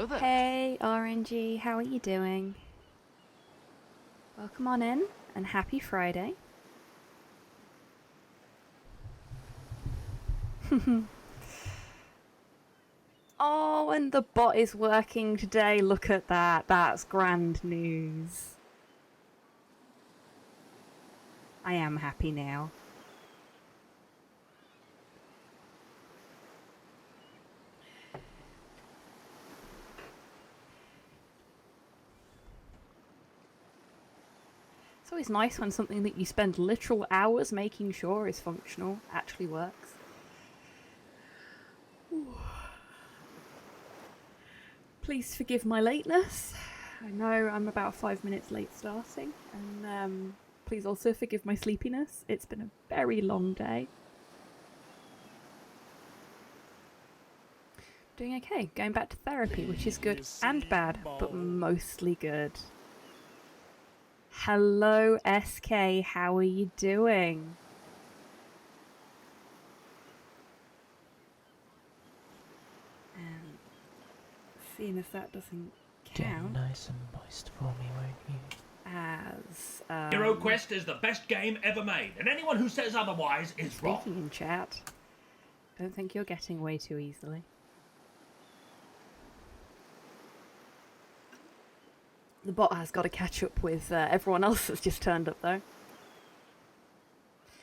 Hello there. Hey, RNG, how are you doing? Welcome on in, and happy Friday. Oh, and the bot is working today. Look at that. That's grand news. I am happy now. It's always nice when something that you spend literal hours making sure is functional actually works. Ooh. Please forgive my lateness. I know I'm about 5 minutes late starting, and please also forgive my sleepiness. It's been a very long day. Doing okay. Going back to therapy, which is good and bad, but mostly good. Hello, SK. How are you doing? And seeing as that doesn't count. Get nice and moist for me, won't you? As HeroQuest is the best game ever made, and anyone who says otherwise is wrong. Speaking in chat, don't think you're getting away too easily. The bot has got to catch up with everyone else that's just turned up, though.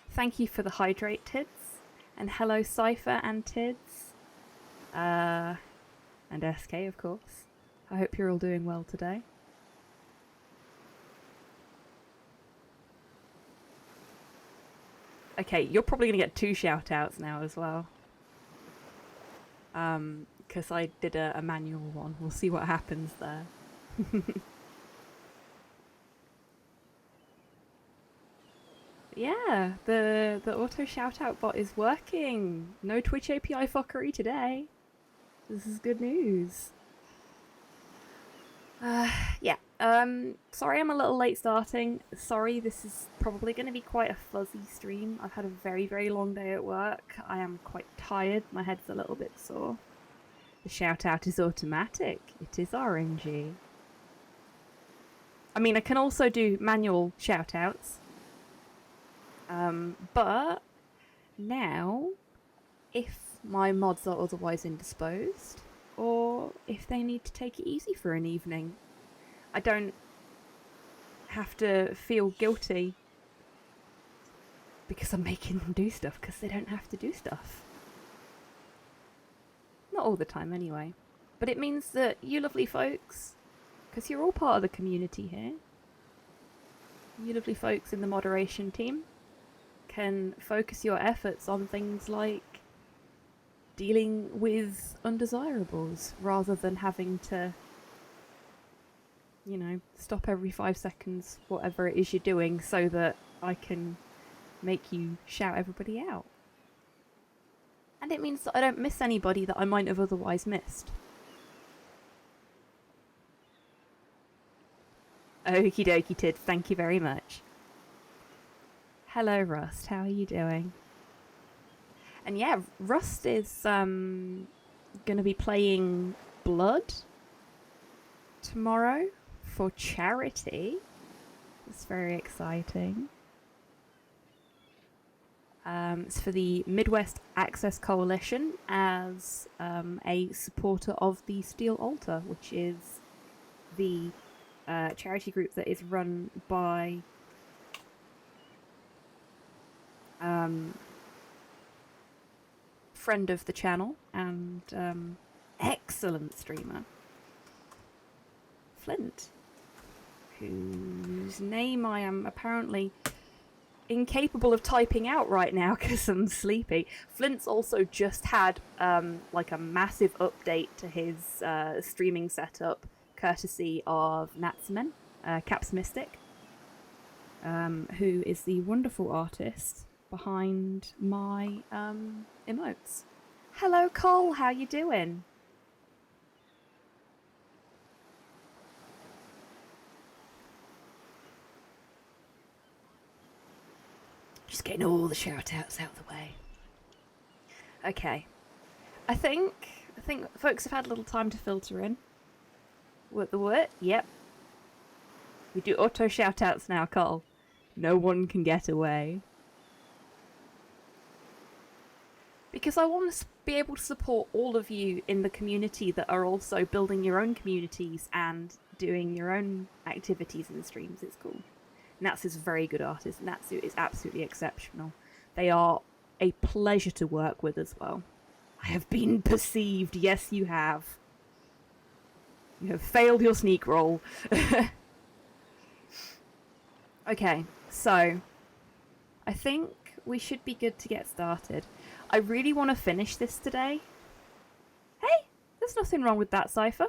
Thank you for the hydrate, Tids. And hello, Cypher and Tids. And SK, of course. I hope you're all doing well today. Okay, you're probably going to get 2 shout-outs now as well. Because I did a manual one. We'll see what happens there. Yeah, the auto shout-out bot is working. No Twitch API fuckery today. This is good news. Yeah. Sorry I'm a little late starting. Sorry, this is probably going to be quite a fuzzy stream. I've had a very, very long day at work. I am quite tired. My head's a little bit sore. The shout-out is automatic. It is RNG. I mean, I can also do manual shout-outs. But now, if my mods are otherwise indisposed, or if they need to take it easy for an evening, I don't have to feel guilty because I'm making them do stuff, because they don't have to do stuff. Not all the time anyway. But it means that you lovely folks, because you're all part of the community here, you lovely folks in the moderation team, can focus your efforts on things like dealing with undesirables rather than having to, you know, stop every 5 seconds, whatever it is you're doing, so that I can make you shout everybody out. And it means that I don't miss anybody that I might have otherwise missed. Okie dokie, Tid, thank you very much. Hello, Rust. How are you doing? And yeah, Rust is going to be playing Blood tomorrow for charity. It's very exciting. It's for the Midwest Access Coalition as a supporter of the Steel Altar, which is the charity group that is run by friend of the channel and excellent streamer Flint, whose name I am apparently incapable of typing out right now because I'm sleepy. Flint's also just had like a massive update to his streaming setup, courtesy of Natsumen, Caps Mystic, who is the wonderful artist behind my emotes. Hello, Cole. How you doing? Just getting all the shout-outs out of the way. Okay. I think folks have had a little time to filter in. What the what? Yep. We do auto shout-outs now, Cole. No one can get away. Because I want to be able to support all of you in the community that are also building your own communities and doing your own activities in the streams. It's cool. Nats is a very good artist. Natsu is absolutely exceptional. They are a pleasure to work with as well. I have been perceived. Yes, you have. You have failed your sneak roll. Okay, so I think we should be good to get started. I really want to finish this today. Hey, there's nothing wrong with that, Cypher.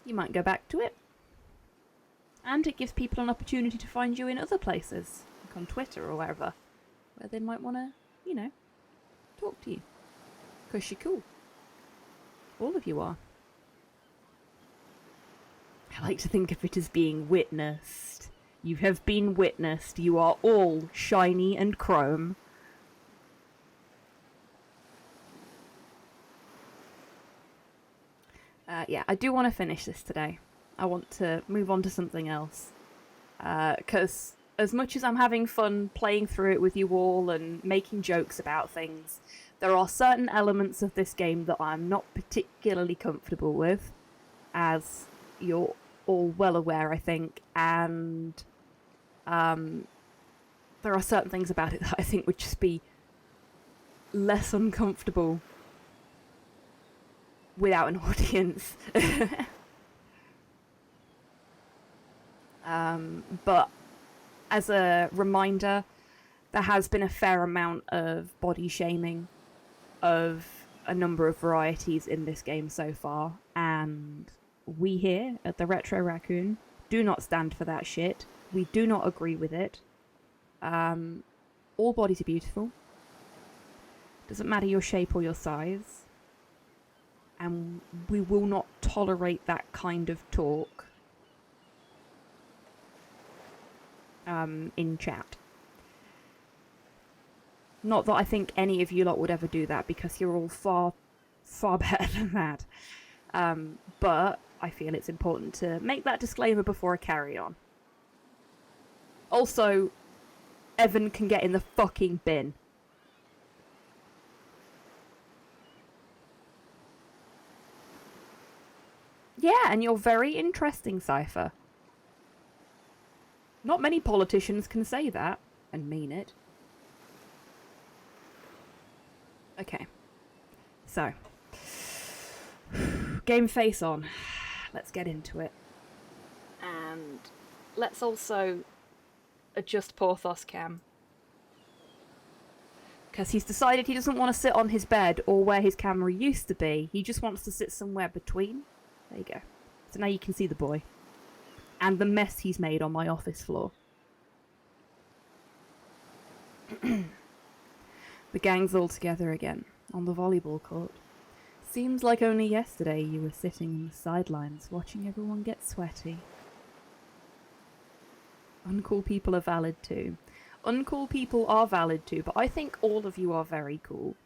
You might go back to it. And it gives people an opportunity to find you in other places, like on Twitter or wherever, where they might want to, you know, talk to you. Because you're cool. All of you are. I like to think of it as being witnessed. You have been witnessed. You are all shiny and chrome. Yeah, I do want to finish this today. I want to move on to something else. Because as much as I'm having fun playing through it with you all and making jokes about things, there are certain elements of this game that I'm not particularly comfortable with, as you're all well aware, I think, and there are certain things about it that I think would just be less uncomfortable without an audience. But as a reminder, there has been a fair amount of body shaming of a number of varieties in this game so far, and we here at the Retro Raccoon do not stand for that shit. We do not agree with it. All bodies are beautiful. Doesn't matter your shape or your size. And we will not tolerate that kind of talk in chat. Not that I think any of you lot would ever do that, because you're all far, far better than that. But I feel it's important to make that disclaimer before I carry on. Also, Evan can get in the fucking bin. Yeah, and you're very interesting, Cypher. Not many politicians can say that and mean it. Okay. So. Game face on. Let's get into it. And let's also adjust Porthos cam. Because he's decided he doesn't want to sit on his bed or where his camera used to be. He just wants to sit somewhere between. There you go. So now you can see the boy. And the mess he's made on my office floor. The gang's all together again, on the volleyball court. Seems like only yesterday you were sitting on the sidelines watching everyone get sweaty. Uncool people are valid too. Uncool people are valid too, but I think all of you are very cool.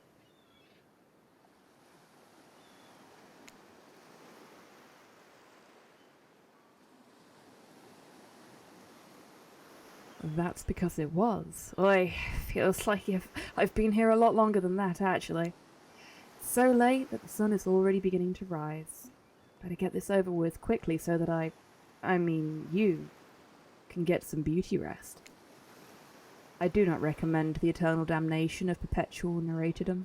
That's because it was. Oi, feels like I've been here a lot longer than that, actually. It's so late that the sun is already beginning to rise. Better get this over with quickly so that I mean you, can get some beauty rest. I do not recommend the eternal damnation of perpetual narratedom.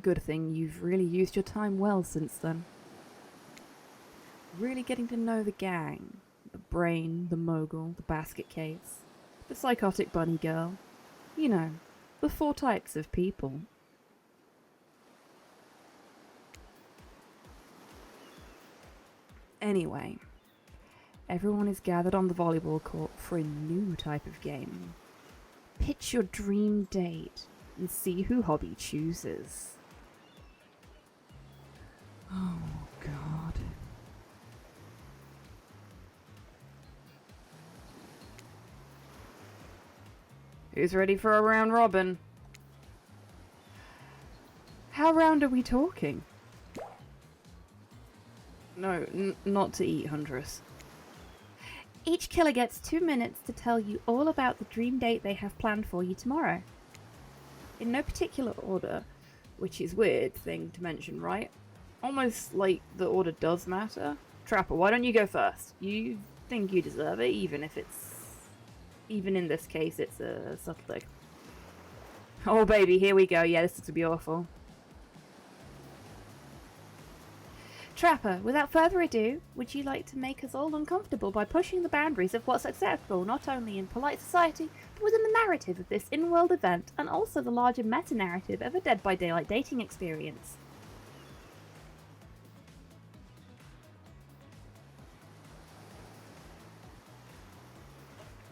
Good thing you've really used your time well since then. Really getting to know the gang. The brain, the mogul, the basket case, the psychotic bunny girl. You know, the 4 types of people. Anyway, everyone is gathered on the volleyball court for a new type of game. Pitch your dream date and see who hobby chooses. Oh, God. Who's ready for a round robin? How round are we talking? No, not to eat, Huntress. Each killer gets 2 minutes to tell you all about the dream date they have planned for you tomorrow. In no particular order, which is weird thing to mention, right? Almost like the order does matter. Trapper, why don't you go first? You think you deserve it, even in this case, it's a subtle thing. Oh baby, here we go. Yeah, this is gonna be awful. Trapper, without further ado, would you like to make us all uncomfortable by pushing the boundaries of what's acceptable not only in polite society, but within the narrative of this in-world event, and also the larger meta-narrative of a Dead by Daylight dating experience?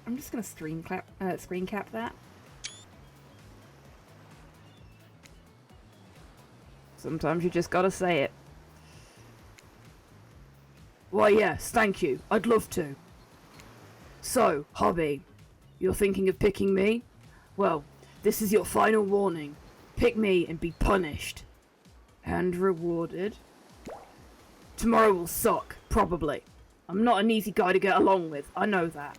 I'm just gonna screen cap that. Sometimes you just gotta say it. Why yes, thank you. I'd love to. So, hobby, you're thinking of picking me? Well, this is your final warning. Pick me and be punished. And rewarded. Tomorrow will suck, probably. I'm not an easy guy to get along with, I know that.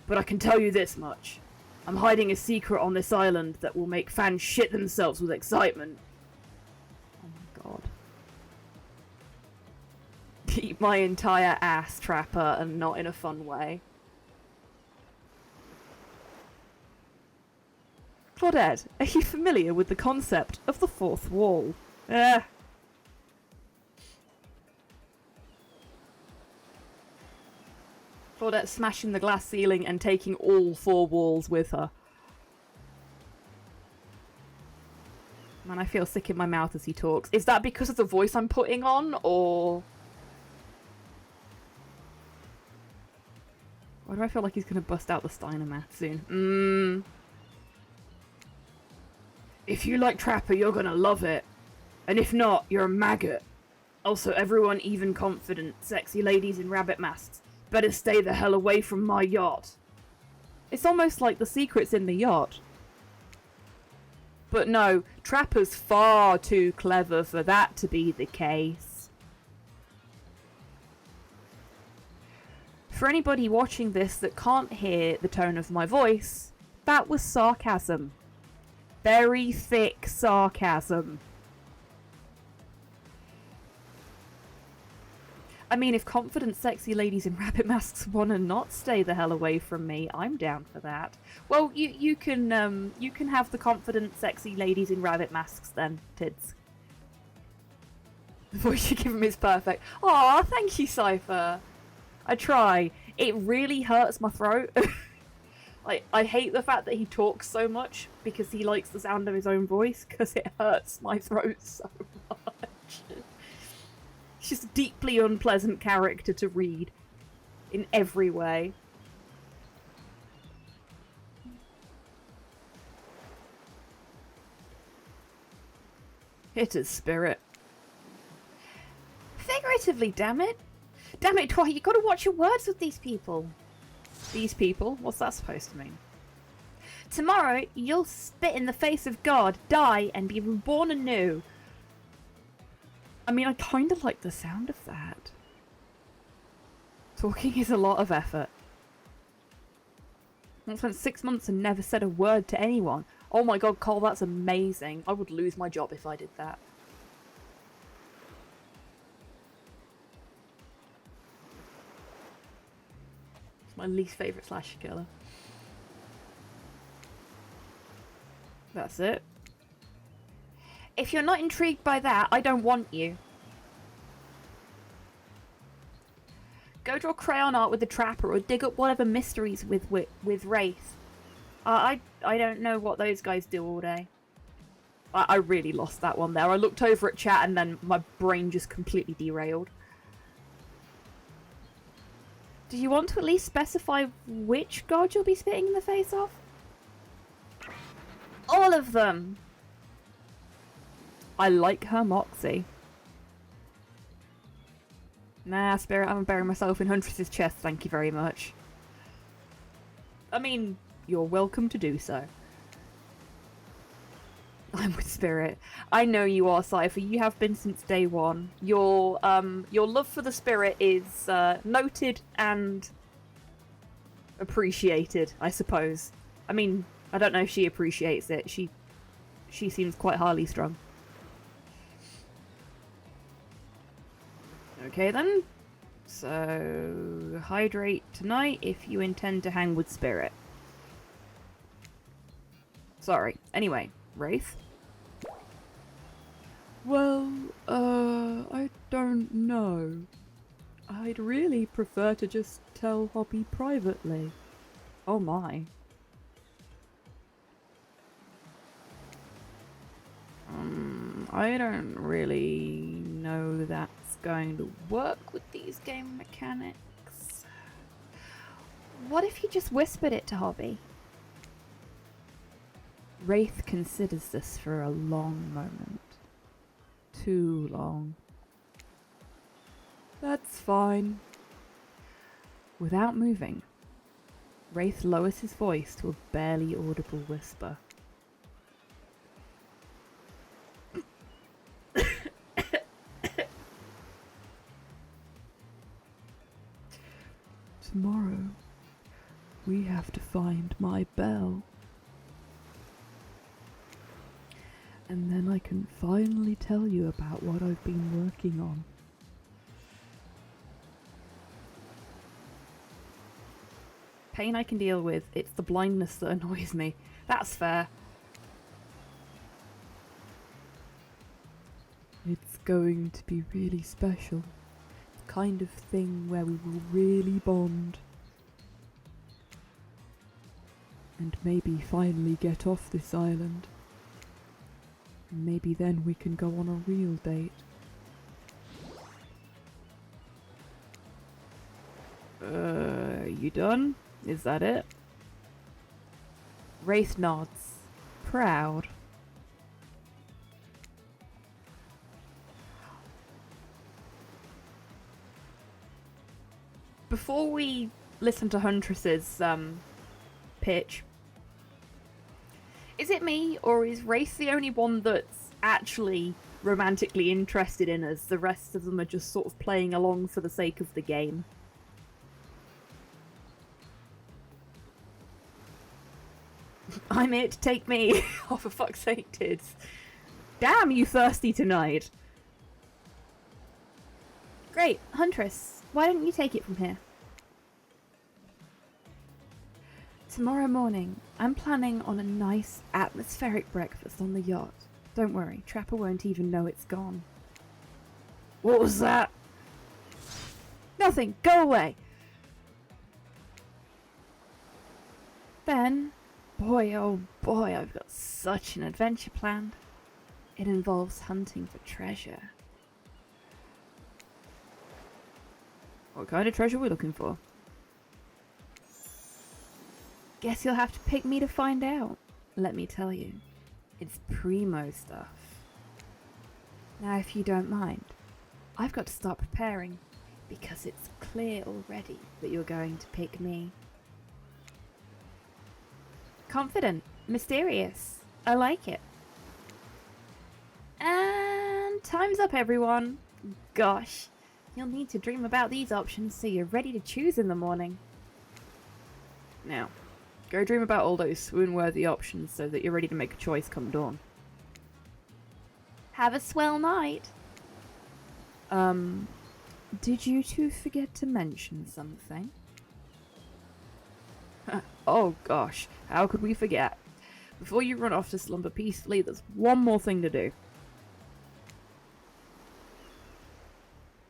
But I can tell you this much. I'm hiding a secret on this island that will make fans shit themselves with excitement. Oh my god. Eat my entire ass, Trapper, and not in a fun way. Claudette, are you familiar with the concept of the fourth wall? Claudette smashing the glass ceiling and taking all 4 walls with her. Man, I feel sick in my mouth as he talks. Is that because of the voice I'm putting on, or... Why do I feel like he's gonna bust out the Steiner math soon? If you like Trapper, you're gonna love it. And if not, you're a maggot. Also, everyone even confident, sexy ladies in rabbit masks, better stay the hell away from my yacht. It's almost like the secret's in the yacht. But no, Trapper's far too clever for that to be the case. For anybody watching this that can't hear the tone of my voice, that was sarcasm. Very thick sarcasm. I mean, if confident sexy ladies in rabbit masks want to not stay the hell away from me, I'm down for that. Well, you can have the confident sexy ladies in rabbit masks then, Tids. The voice you give him is perfect. Aw, thank you, Cypher. I try. It really hurts my throat. Like, I hate the fact that he talks so much because he likes the sound of his own voice, because it hurts my throat so much. He's just a deeply unpleasant character to read in every way. Hitter's spirit. Figuratively, damn it. Damn it, Dwight, you gotta watch your words with these people. These people? What's that supposed to mean? Tomorrow, you'll spit in the face of God, die, and be reborn anew. I mean, I kinda like the sound of that. Talking is a lot of effort. I spent 6 months and never said a word to anyone. Oh my god, Cole, that's amazing. I would lose my job if I did that. My least favourite slasher killer. That's it. If you're not intrigued by that, I don't want you. Go draw crayon art with the Trapper or dig up whatever mysteries with Wraith. I don't know what those guys do all day. I really lost that one there. I looked over at chat and then my brain just completely derailed. Do you want to at least specify which god you'll be spitting in the face of? All of them! I like her moxie. Nah, Spirit, I'm burying myself in Huntress's chest, thank you very much. I mean, you're welcome to do so. I'm with Spirit. I know you are, Cypher. You have been since day one. Your love for the Spirit is noted and appreciated, I suppose. I mean, I don't know if she appreciates it. She seems quite highly strung. Okay then. So, hydrate tonight if you intend to hang with Spirit. Sorry. Anyway, Wraith? Well, I don't know. I'd really prefer to just tell Hobby privately. Oh my. I don't really know that's going to work with these game mechanics. What if you just whispered it to Hobby? Wraith considers this for a long moment. Too long. That's fine. Without moving, Wraith lowers his voice to a barely audible whisper. Tomorrow, we have to find my bell. And then I can finally tell you about what I've been working on. Pain I can deal with. It's the blindness that annoys me. That's fair. It's going to be really special. The kind of thing where we will really bond. And maybe finally get off this island. And maybe then we can go on a real date. You done? Is that it? Wraith nods. Proud. Before we listen to Huntress's pitch, is it me, or is Wraith the only one that's actually romantically interested in us? The rest of them are just sort of playing along for the sake of the game. I'm it, take me. Oh, for fuck's sake, Tids. Damn, you thirsty tonight. Great, Huntress, why don't you take it from here? Tomorrow morning, I'm planning on a nice atmospheric breakfast on the yacht. Don't worry, Trapper won't even know it's gone. What was that? Nothing, go away! Then, boy oh boy, I've got such an adventure planned. It involves hunting for treasure. What kind of treasure are we looking for? Guess you'll have to pick me to find out. Let me tell you, it's primo stuff. Now if you don't mind, I've got to start preparing, because it's clear already that you're going to pick me. Confident, mysterious, I like it. And time's up, everyone. Gosh, you'll need to dream about these options so you're ready to choose in the morning. Now, go dream about all those swoon-worthy options so that you're ready to make a choice come dawn. Have a swell night. Did you two forget to mention something? Oh gosh, how could we forget? Before you run off to slumber peacefully, there's one more thing to do.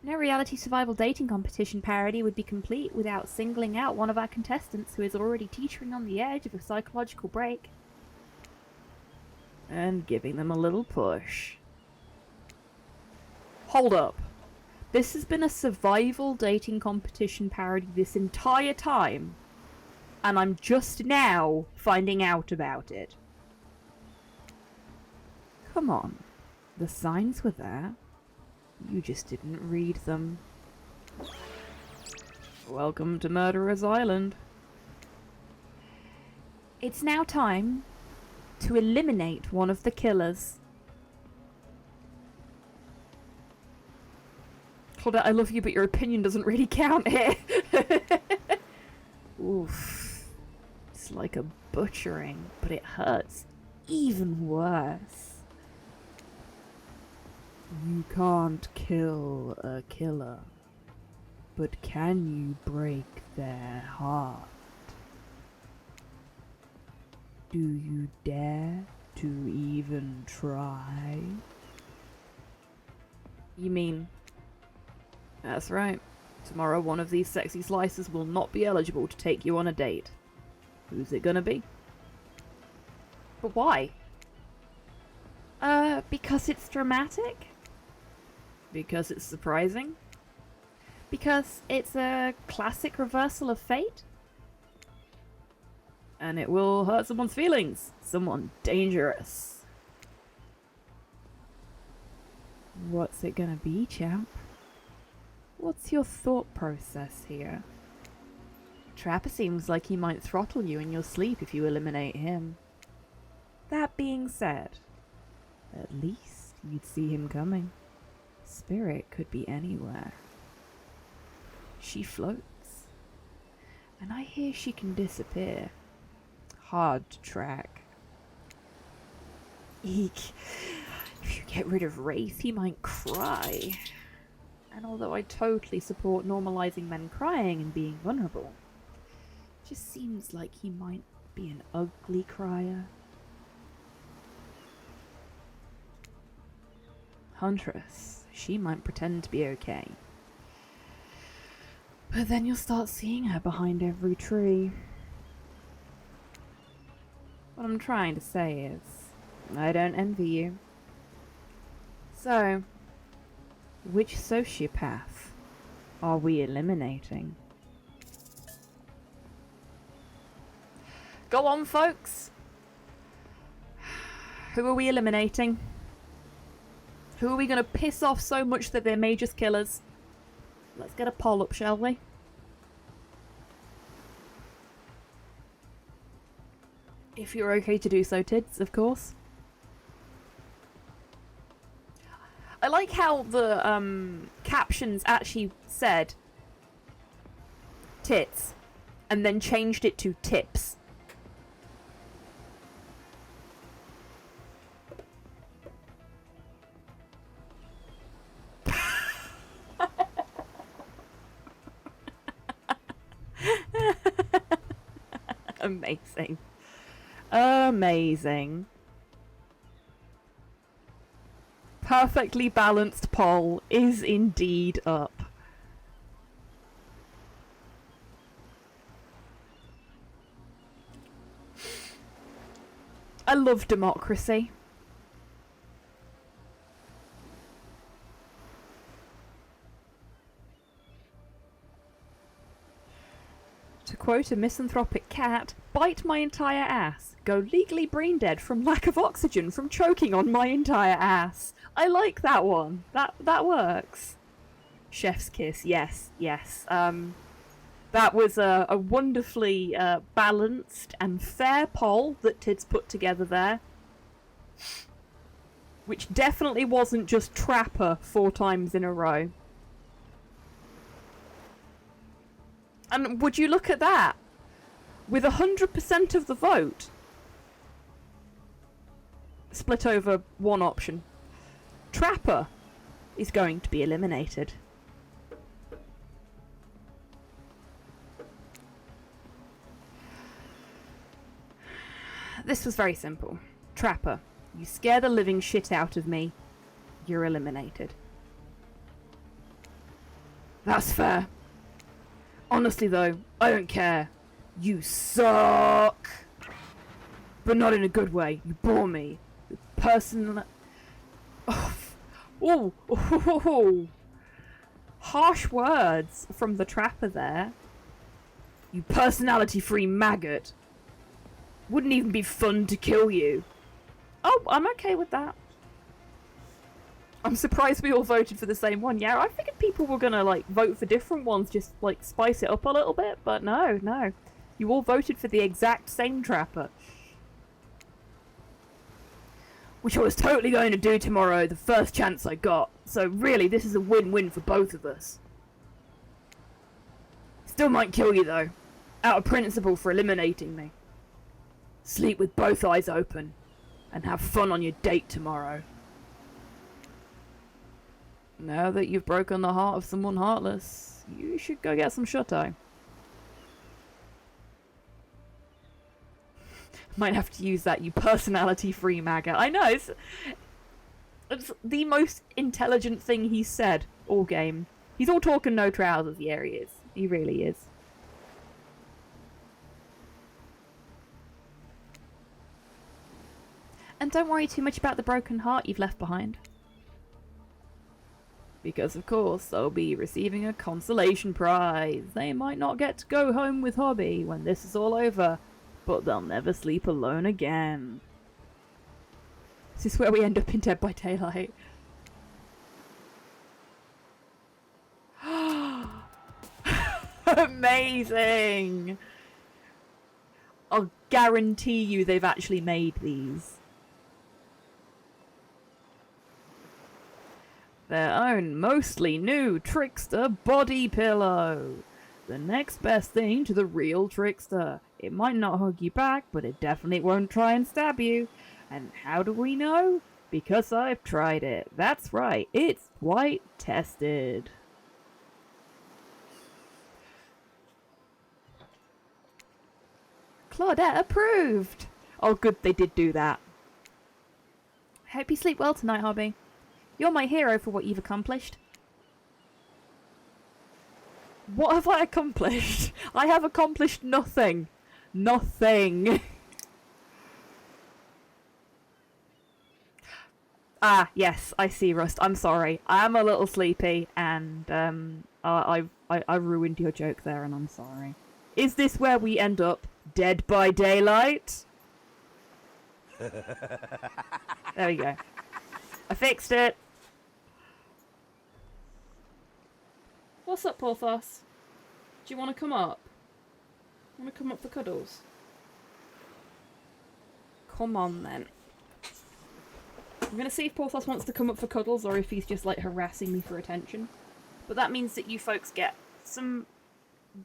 No reality survival dating competition parody would be complete without singling out one of our contestants who is already teetering on the edge of a psychological break. And giving them a little push. Hold up. This has been a survival dating competition parody this entire time, and I'm just now finding out about it. Come on. The signs were there. You just didn't read them. Welcome to Murderer's Island. It's now time to eliminate one of the killers. Claudette, I love you, but your opinion doesn't really count here. Oof. It's like a butchering, but it hurts even worse. You can't kill a killer, but can you break their heart? Do you dare to even try? You mean... That's right. Tomorrow one of these sexy slices will not be eligible to take you on a date. Who's it gonna be? But why? Because it's dramatic? Because it's surprising? Because it's a classic reversal of fate? And it will hurt someone's feelings. Someone dangerous. What's it gonna be, champ? What's your thought process here? Trapper seems like he might throttle you in your sleep if you eliminate him. That being said, at least you'd see him coming. Spirit could be anywhere. She floats. And I hear she can disappear. Hard to track. Eek. If you get rid of Wraith, he might cry. And although I totally support normalizing men crying and being vulnerable, it just seems like he might be an ugly crier. Huntress, she might pretend to be okay. But then you'll start seeing her behind every tree. What I'm trying to say is, I don't envy you. So, which sociopath are we eliminating? Go on, folks! Who are we eliminating? Who are we going to piss off so much that they're major killers? Let's get a poll up, shall we? If you're okay to do so, Tids, of course. I like how the captions actually said tits and then changed it to tips. Amazing. Amazing. Perfectly balanced poll is indeed up. I love democracy. To quote a misanthropic cat, bite my entire ass. Go legally brain dead from lack of oxygen from choking on my entire ass. I like that one. That works. Chef's kiss, yes, yes. That was a wonderfully balanced and fair poll that Tid's put together there. Which definitely wasn't just Trapper 4 times in a row. And would you look at that? With 100% of the vote split over one option, Trapper is going to be eliminated. This was very simple. Trapper, you scare the living shit out of me, you're eliminated. That's fair. Honestly though, I don't care. You suck! But not in a good way. You bore me. Person... Oh. Harsh words from the Trapper there. You personality-free maggot. Wouldn't even be fun to kill you. Oh, I'm okay with that. I'm surprised we all voted for the same one. Yeah, I figured people were gonna, like, vote for different ones, just, like, spice it up a little bit, but no. You all voted for the exact same Trapper. which I was totally going to do tomorrow the first chance I got. So really, this is a win-win for both of us. Still might kill you though, out of principle for eliminating me. Sleep with both eyes open, and have fun on your date tomorrow. Now that you've broken the heart of someone heartless, you should go get some shut-eye. Might have to use that, you personality-free MAGA. I know, it's the most intelligent thing he's said all game. He's all talk and no trousers, yeah he is. He really is. And don't worry too much about the broken heart you've left behind. Because of course they'll be receiving a consolation prize. They might not get to go home with Hobby when this is all over, but they'll never sleep alone again. Is this where we end up in Dead by Daylight? Amazing! I'll guarantee you they've actually made these. Their own mostly new Trickster body pillow. The next best thing to the real Trickster. It might not hug you back, but it definitely won't try and stab you. And how do we know? Because I've tried it. That's right, it's white tested. Claudette approved! Oh good, they did do that. I hope you sleep well tonight, Hobby. You're my hero for what you've accomplished. What have I accomplished? I have accomplished nothing. Nothing. Ah, yes, I see, Rust. I'm sorry. I am a little sleepy, and I ruined your joke there, and I'm sorry. Is this where we end up? Dead by Daylight? There we go. I fixed it. What's up, Porthos? Do you want to come up? Want to come up for cuddles? Come on, then. I'm going to see if Porthos wants to come up for cuddles or if he's just, like, harassing me for attention. But that means that you folks get some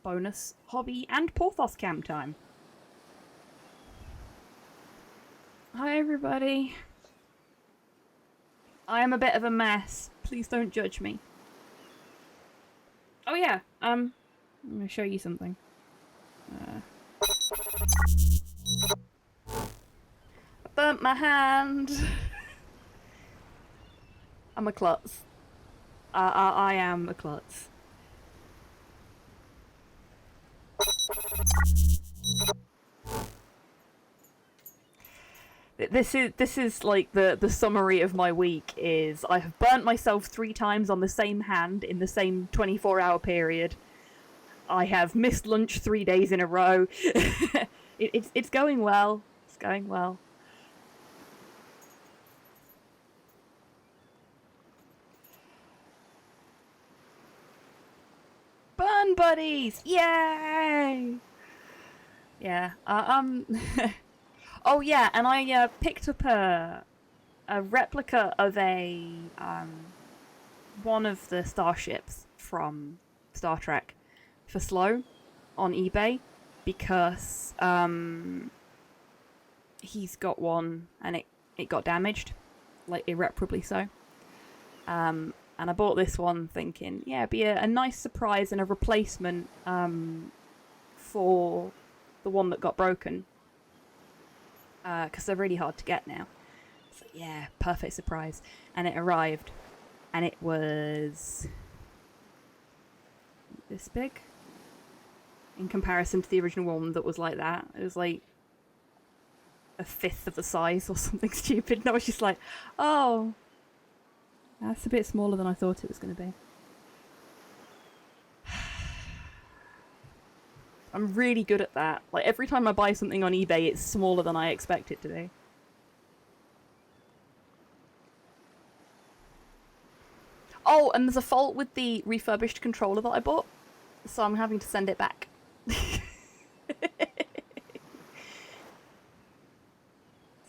bonus Hobby and Porthos cam time. Hi, everybody. I am a bit of a mess. Please don't judge me. Oh yeah, I'm gonna show you something. I burnt my hand. I'm a klutz. I am a klutz. This is like the summary of my week is I have burnt myself 3 times on the same hand in the same 24-hour period. I have missed lunch 3 days in a row. It's going well. It's going well. Burn buddies! Yay! Yeah. Oh yeah, and I picked up a replica of a one of the starships from Star Trek for Slow on eBay because he's got one and it got damaged, like irreparably so. And I bought this one thinking, yeah, it'd be a nice surprise and a replacement for the one that got broken. Because they're really hard to get now. So yeah, perfect surprise. And it arrived. And it was this big. In comparison to the original one that was like that. It was like a fifth of the size or something stupid. And I was just like, oh, that's a bit smaller than I thought it was going to be. I'm really good at that. Like, every time I buy something on eBay, it's smaller than I expect it to be. Oh, and there's a fault with the refurbished controller that I bought, so I'm having to send it back. It's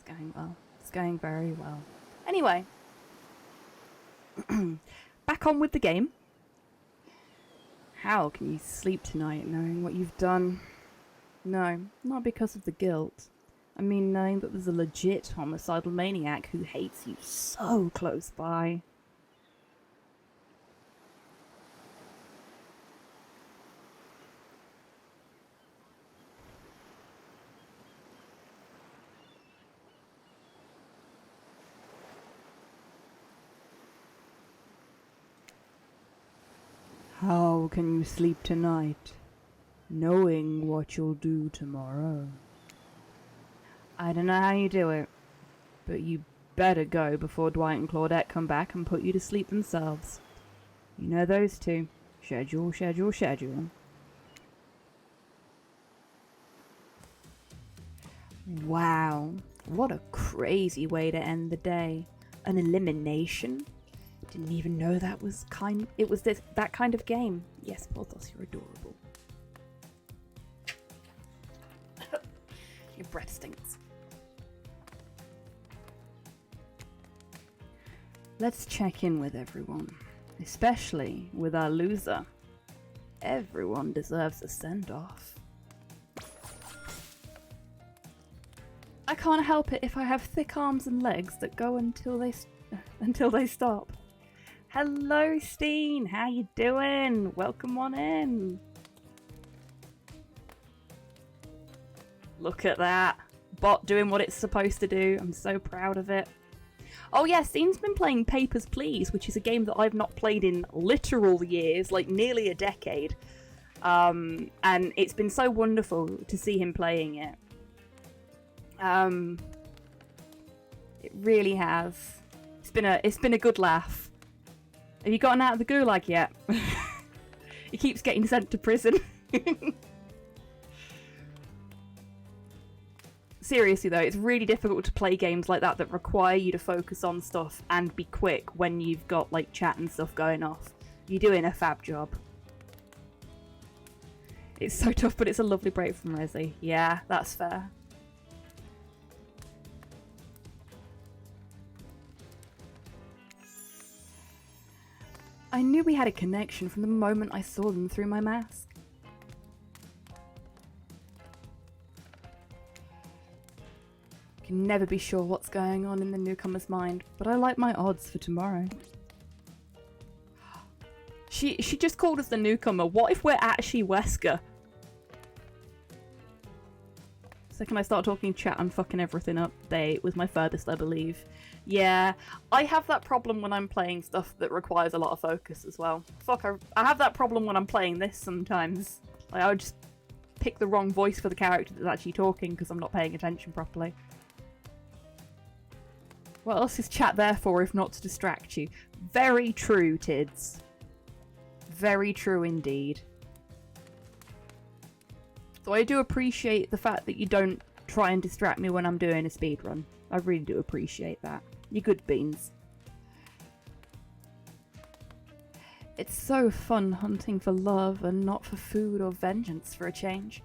going well. It's going very well. Anyway, back on with the game. How can you sleep tonight knowing what you've done? No, not because of the guilt. I mean knowing that there's a legit homicidal maniac who hates you so close by. How can you sleep tonight, knowing what you'll do tomorrow? I don't know how you do it, but you better go before Dwight and Claudette come back and put you to sleep themselves. You know those two. Schedule, schedule, schedule. Wow, what a crazy way to end the day. An elimination? Didn't even know that was that kind of game. Yes, Porthos, you're adorable. Your breath stinks. Let's check in with everyone, especially with our loser. Everyone deserves a send-off. I can't help it if I have thick arms and legs that go until they stop. Hello, Steen. How you doing? Welcome on in. Look at that. Bot doing what it's supposed to do. I'm so proud of it. Oh yeah, Steen's been playing Papers, Please, which is a game that I've not played in literal years, like nearly a decade. And it's been so wonderful to see him playing it. It really has. It's been a good laugh. Have you gotten out of the gulag yet? He keeps getting sent to prison. Seriously though, it's really difficult to play games like that require you to focus on stuff and be quick when you've got like chat and stuff going off. You're doing a fab job. It's so tough, but it's a lovely break from Resi. Yeah, that's fair. I knew we had a connection from the moment I saw them through my mask. Can never be sure what's going on in the newcomer's mind, but I like my odds for tomorrow. She just called us the newcomer. What if we're actually Wesker? Second I start talking chat, I'm fucking everything up. They was my furthest, I believe. Yeah, I have that problem when I'm playing stuff that requires a lot of focus as well. Fuck, I have that problem when I'm playing this sometimes. Like, I would just pick the wrong voice for the character that's actually talking because I'm not paying attention properly. What else is chat there for if not to distract you? Very true, Tids. Very true indeed. So I do appreciate the fact that you don't try and distract me when I'm doing a speedrun. I really do appreciate that. You're good beans. It's so fun hunting for love and not for food or vengeance for a change.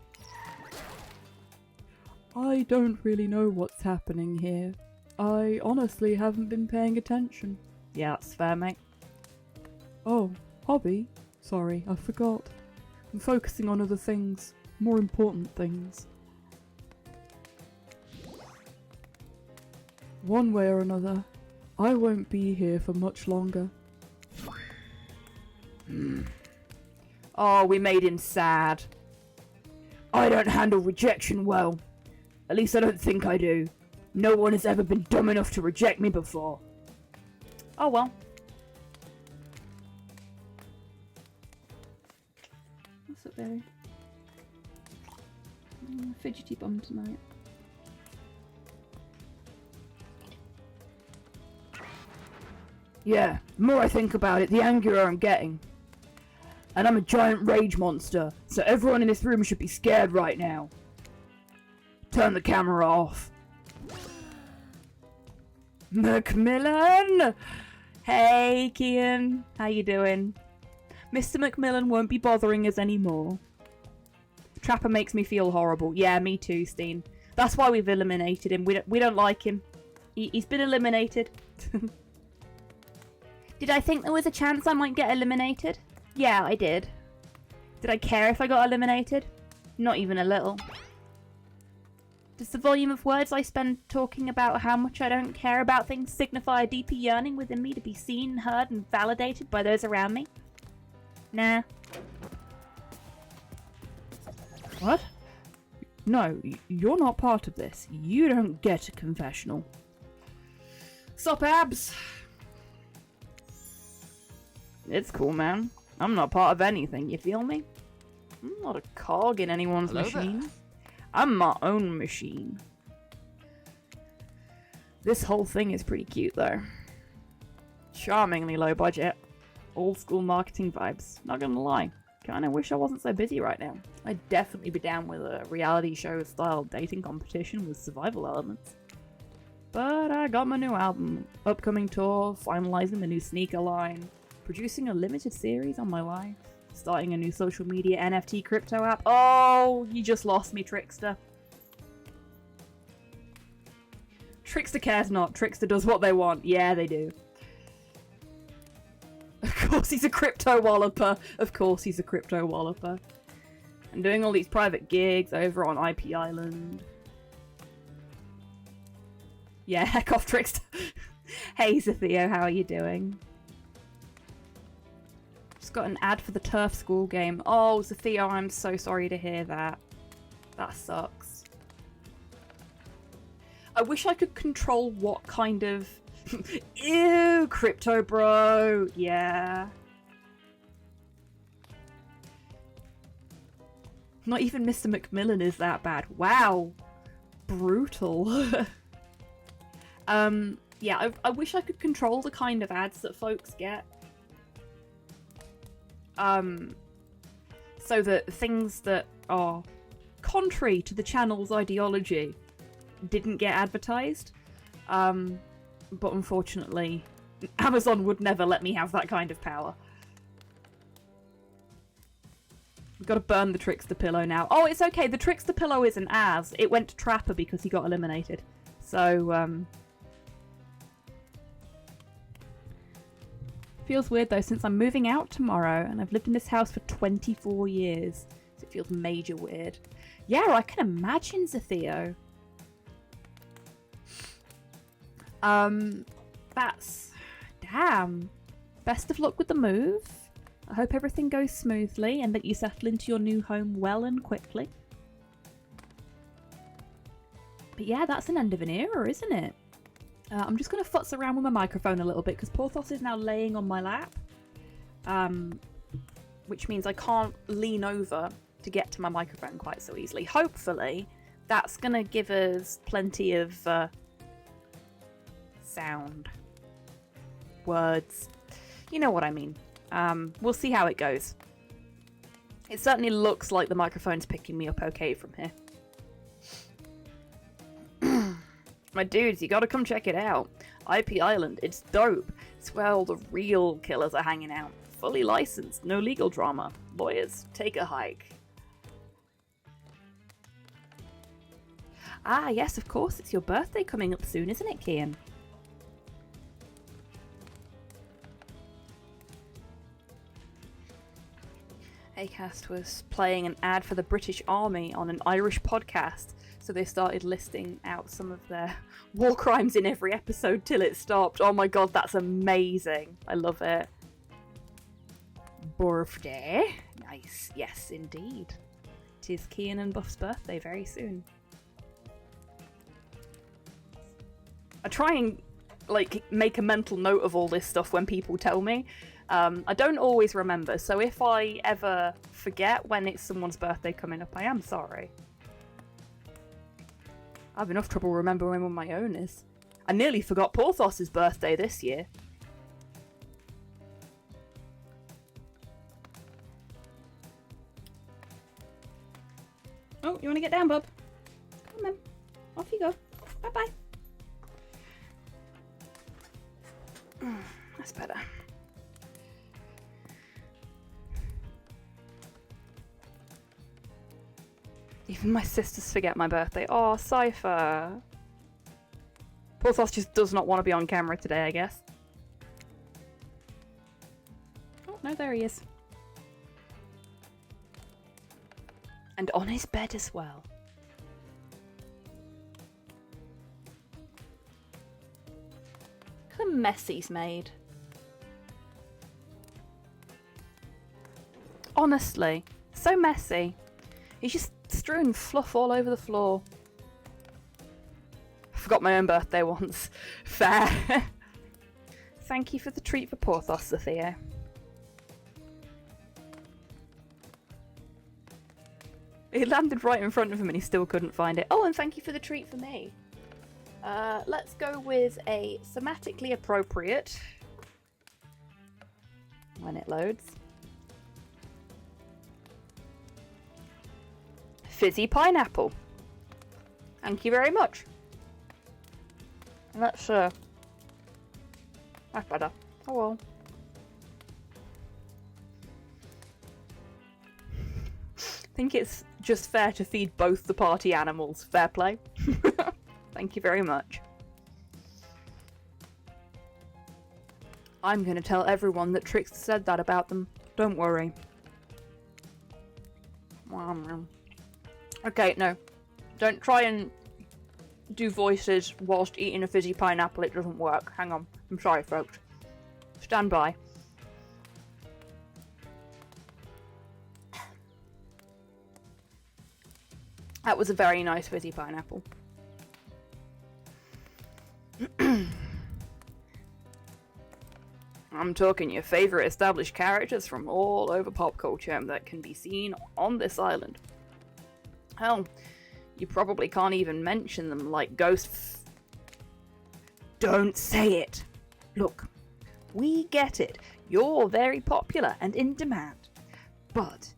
I don't really know what's happening here. I honestly haven't been paying attention. Yeah, that's fair, mate. Oh, hobby? Sorry, I forgot. I'm focusing on other things. More important things. One way or another, I won't be here for much longer. Oh, we made him sad. I don't handle rejection well. At least I don't think I do. No one has ever been dumb enough to reject me before. Oh well. What's up, baby? Fidgety bum tonight. Yeah, the more I think about it, the angrier I'm getting. And I'm a giant rage monster, so everyone in this room should be scared right now. Turn the camera off. Macmillan! Hey, Kian. How you doing? Mr. Macmillan won't be bothering us anymore. Trapper makes me feel horrible. Yeah, me too, Steen. That's why we've eliminated him. We don't like him. He's been eliminated. Did I think there was a chance I might get eliminated? Yeah, I did. Did I care if I got eliminated? Not even a little. Does the volume of words I spend talking about how much I don't care about things signify a deeper yearning within me to be seen, heard, and validated by those around me? Nah. What? No, you're not part of this. You don't get a confessional. Sup, abs? It's cool, man. I'm not part of anything, you feel me? I'm not a cog in anyone's machine. There. I'm my own machine. This whole thing is pretty cute, though. Charmingly low budget. Old school marketing vibes. Not gonna lie. Kinda wish I wasn't so busy right now. I'd definitely be down with a reality show style dating competition with survival elements. But I got my new album, upcoming tour, finalizing the new sneaker line, producing a limited series on my life, starting a new social media NFT crypto app. Oh, you just lost me, Trickster. Trickster cares not. Trickster does what they want. Yeah, they do. Of course he's a crypto walloper. Of course he's a crypto walloper. And doing all these private gigs over on IP Island. Yeah, heck off, Trickster. Hey, Zatheo, how are you doing? Just got an ad for the Turf School game. Oh, Zatheo, I'm so sorry to hear that. That sucks. I wish I could control what kind of... Ew, crypto bro. Yeah. Not even Mr. Macmillan is that bad. Wow. Brutal. Yeah, I wish I could control the kind of ads that folks get. So that things that are contrary to the channel's ideology didn't get advertised. But unfortunately, Amazon would never let me have that kind of power. We've got to burn the Trickster pillow now. Oh, it's okay. The Trickster pillow isn't as. It went to Trapper because he got eliminated. So, feels weird though since I'm moving out tomorrow and I've lived in this house for 24 years. So it feels major weird. Yeah, I can imagine, Zatheo. That's... Damn. Best of luck with the move. I hope everything goes smoothly and that you settle into your new home well and quickly. But yeah, that's an end of an era, isn't it? I'm just going to futz around with my microphone a little bit because Porthos is now laying on my lap. Which means I can't lean over to get to my microphone quite so easily. Hopefully, that's going to give us plenty of sound. Words. You know what I mean. We'll see how it goes. It certainly looks like the microphone's picking me up okay from here. My dudes, you gotta come check it out. IP Island, it's dope. It's where all the real killers are hanging out. Fully licensed, no legal drama. Lawyers, take a hike. Ah, yes, of course, it's your birthday coming up soon, isn't it, Kian? Acast was playing an ad for the British Army on an Irish podcast, so they started listing out some of their war crimes in every episode till it stopped. Oh my god, that's amazing. I love it. Birthday. Nice. Yes, indeed. Tis Kian and Buff's birthday very soon. I try and, make a mental note of all this stuff when people tell me. I don't always remember, so if I ever forget when it's someone's birthday coming up, I am sorry. I have enough trouble remembering when my own is. I nearly forgot Porthos's birthday this year. Oh, you want to get down, bub? Come on. Off you go. Bye-bye. That's better. Even my sisters forget my birthday. Oh, Cypher. Porthos just does not want to be on camera today, I guess. Oh, no, there he is. And on his bed as well. Look at the mess he's made. Honestly, so messy. He's just strewn fluff all over the floor. I forgot my own birthday once. Fair. Thank you for the treat for Porthos, Sophia. It landed right in front of him and he still couldn't find it. Oh, and thank you for the treat for me. Let's go with a thematically appropriate when it loads. Fizzy pineapple. Thank you very much. That's better. Oh well. I think it's just fair to feed both the party animals. Fair play. Thank you very much. I'm going to tell everyone that Trix said that about them. Don't worry. Okay, no. Don't try and do voices whilst eating a fizzy pineapple. It doesn't work. Hang on. I'm sorry, folks. Stand by. That was a very nice fizzy pineapple. I'm talking your favourite established characters from all over pop culture that can be seen on this island. Hell, you probably can't even mention them, like Don't say it! Look, we get it. You're very popular and in demand. But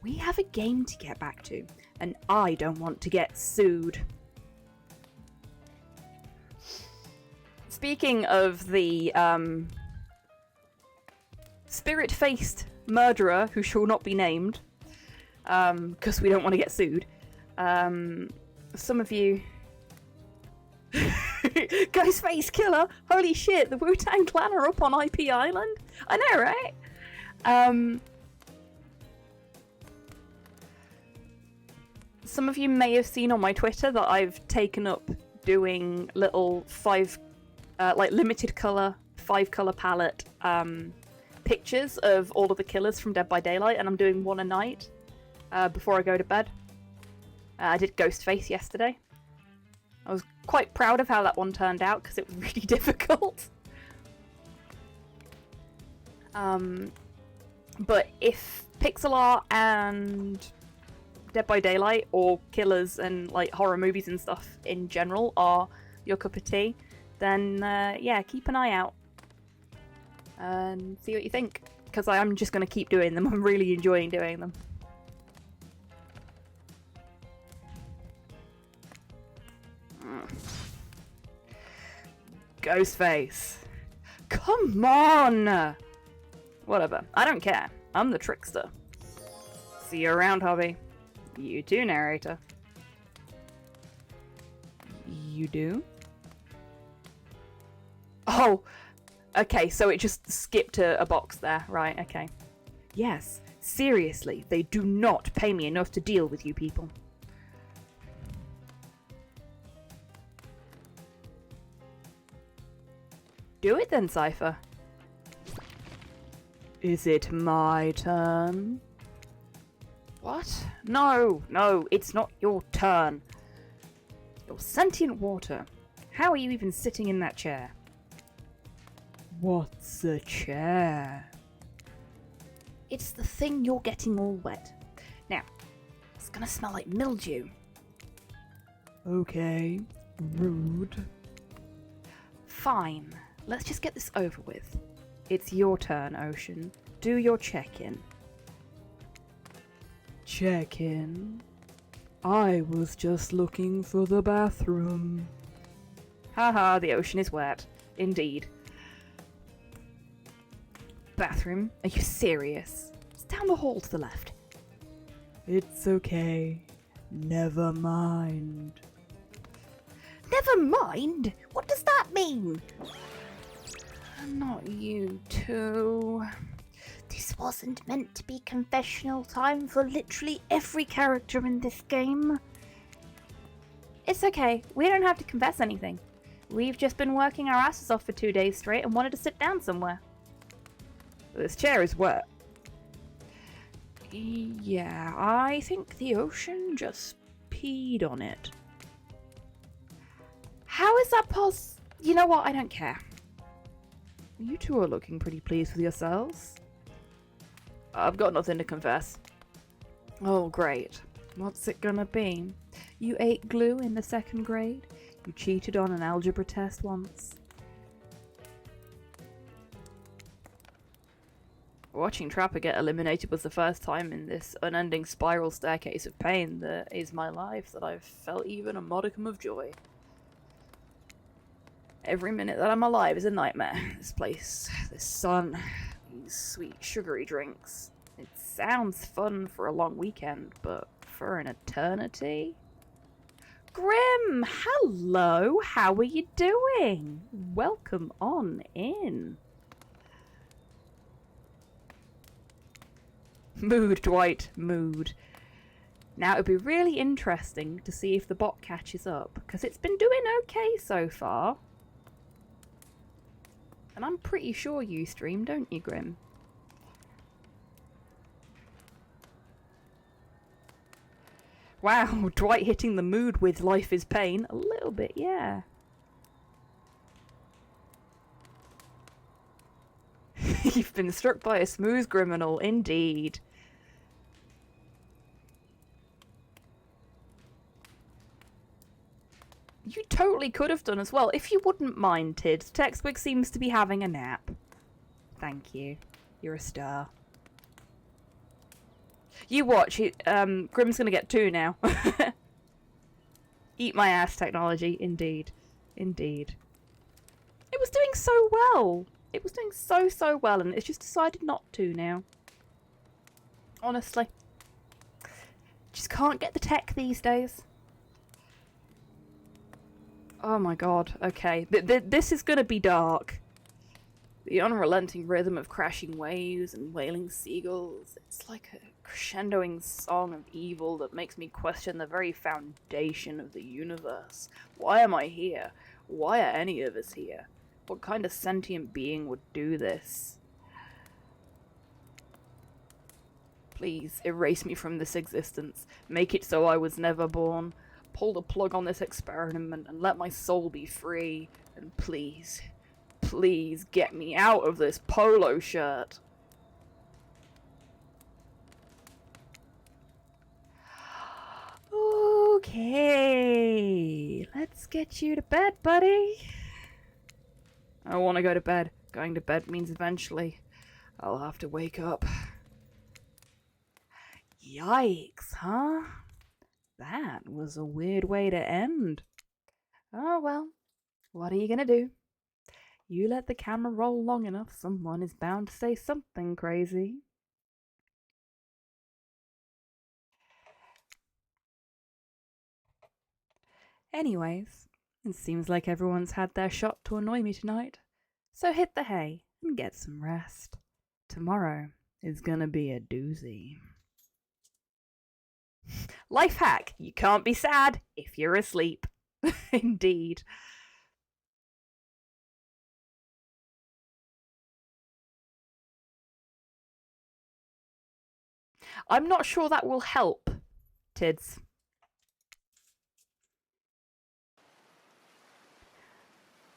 we have a game to get back to, and I don't want to get sued. Speaking of the, spirit-faced murderer who shall not be named, because we don't want to get sued, some of you... Ghostface Killer! Holy shit, the Wu-Tang Clan are up on IP Island? I know, right? Some of you may have seen on my Twitter that I've taken up doing little limited colour, 5-colour palette, pictures of all of the killers from Dead by Daylight, and I'm doing one a night before I go to bed. I did Ghostface yesterday. I was quite proud of how that one turned out because it was really difficult. But if pixel art and Dead by Daylight or killers and like horror movies and stuff in general are your cup of tea, then yeah, keep an eye out and see what you think, because I am just going to keep doing them. I'm really enjoying doing them. Ghostface. Come on! Whatever. I don't care. I'm the trickster. See you around, hobby. You too, narrator. You do? Oh! Okay, so it just skipped a box there. Right, okay. Yes, seriously, they do not pay me enough to deal with you people. Do it then, Cypher. Is it my turn? What? No, it's not your turn. You're sentient water. How are you even sitting in that chair? What's a chair? It's the thing you're getting all wet. Now, it's gonna smell like mildew. Okay, rude. Fine. Let's just get this over with. It's your turn, Ocean. Do your check-in. Check-in? I was just looking for the bathroom. Haha, the ocean is wet. Indeed. Bathroom? Are you serious? It's down the hall to the left. It's okay. Never mind. Never mind! What does that mean? Not you two. This wasn't meant to be confessional time for literally every character in this game. It's okay, we don't have to confess anything. We've just been working our asses off for 2 days straight and wanted to sit down somewhere. This chair is wet. Yeah, I think the ocean just peed on it. How is that You know what? I don't care. You two are looking pretty pleased with yourselves. I've got nothing to confess. Oh, great. What's it gonna be? You ate glue in the 2nd grade? You cheated on an algebra test once? Watching Trapper get eliminated was the first time in this unending spiral staircase of pain that is my life that I've felt even a modicum of joy. Every minute that I'm alive is a nightmare. This place, this sun, these sweet sugary drinks. It sounds fun for a long weekend, but for an eternity? Grim, hello, how are you doing? Welcome on in. Mood, Dwight, mood. Now it'd be really interesting to see if the bot catches up, because it's been doing okay so far. And I'm pretty sure you stream, don't you, Grim? Wow, Dwight hitting the mood with Life is Pain. A little bit, yeah. You've been struck by a smooth criminal, indeed. You totally could have done as well, if you wouldn't mind, Tids. Textbook seems to be having a nap. Thank you. You're a star. You watch. Grim's gonna get 2 now. Eat my ass, technology. Indeed. Indeed. It was doing so well. It was doing so well, and it's just decided not to now. Honestly. Just can't get the tech these days. Oh my god, okay. This is gonna be dark. The unrelenting rhythm of crashing waves and wailing seagulls. It's like a crescendoing song of evil that makes me question the very foundation of the universe. Why am I here? Why are any of us here? What kind of sentient being would do this? Please, erase me from this existence. Make it so I was never born. Pull the plug on this experiment and let my soul be free. And please, please get me out of this polo shirt. Okay, let's get you to bed, buddy. I want to go to bed. Going to bed means eventually I'll have to wake up. Yikes, huh? That was a weird way to end. Oh well, what are you gonna do? You let the camera roll long enough, someone is bound to say something crazy. Anyways, it seems like everyone's had their shot to annoy me tonight, so hit the hay and get some rest. Tomorrow is gonna be a doozy. Life hack, you can't be sad if you're asleep. Indeed. I'm not sure that will help, Tids.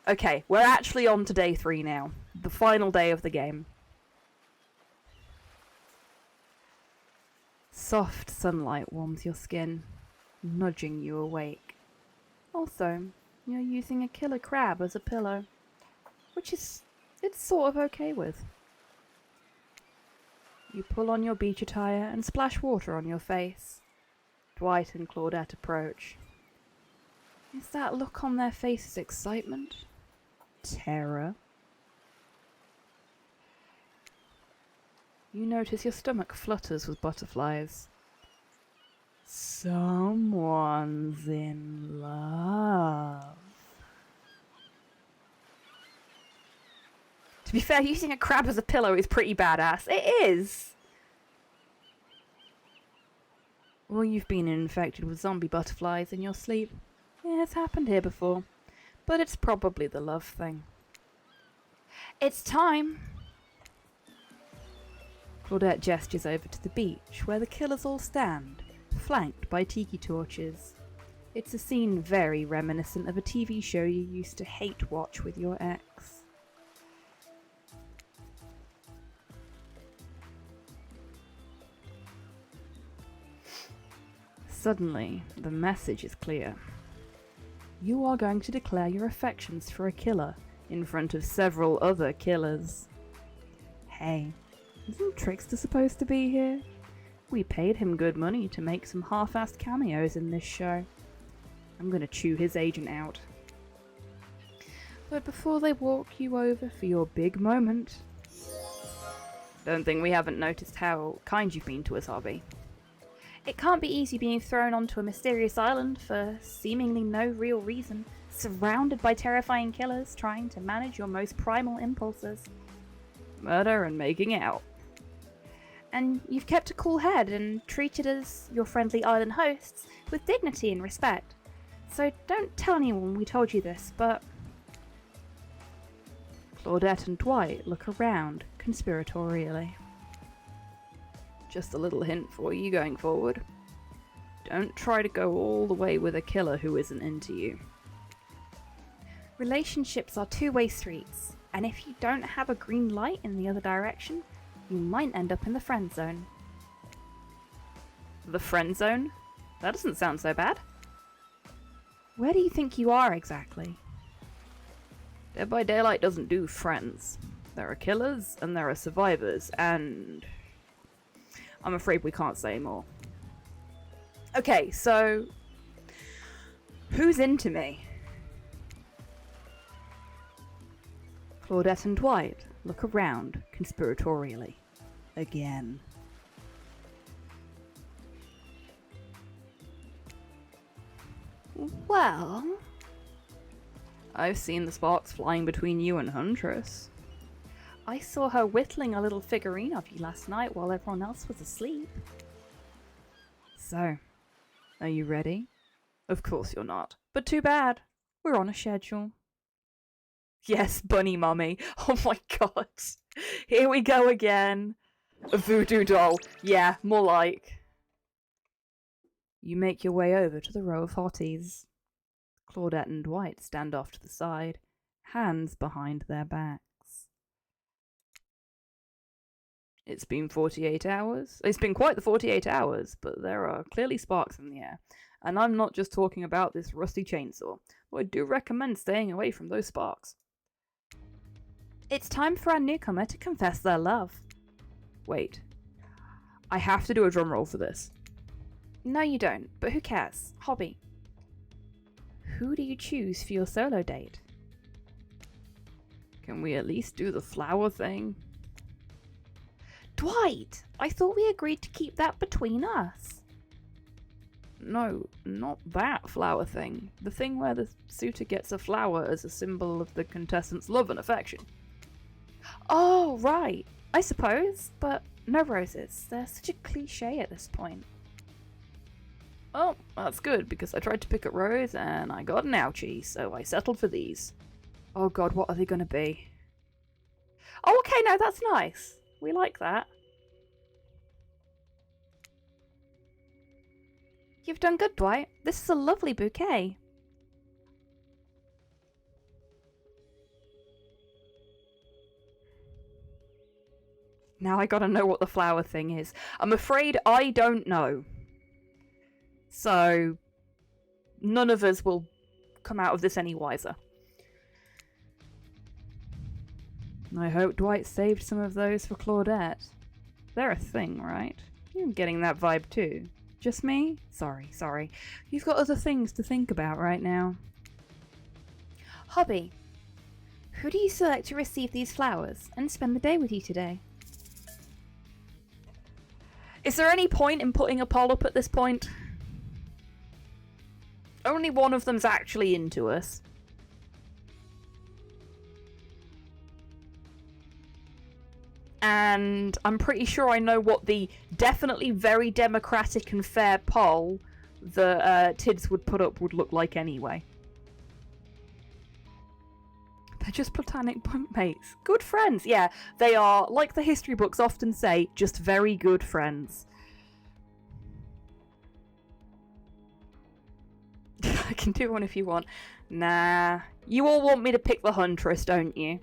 Okay, we're actually on to day 3 now. The final day of the game. Soft sunlight warms your skin, nudging you awake. Also, you're using a killer crab as a pillow, which it's sort of okay with. You pull on your beach attire and splash water on your face. Dwight and Claudette approach. Is that look on their faces excitement? Terror? You notice your stomach flutters with butterflies. Someone's in love. To be fair, using a crab as a pillow is pretty badass. It is! Well, you've been infected with zombie butterflies in your sleep. Yeah, it's happened here before. But it's probably the love thing. It's time! Claudette gestures over to the beach, where the killers all stand, flanked by tiki torches. It's a scene very reminiscent of a TV show you used to hate watch with your ex. Suddenly, the message is clear. You are going to declare your affections for a killer in front of several other killers. Hey, isn't Trickster supposed to be here? We paid him good money to make some half-assed cameos in this show. I'm gonna chew his agent out. But before they walk you over for your big moment... Don't think we haven't noticed how kind you've been to us, Hobby. It can't be easy being thrown onto a mysterious island for seemingly no real reason, surrounded by terrifying killers trying to manage your most primal impulses. Murder and making out. And you've kept a cool head and treated us, your friendly island hosts, with dignity and respect. So don't tell anyone we told you this, but... Claudette and Dwight look around conspiratorially. Just a little hint for you going forward. Don't try to go all the way with a killer who isn't into you. Relationships are two-way streets, and if you don't have a green light in the other direction, you might end up in the friend zone. The friend zone? That doesn't sound so bad. Where do you think you are exactly? Dead by Daylight doesn't do friends. There are killers and there are survivors, and I'm afraid we can't say more. Okay, so who's into me? Claudette and Dwight look around conspiratorially. Again. Well... I've seen the sparks flying between you and Huntress. I saw her whittling a little figurine of you last night while everyone else was asleep. So, are you ready? Of course you're not. But too bad. We're on a schedule. Yes, bunny mummy. Oh my god. Here we go again. A voodoo doll. Yeah, more like. You make your way over to the row of hotties. Claudette and Dwight stand off to the side, hands behind their backs. It's been 48 hours. It's been quite the 48 hours, but there are clearly sparks in the air. And I'm not just talking about this rusty chainsaw, though I do recommend staying away from those sparks. It's time for our newcomer to confess their love. Wait. I have to do a drum roll for this. No, you don't, but who cares? Hobby. Who do you choose for your solo date? Can we at least do the flower thing? Dwight! I thought we agreed to keep that between us. No, not that flower thing. The thing where the suitor gets a flower as a symbol of the contestant's love and affection. Oh, right. I suppose, but no roses. They're such a cliche at this point. Oh, that's good, because I tried to pick a rose and I got an ouchie, so I settled for these. Oh god, what are they gonna be? Oh, okay, no, that's nice. We like that. You've done good, Dwight. This is a lovely bouquet. Now I gotta know what the flower thing is. I'm afraid I don't know. So, none of us will come out of this any wiser. I hope Dwight saved some of those for Claudette. They're a thing, right? You're getting that vibe too. Just me? Sorry. You've got other things to think about right now. Hobby, who do you select to receive these flowers and spend the day with you today? Is there any point in putting a poll up at this point? Only one of them's actually into us. And I'm pretty sure I know what the definitely very democratic and fair poll that Tids would put up would look like anyway. They're just platonic bunkmates. Good friends. Yeah, they are, like the history books often say, just very good friends. I can do one if you want. Nah. You all want me to pick the Huntress, don't you?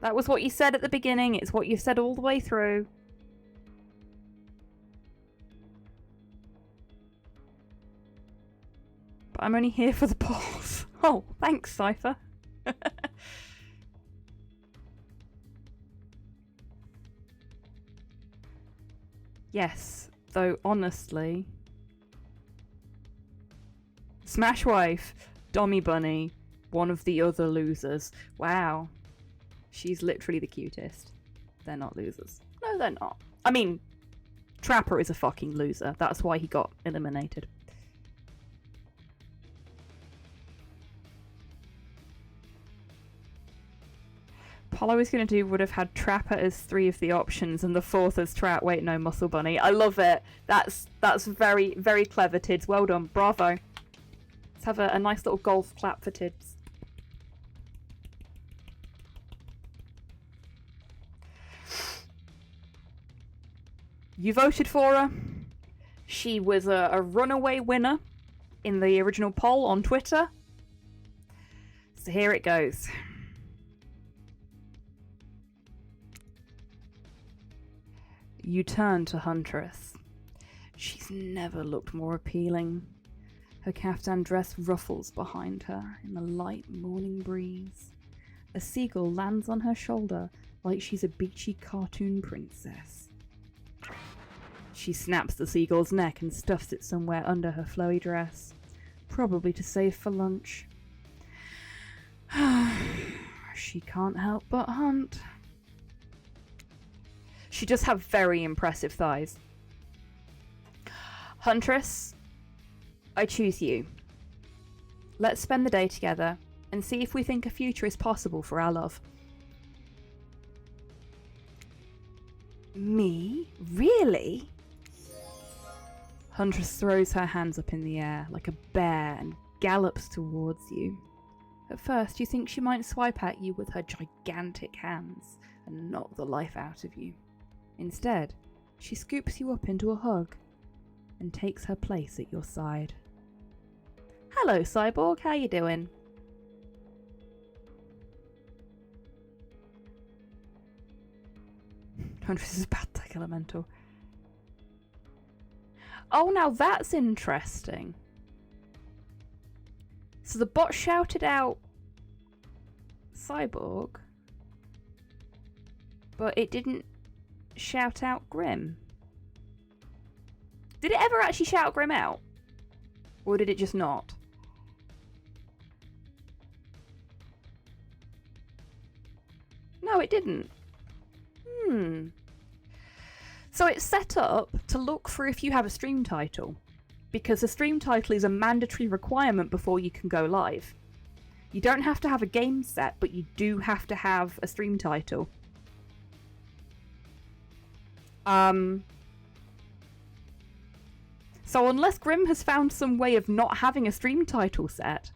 That was what you said at the beginning. It's what you've said all the way through. But I'm only here for the balls. Oh, thanks, Cypher. Yes, though honestly... Smash Wife, Dommy Bunny, one of the other losers. Wow. She's literally the cutest. They're not losers. No, they're not. I mean, Trapper is a fucking loser. That's why he got eliminated. All I was going to do would have had Trapper as 3 of the options and the 4th as Trout. Wait, no, Muscle Bunny. I love it. That's very, very clever, Tids. Well done. Bravo. Let's have a nice little golf clap for Tids. You voted for her. She was a runaway winner in the original poll on Twitter. So here it goes. You turn to Huntress. She's never looked more appealing. Her caftan dress ruffles behind her in the light morning breeze. A seagull lands on her shoulder like she's a beachy cartoon princess. She snaps the seagull's neck and stuffs it somewhere under her flowy dress, probably to save for lunch. She can't help but hunt. She does have very impressive thighs. Huntress, I choose you. Let's spend the day together and see if we think a future is possible for our love. Me? Really? Huntress throws her hands up in the air like a bear and gallops towards you. At first, you think she might swipe at you with her gigantic hands and knock the life out of you. Instead, she scoops you up into a hug and takes her place at your side. Hello, Cyborg. How you doing? Huntress is a bad tech elemental. Oh, now that's interesting. So the bot shouted out Cyborg, but it didn't shout out Grim. Did it ever actually shout Grim out? Or did it just not? No, it didn't. So it's set up to look for if you have a stream title, because a stream title is a mandatory requirement before you can go live. You don't have to have a game set, but you do have to have a stream title. So unless Grim has found some way of not having a stream title set,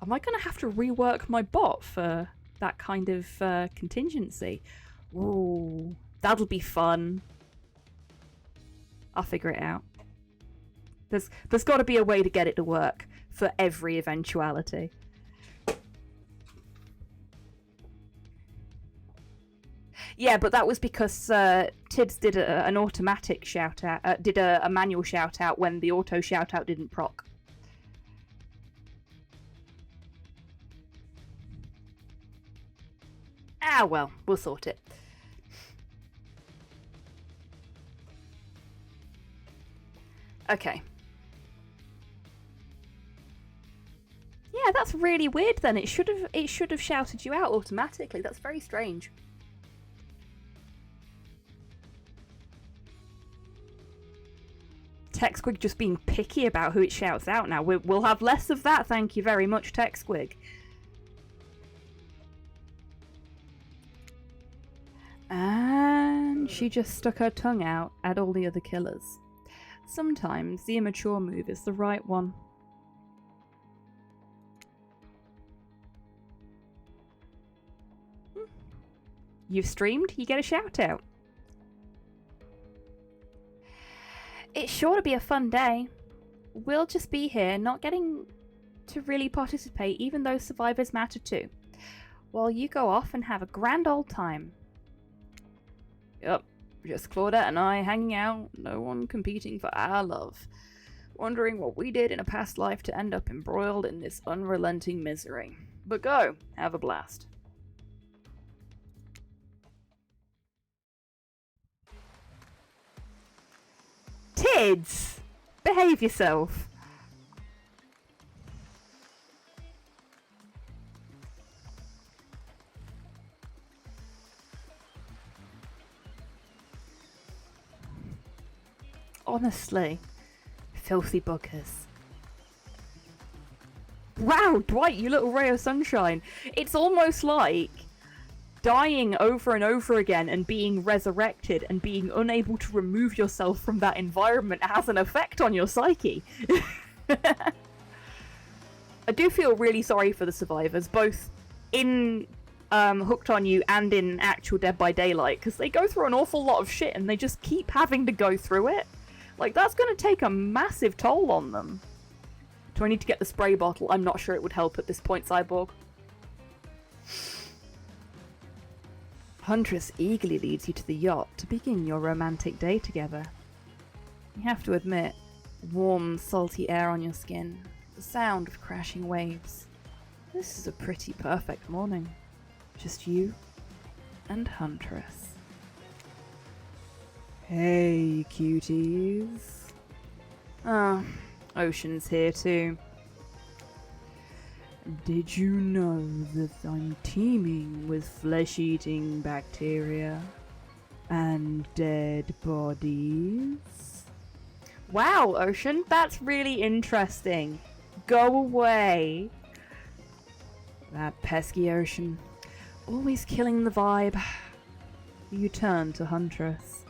am I going to have to rework my bot for that kind of contingency? Ooh, that'll be fun. I'll figure it out. There's got to be a way to get it to work for every eventuality. Yeah, but that was because Tids did an automatic shout out, did a manual shout out when the auto shout out didn't proc. Ah, well, we'll sort it. Okay. Yeah, that's really weird then. It should have shouted you out automatically. That's very strange. TechSquig just being picky about who it shouts out now. We'll have less of that, thank you very much, TechSquig. And she just stuck her tongue out at all the other killers. Sometimes the immature move is the right one. You've streamed, you get a shout out. It's sure to be a fun day. We'll just be here, not getting to really participate, even though survivors matter too. While you go off and have a grand old time. Yup, just Claudette and I hanging out, no one competing for our love. Wondering what we did in a past life to end up embroiled in this unrelenting misery. But go, have a blast. Tids! Behave yourself. Honestly, filthy buggers. Wow, Dwight, you little ray of sunshine. It's almost like dying over and over again and being resurrected and being unable to remove yourself from that environment has an effect on your psyche. I do feel really sorry for the survivors, both in Hooked on You and in actual Dead by Daylight, because they go through an awful lot of shit and they just keep having to go through it. Like, that's going to take a massive toll on them. Do I need to get the spray bottle? I'm not sure it would help at this point, Cyborg. Huntress eagerly leads you to the yacht to begin your romantic day together. You have to admit, warm, salty air on your skin, the sound of crashing waves. This is a pretty perfect morning. Just you and Huntress. Hey, cuties. Ah, Ocean's here too. Did you know that I'm teeming with flesh-eating bacteria and dead bodies? Wow, Ocean, that's really interesting. Go away. That pesky Ocean. Always killing the vibe. You turn to Huntress.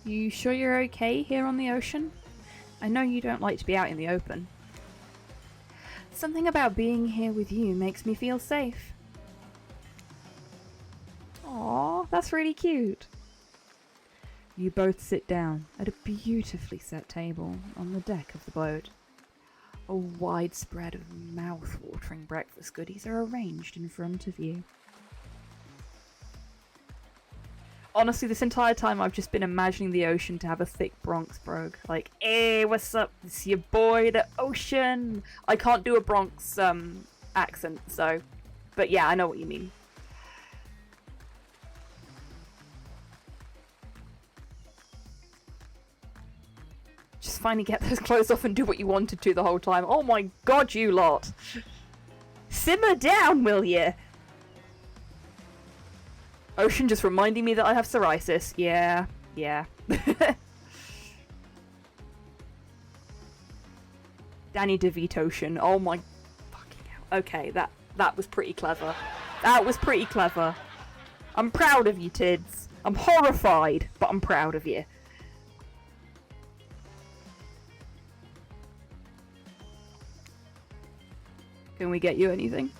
You sure you're okay here on the ocean? I know you don't like to be out in the open. Something about being here with you makes me feel safe. Aw, that's really cute. You both sit down at a beautifully set table on the deck of the boat. A wide spread of mouth-watering breakfast goodies are arranged in front of you. Honestly, this entire time I've just been imagining the Ocean to have a thick Bronx brogue. Like, hey, what's up? It's your boy, the Ocean. I can't do a Bronx accent, so... But yeah, I know what you mean. Just finally get those clothes off and do what you wanted to the whole time. Oh my god, you lot! Simmer down, will ya? Ocean just reminding me that I have psoriasis. Yeah. Danny DeVito Ocean. Oh my fucking hell. Okay, that was pretty clever. That was pretty clever. I'm proud of you, Tids. I'm horrified, but I'm proud of you. Can we get you anything?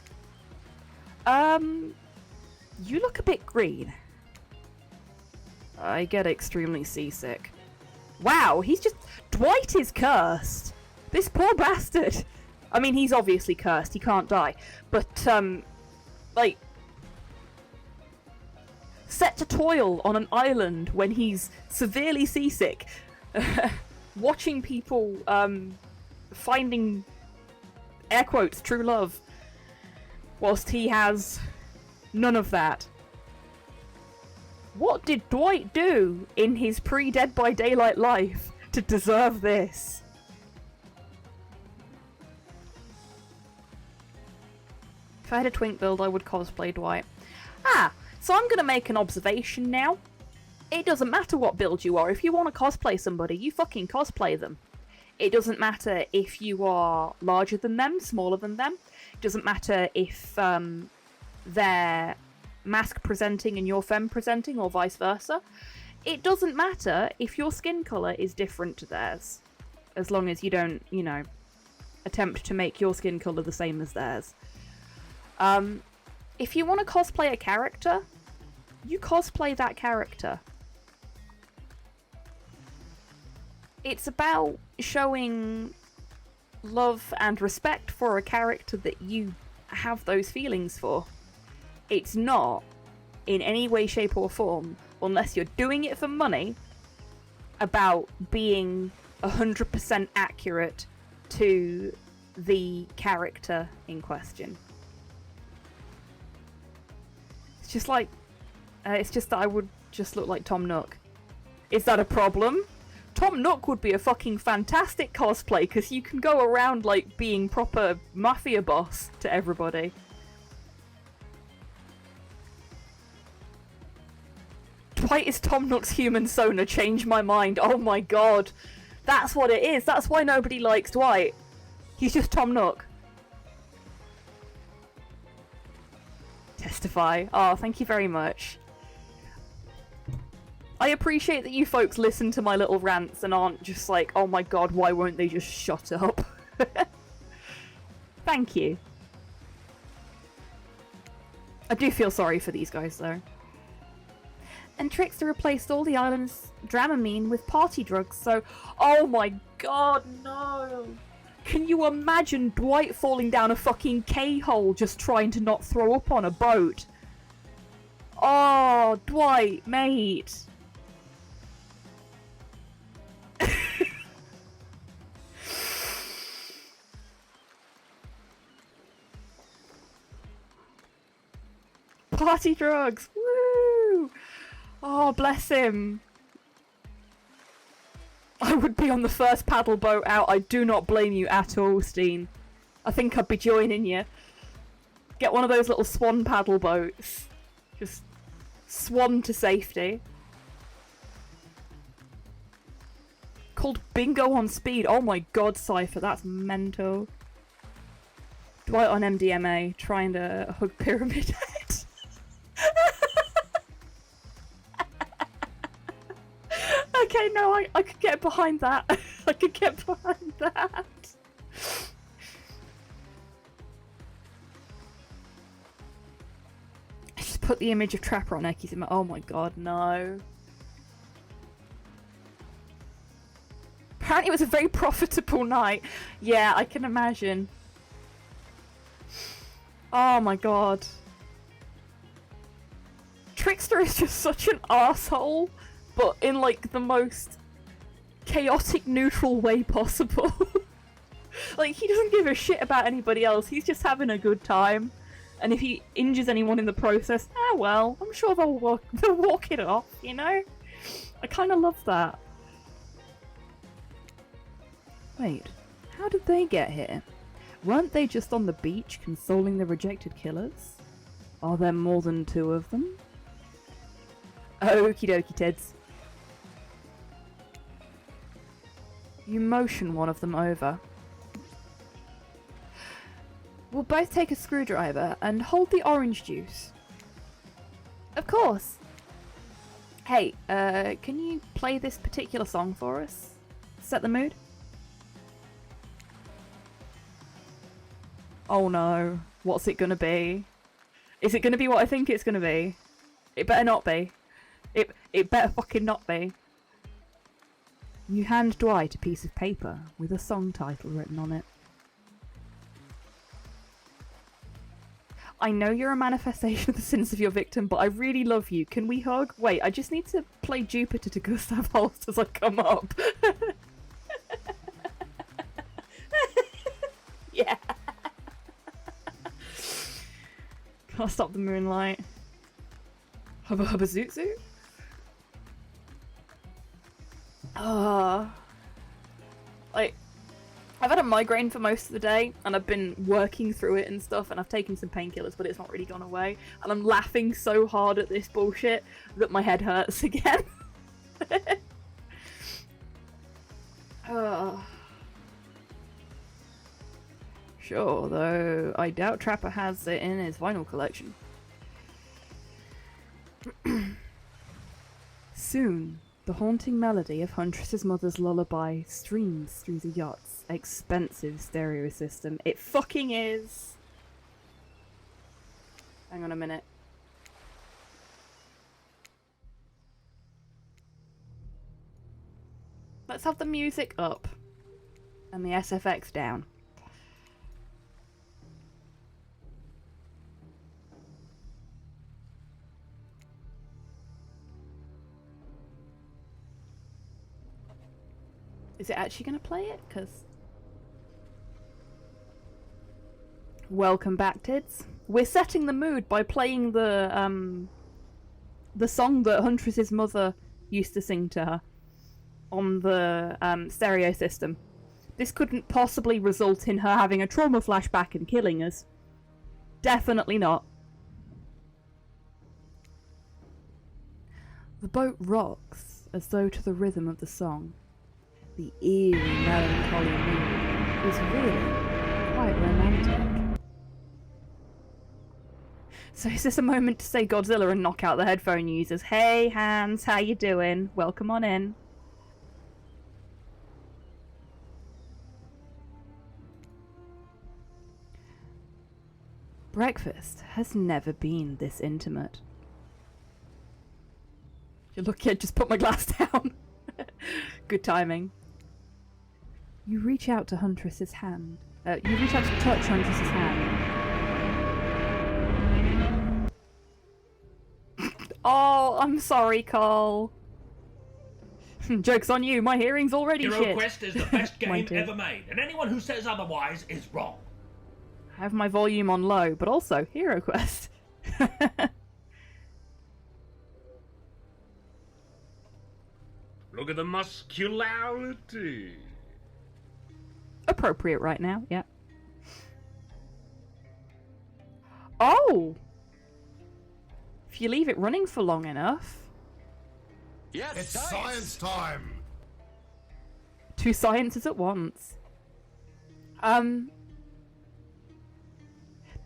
You look a bit green. I get extremely seasick. Wow, he's just... Dwight is cursed! This poor bastard! I mean, he's obviously cursed, he can't die. But, like... set to toil on an island when he's severely seasick. Watching people, finding, air quotes, true love. Whilst he has... none of that. What did Dwight do in his pre-Dead by Daylight life to deserve this? If I had a twink build, I would cosplay Dwight. Ah, so I'm gonna make an observation now. It doesn't matter what build you are. If you want to cosplay somebody, you fucking cosplay them. It doesn't matter if you are larger than them, smaller than them. It doesn't matter if they're mask presenting and you're femme presenting, or vice versa. It doesn't matter if your skin colour is different to theirs. As long as you don't, you know, attempt to make your skin colour the same as theirs. If you want to cosplay a character, you cosplay that character. It's about showing love and respect for a character that you have those feelings for. It's not, in any way, shape or form, unless you're doing it for money, about being 100% accurate to the character in question. It's just like, it's just that I would just look like Tom Nook. Is that a problem? Tom Nook would be a fucking fantastic cosplay, because you can go around like being proper mafia boss to everybody. Dwight is Tom Nook's human Sona. Change my mind. Oh my god. That's what it is. That's why nobody likes Dwight. He's just Tom Nook. Testify. Oh, thank you very much. I appreciate that you folks listen to my little rants and aren't just like, oh my god, why won't they just shut up? Thank you. I do feel sorry for these guys, though. And Trickster replaced all the island's Dramamine with party drugs, so... Oh my god, no! Can you imagine Dwight falling down a fucking K-hole just trying to not throw up on a boat? Oh, Dwight, mate. Party drugs! Woo! Oh, bless him. I would be on the first paddle boat out. I do not blame you at all, Steen. I think I'd be joining you. Get one of those little swan paddle boats. Just swan to safety. Called Bingo on Speed. Oh my god, Cypher, that's mental. Dwight on MDMA, trying to hug Pyramid Head. Okay, no, I could get behind that. I could get behind that. I just put the image of Trapper on Ecky's in my... Oh my god, no. Apparently it was a very profitable night. Yeah, I can imagine. Oh my god. Trickster is just such an arsehole, but in like the most chaotic, neutral way possible. Like, he doesn't give a shit about anybody else, he's just having a good time. And if he injures anyone in the process, ah well, I'm sure they'll walk it off, you know? I kind of love that. Wait, how did they get here? Weren't they just on the beach consoling the rejected killers? Are there more than 2 of them? Okie dokie, Teds. You motion one of them over. We'll both take a screwdriver and hold the orange juice. Of course. Hey, can you play this particular song for us? Set the mood? Oh no. What's it gonna be? Is it gonna be what I think it's gonna be? It better not be. It better fucking not be. You hand Dwight a piece of paper with a song title written on it. I know you're a manifestation of the sins of your victim, but I really love you. Can we hug? Wait, I just need to play Jupiter to Gustav Holst as I come up. Yeah. Can't stop the moonlight. Hubba hubba zoot zoot. Like, I've had a migraine for most of the day, and I've been working through it and stuff, and I've taken some painkillers, but it's not really gone away. And I'm laughing so hard at this bullshit that my head hurts again. Sure, though I doubt Trapper has it in his vinyl collection. Soon, the haunting melody of Huntress's mother's lullaby streams through the yacht's expensive stereo system. It fucking is! Hang on a minute. Let's have the music up and the SFX down. Is it actually going to play it? Because... Welcome back, Tids. We're setting the mood by playing the song that Huntress's mother used to sing to her on the stereo system. This couldn't possibly result in her having a trauma flashback and killing us. Definitely not. The boat rocks as though to the rhythm of the song. The eerie, melancholy mood is really quite romantic. So is this a moment to say Godzilla and knock out the headphone users? Hey, Hans, how you doing? Welcome on in. Breakfast has never been this intimate. You're lucky I just put my glass down. Good timing. You reach out to Huntress's hand. You reach out to touch Huntress's hand. Oh, I'm sorry, Carl. Joke's on you, my hearing's already Hero shit. Quest is the best game too. ever made, and anyone who says otherwise is wrong. I have my volume on low, but also Hero Quest. Look at the muscularity. Appropriate right now, yeah. Oh! If you leave it running for long enough... Yes, It's science time! Two sciences at once.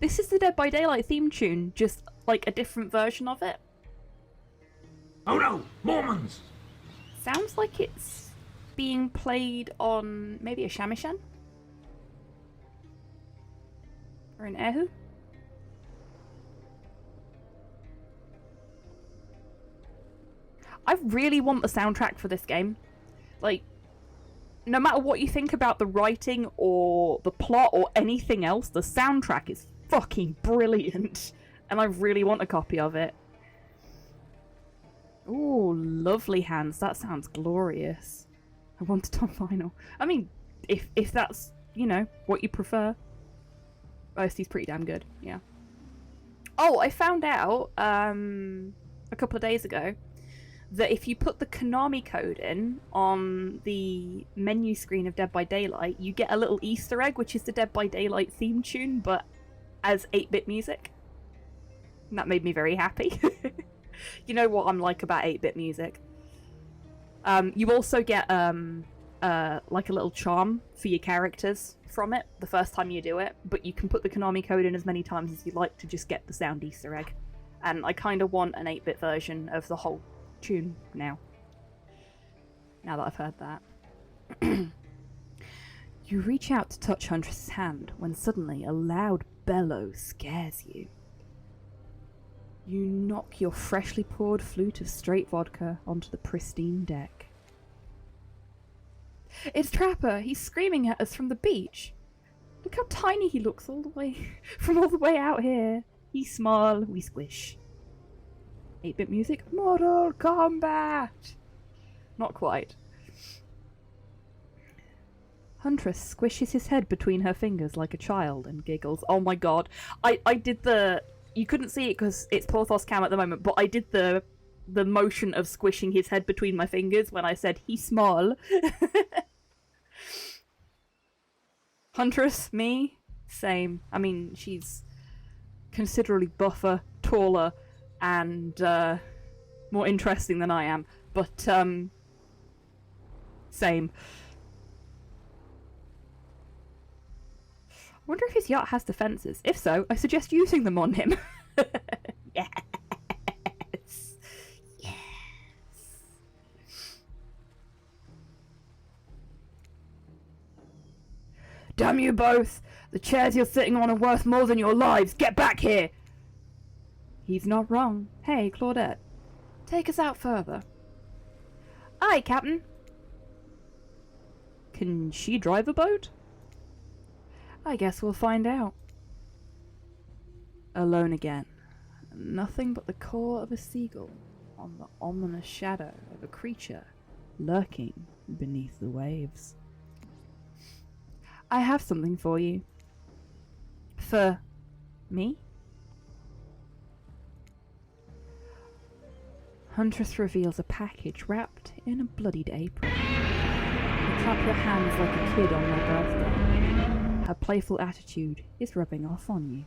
This is the Dead by Daylight theme tune, just like a different version of it. Oh no, Mormons! Sounds like it's being played on maybe a shamisen? Or an erhu? I really want the soundtrack for this game. Like, no matter what you think about the writing or the plot or anything else, the soundtrack is fucking brilliant. And I really want a copy of it. Ooh, lovely hands. That sounds glorious. I want it on vinyl. I mean, if that's, you know, what you prefer. OST's pretty damn good, yeah. Oh, I found out a couple of days ago that if you put the Konami code in on the menu screen of Dead by Daylight, you get a little Easter egg, which is the Dead by Daylight theme tune, but as 8-bit music. And that made me very happy. You know what I'm like about 8-bit music. You also get like a little charm for your characters from it the first time you do it, but you can put the Konami code in as many times as you like to just get the sound Easter egg. And I kind of want an 8-bit version of the whole tune now. Now that I've heard that. You reach out to touch Huntress's hand when suddenly a loud bellow scares you. You knock your freshly poured flute of straight vodka onto the pristine deck. It's Trapper! He's screaming at us from the beach! Look how tiny he looks all the way from all the way out here. He's small, we squish. 8-bit music? Mortal Kombat! Not quite. Huntress squishes his head between her fingers like a child and giggles. Oh my god. I did the... You couldn't see it because it's Porthos cam at the moment, but I did the motion of squishing his head between my fingers when I said he's small. Huntress, me, same. I mean, she's considerably buffer, taller, and more interesting than I am. But, same. I wonder if his yacht has defences. If so, I suggest using them on him. Yes. Yes. Damn you both! The chairs you're sitting on are worth more than your lives. Get back here! He's not wrong. Hey, Claudette. Take us out further. Aye, Captain. Can she drive a boat? I guess we'll find out. Alone again. Nothing but the core of a seagull on the ominous shadow of a creature lurking beneath the waves. I have something for you. For me? Huntress reveals a package wrapped in a bloodied apron. You clap your hands like a kid on their birthday. Her playful attitude is rubbing off on you.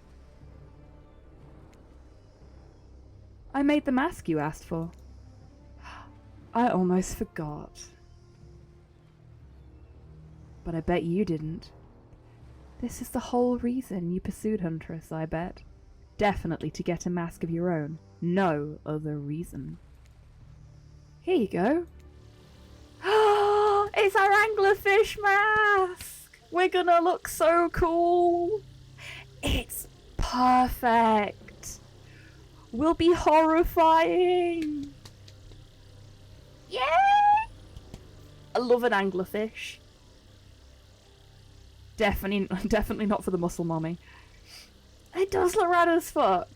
I made the mask you asked for. I almost forgot. But I bet you didn't. This is the whole reason you pursued Huntress, I bet. Definitely to get a mask of your own. No other reason. Here you go. It's our anglerfish mask! We're gonna look so cool! It's perfect! We'll be horrifying! Yay! I love an anglerfish. Definitely not for the muscle mommy. It does look rad as fuck.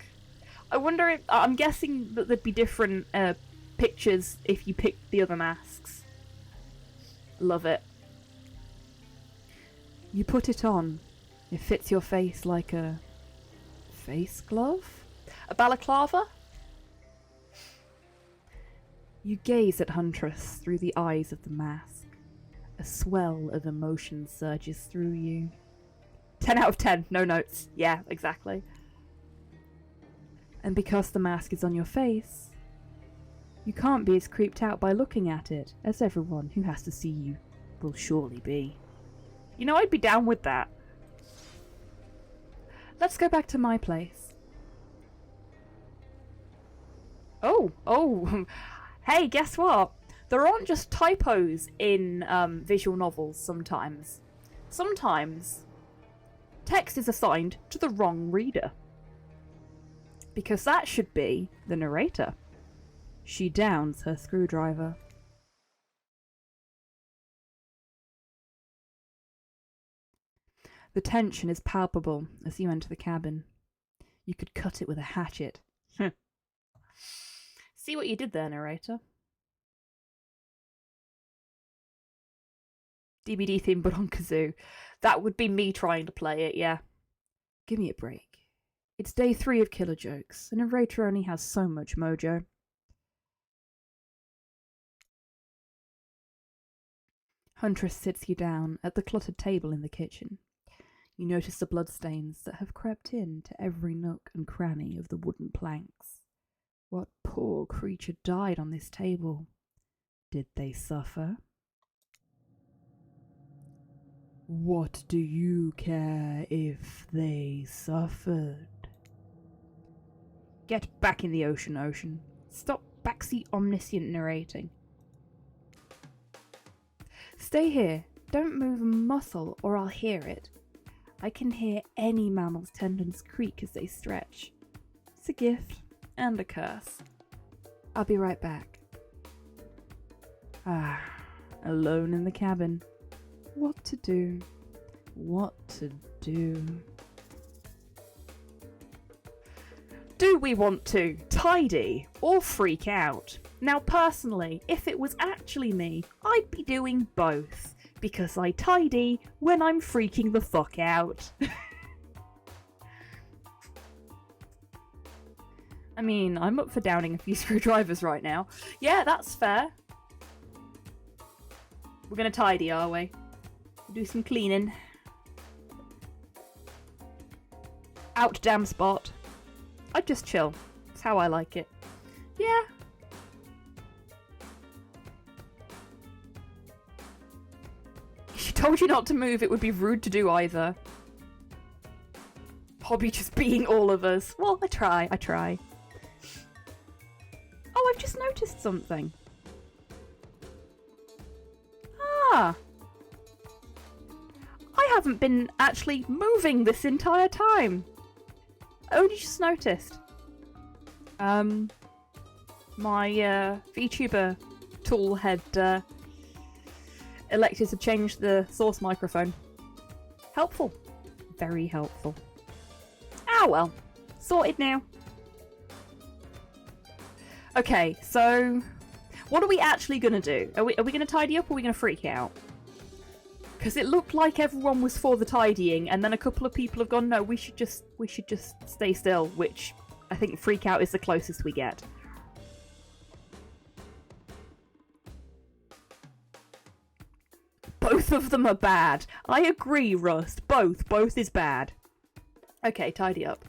I wonder if... I'm guessing that there'd be different pictures if you picked the other masks. Love it. You put it on. It fits your face like a... face glove? A balaclava? You gaze at Huntress through the eyes of the mask. A swell of emotion surges through you. 10 out of 10, no notes. Yeah, exactly. And because the mask is on your face, you can't be as creeped out by looking at it as everyone who has to see you will surely be. You know, I'd be down with that. Let's go back to my place. Oh, hey, guess what? There aren't just typos in visual novels sometimes. Sometimes text is assigned to the wrong reader. Because that should be the narrator. She downs her screwdriver. The tension is palpable as you enter the cabin. You could cut it with a hatchet. See what you did there, narrator? DBD theme, but on kazoo. That would be me trying to play it, yeah. Give me a break. It's day 3 of Killer Jokes, and a narrator only has so much mojo. Huntress sits you down at the cluttered table in the kitchen. You notice the bloodstains that have crept in to every nook and cranny of the wooden planks. What poor creature died on this table? Did they suffer? What do you care if they suffered? Get back in the ocean. Stop backseat omniscient narrating. Stay here. Don't move a muscle or I'll hear it. I can hear any mammal's tendons creak as they stretch. It's a gift and a curse. I'll be right back. Alone in the cabin. What to do? What to do? Do we want to tidy or freak out? Now personally, if it was actually me, I'd be doing both. Because I tidy when I'm freaking the fuck out. I mean, I'm up for downing a few screwdrivers right now. Yeah, that's fair. We're gonna tidy, are we? Do some cleaning. Out damn spot. I'd just chill. That's how I like it. Yeah. told you not to move. It would be rude to do either. Hobby just being all of us. Well, I try. Oh, I've just noticed something. Ah! I haven't been actually moving this entire time. I only just noticed. My VTuber tool had elected to change the source microphone. Helpful. Very helpful. Ah well. Sorted now. Okay, so what are we actually gonna do? Are we gonna tidy up or are we gonna freak out? Because it looked like everyone was for the tidying, and then a couple of people have gone, no, we should just stay still, which I think freak out is the closest we get. Both of them are bad. I agree, Rust. Both is bad. Okay, tidy up.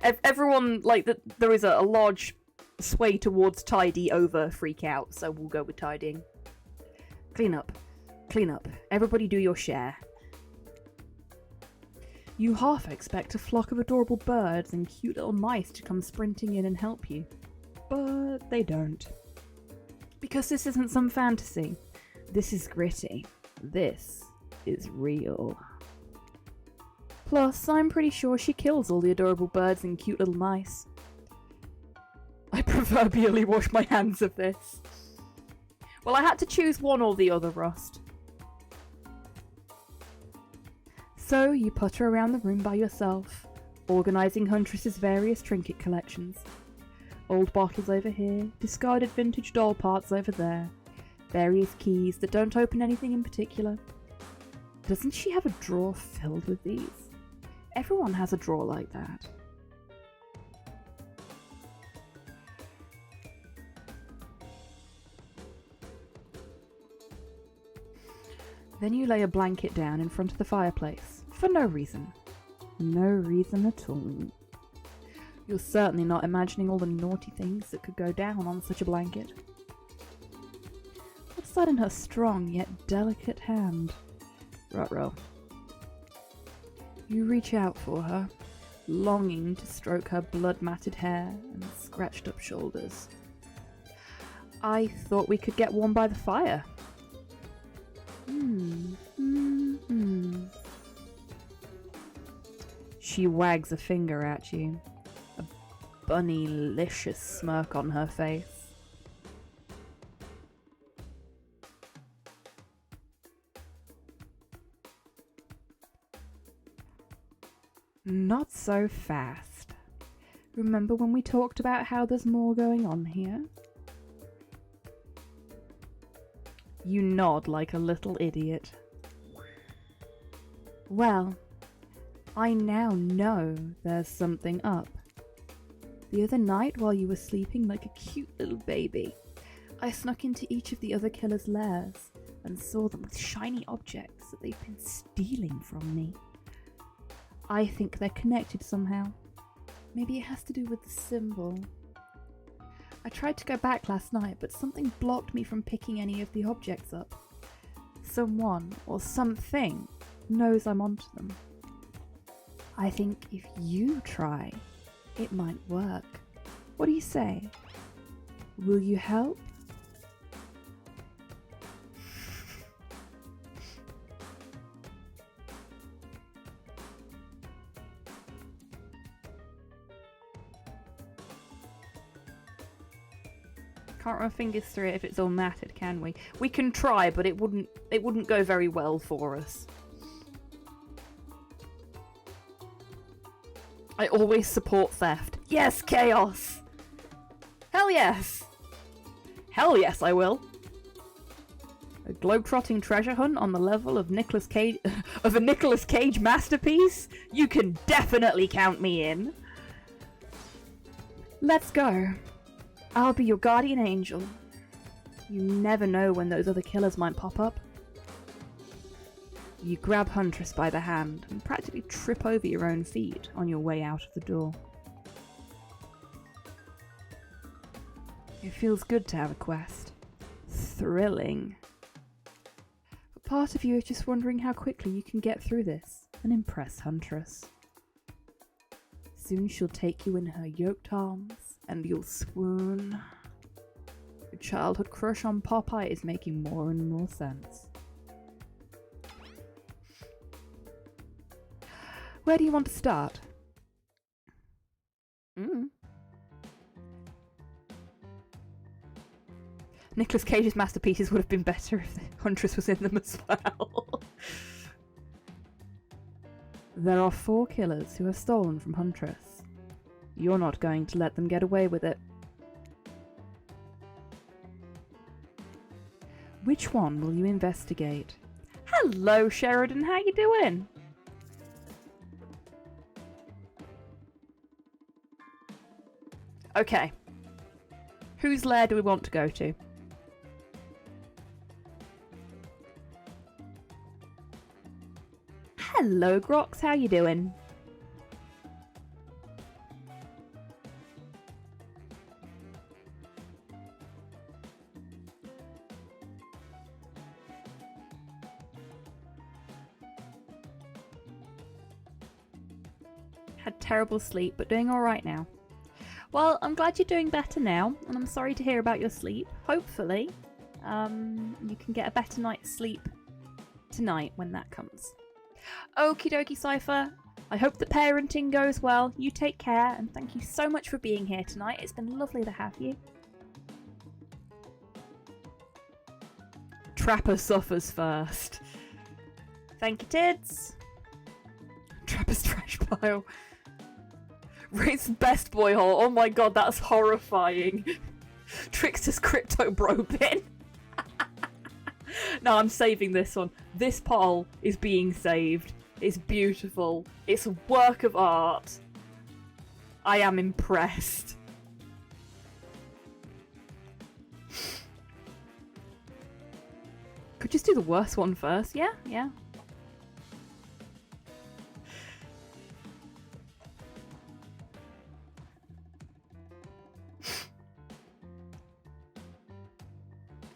Everyone, like, there is a large sway towards tidy over freak out, so we'll go with tidying. Clean up. Clean up. Everybody do your share. You half expect a flock of adorable birds and cute little mice to come sprinting in and help you. But they don't. Because this isn't some fantasy. This is gritty. This is real. Plus, I'm pretty sure she kills all the adorable birds and cute little mice. I proverbially wash my hands of this. Well, I had to choose one or the other, Rust. So you putter around the room by yourself, organising Huntress's various trinket collections. Old bottles over here, discarded vintage doll parts over there, various keys that don't open anything in particular. Doesn't she have a drawer filled with these? Everyone has a drawer like that. Then you lay a blanket down in front of the fireplace, for no reason. No reason at all. You're certainly not imagining all the naughty things that could go down on such a blanket. What's that in her strong yet delicate hand? Ruh-roh. You reach out for her, longing to stroke her blood-matted hair and scratched-up shoulders. I thought we could get warm by the fire. She wags a finger at you, a bunny-licious smirk on her face. Not so fast. Remember when we talked about how there's more going on here? You nod like a little idiot. Well, I now know there's something up. The other night, while you were sleeping like a cute little baby, I snuck into each of the other killers' lairs and saw them with shiny objects that they've been stealing from me. I think they're connected somehow. Maybe it has to do with the symbol. I tried to go back last night, but something blocked me from picking any of the objects up. Someone, or something, knows I'm onto them. I think if you try, it might work. What do you say? Will you help? Can't run fingers through it if it's all matted, can we? We can try, but it wouldn't go very well for us. I always support theft. Yes, chaos! Hell yes! Hell yes, I will. A globetrotting treasure hunt on the level of Nicolas Cage of a Nicolas Cage masterpiece? You can definitely count me in. Let's go. I'll be your guardian angel. You never know when those other killers might pop up. You grab Huntress by the hand and practically trip over your own feet on your way out of the door. It feels good to have a quest. Thrilling. But Part of you is just wondering how quickly you can get through this and impress Huntress. Soon she'll take you in her yoked arms and you'll swoon. Your childhood crush on Popeye is making more and more sense. Where do you want to start? Nicolas Cage's masterpieces would have been better if the Huntress was in them as well. There are 4 killers who have stolen from Huntress. You're not going to let them get away with it. Which one will you investigate? Hello, Sheridan. How you doing? Okay. Whose lair do we want to go to? Hello, Grox. How you doing? Had terrible sleep, but doing alright now. Well, I'm glad you're doing better now, and I'm sorry to hear about your sleep. Hopefully, you can get a better night's sleep tonight when that comes. Okie dokie, Cypher. I hope the parenting goes well. You take care, and thank you so much for being here tonight. It's been lovely to have you. Trapper suffers first. Thank you, Tids. Trapper's trash pile. Rate's best boy hole. Oh my god, that's horrifying. Trickster's crypto bro bin. No, I'm saving this one. This poll is being saved. It's beautiful. It's a work of art. I am impressed. Could just do the worst one first. Yeah, yeah.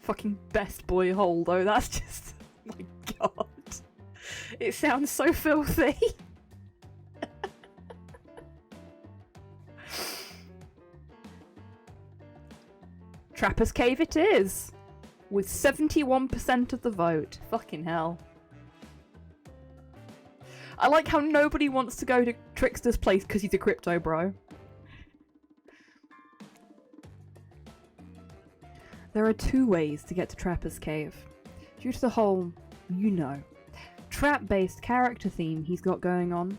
Fucking best boy hole though, that's just... Oh my god. It sounds so filthy. Trapper's Cave it is. With 71% of the vote. Fucking hell. I like how nobody wants to go to Trickster's place because he's a crypto bro. There are 2 ways to get to Trapper's Cave. Due to the whole, you know, trap-based character theme he's got going on,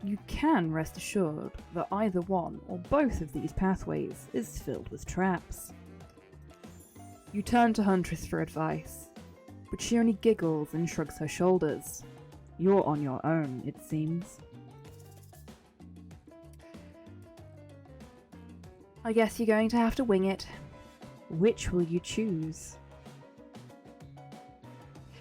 you can rest assured that either one or both of these pathways is filled with traps. You turn to Huntress for advice, but she only giggles and shrugs her shoulders. You're on your own, it seems. I guess you're going to have to wing it. Which will you choose?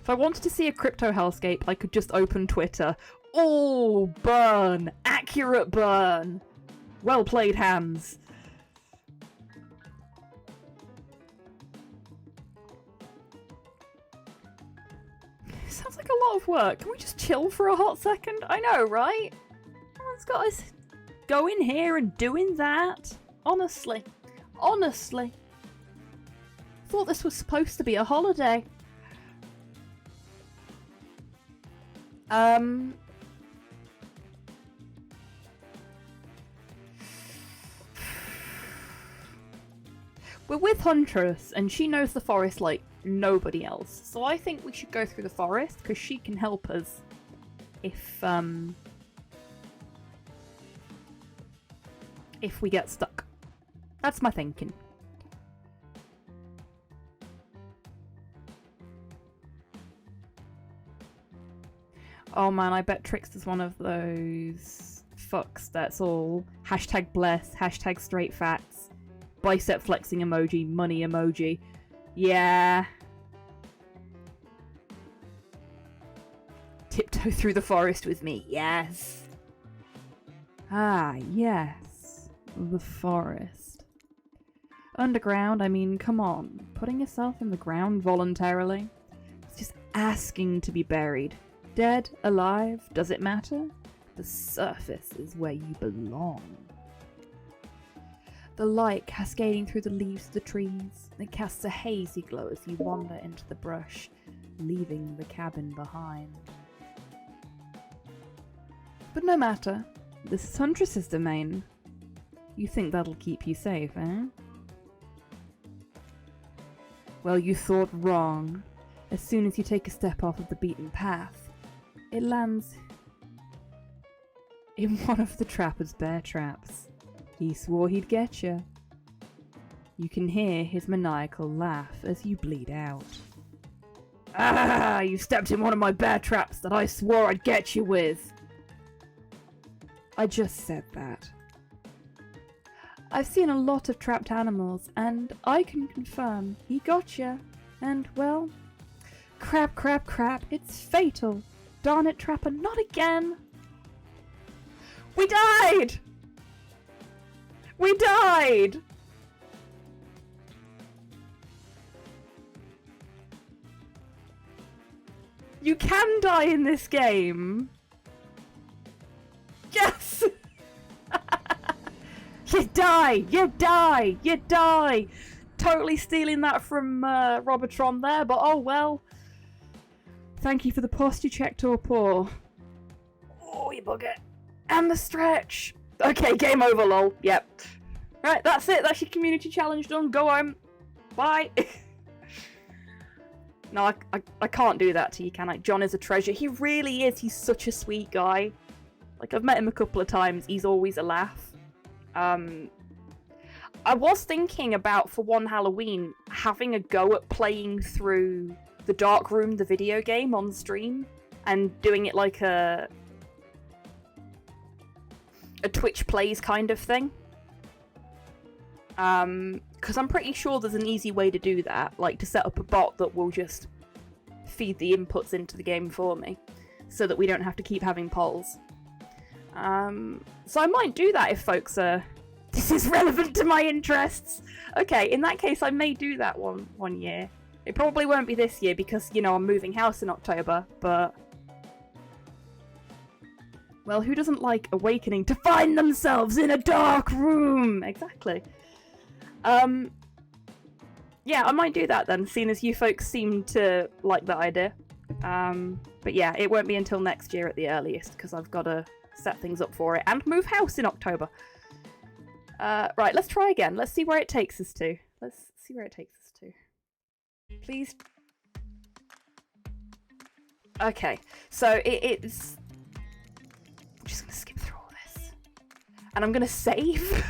If I wanted to see a crypto hellscape, I could just open Twitter. Oh, burn! Accurate burn! Well played, hands. Sounds like a lot of work. Can we just chill for a hot second? I know, right? Everyone's got us going here and doing that. Honestly. Honestly. Thought this was supposed to be a holiday. We're with Huntress, and she knows the forest like nobody else. So I think we should go through the forest, because she can help us if we get stuck. That's my thinking. Oh man, I bet Trickster's one of those fucks that's all hashtag bless, hashtag straight facts, bicep flexing emoji, money emoji. Yeah. Tiptoe through the forest with me, yes. Ah, yes. The forest. Underground, I mean, come on. Putting yourself in the ground voluntarily. It's just asking to be buried. Dead, alive, does it matter? The surface is where you belong. The light cascading through the leaves of the trees, it casts a hazy glow as you wander into the brush, leaving the cabin behind. But no matter, this is Huntress's domain. You think that'll keep you safe, eh? Well, you thought wrong. As soon as you take a step off of the beaten path, it lands in one of the trapper's bear traps. He swore he'd get you. You can hear his maniacal laugh as you bleed out. Ah, you stepped in one of my bear traps that I swore I'd get you with. I just said that. I've seen a lot of trapped animals, and I can confirm he got you. And, well, crap, crap, crap, it's fatal. Darn it, Trapper, not again! We died! We died! You can die in this game! Yes! You die! You die! You die! Totally stealing that from Robotron there, but oh well. Thank you for the posture check, Torpor. Oh, you bugger. And the stretch. Okay, game over, lol. Yep. Right, that's it. That's your community challenge done. Go home. Bye. No, I can't do that to you, can I? John is a treasure. He really is. He's such a sweet guy. Like, I've met him a couple of times. He's always a laugh. I was thinking about, for one Halloween, having a go at playing through The Dark Room, the video game, on stream, and doing it like a Twitch plays kind of thing. Because I'm pretty sure there's an easy way to do that, like to set up a bot that will just feed the inputs into the game for me, so that we don't have to keep having polls. So I might do that if folks are... This is relevant to my interests! Okay, in that case I may do that one year. It probably won't be this year because, you know, I'm moving house in October, but... Well, who doesn't like awakening to find themselves in a dark room? Exactly. Yeah, I might do that then, seeing as you folks seem to like that idea. But yeah, it won't be until next year at the earliest, because I've got to set things up for it and move house in October. Right, let's try again. Let's see where it takes us to. Let's see where it takes us to. Please. Okay, so it's... I'm just going to skip through all this. And I'm going to save.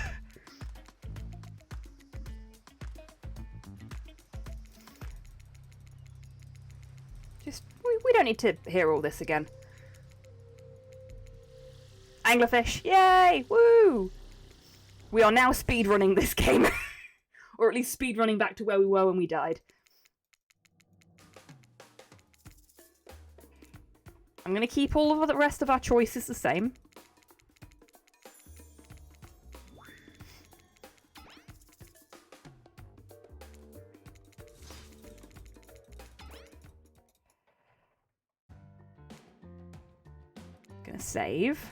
We don't need to hear all this again. Anglerfish, yay! Woo! We are now speedrunning this game. Or at least speedrunning back to where we were when we died. I'm going to keep all of the rest of our choices the same. Gonna save.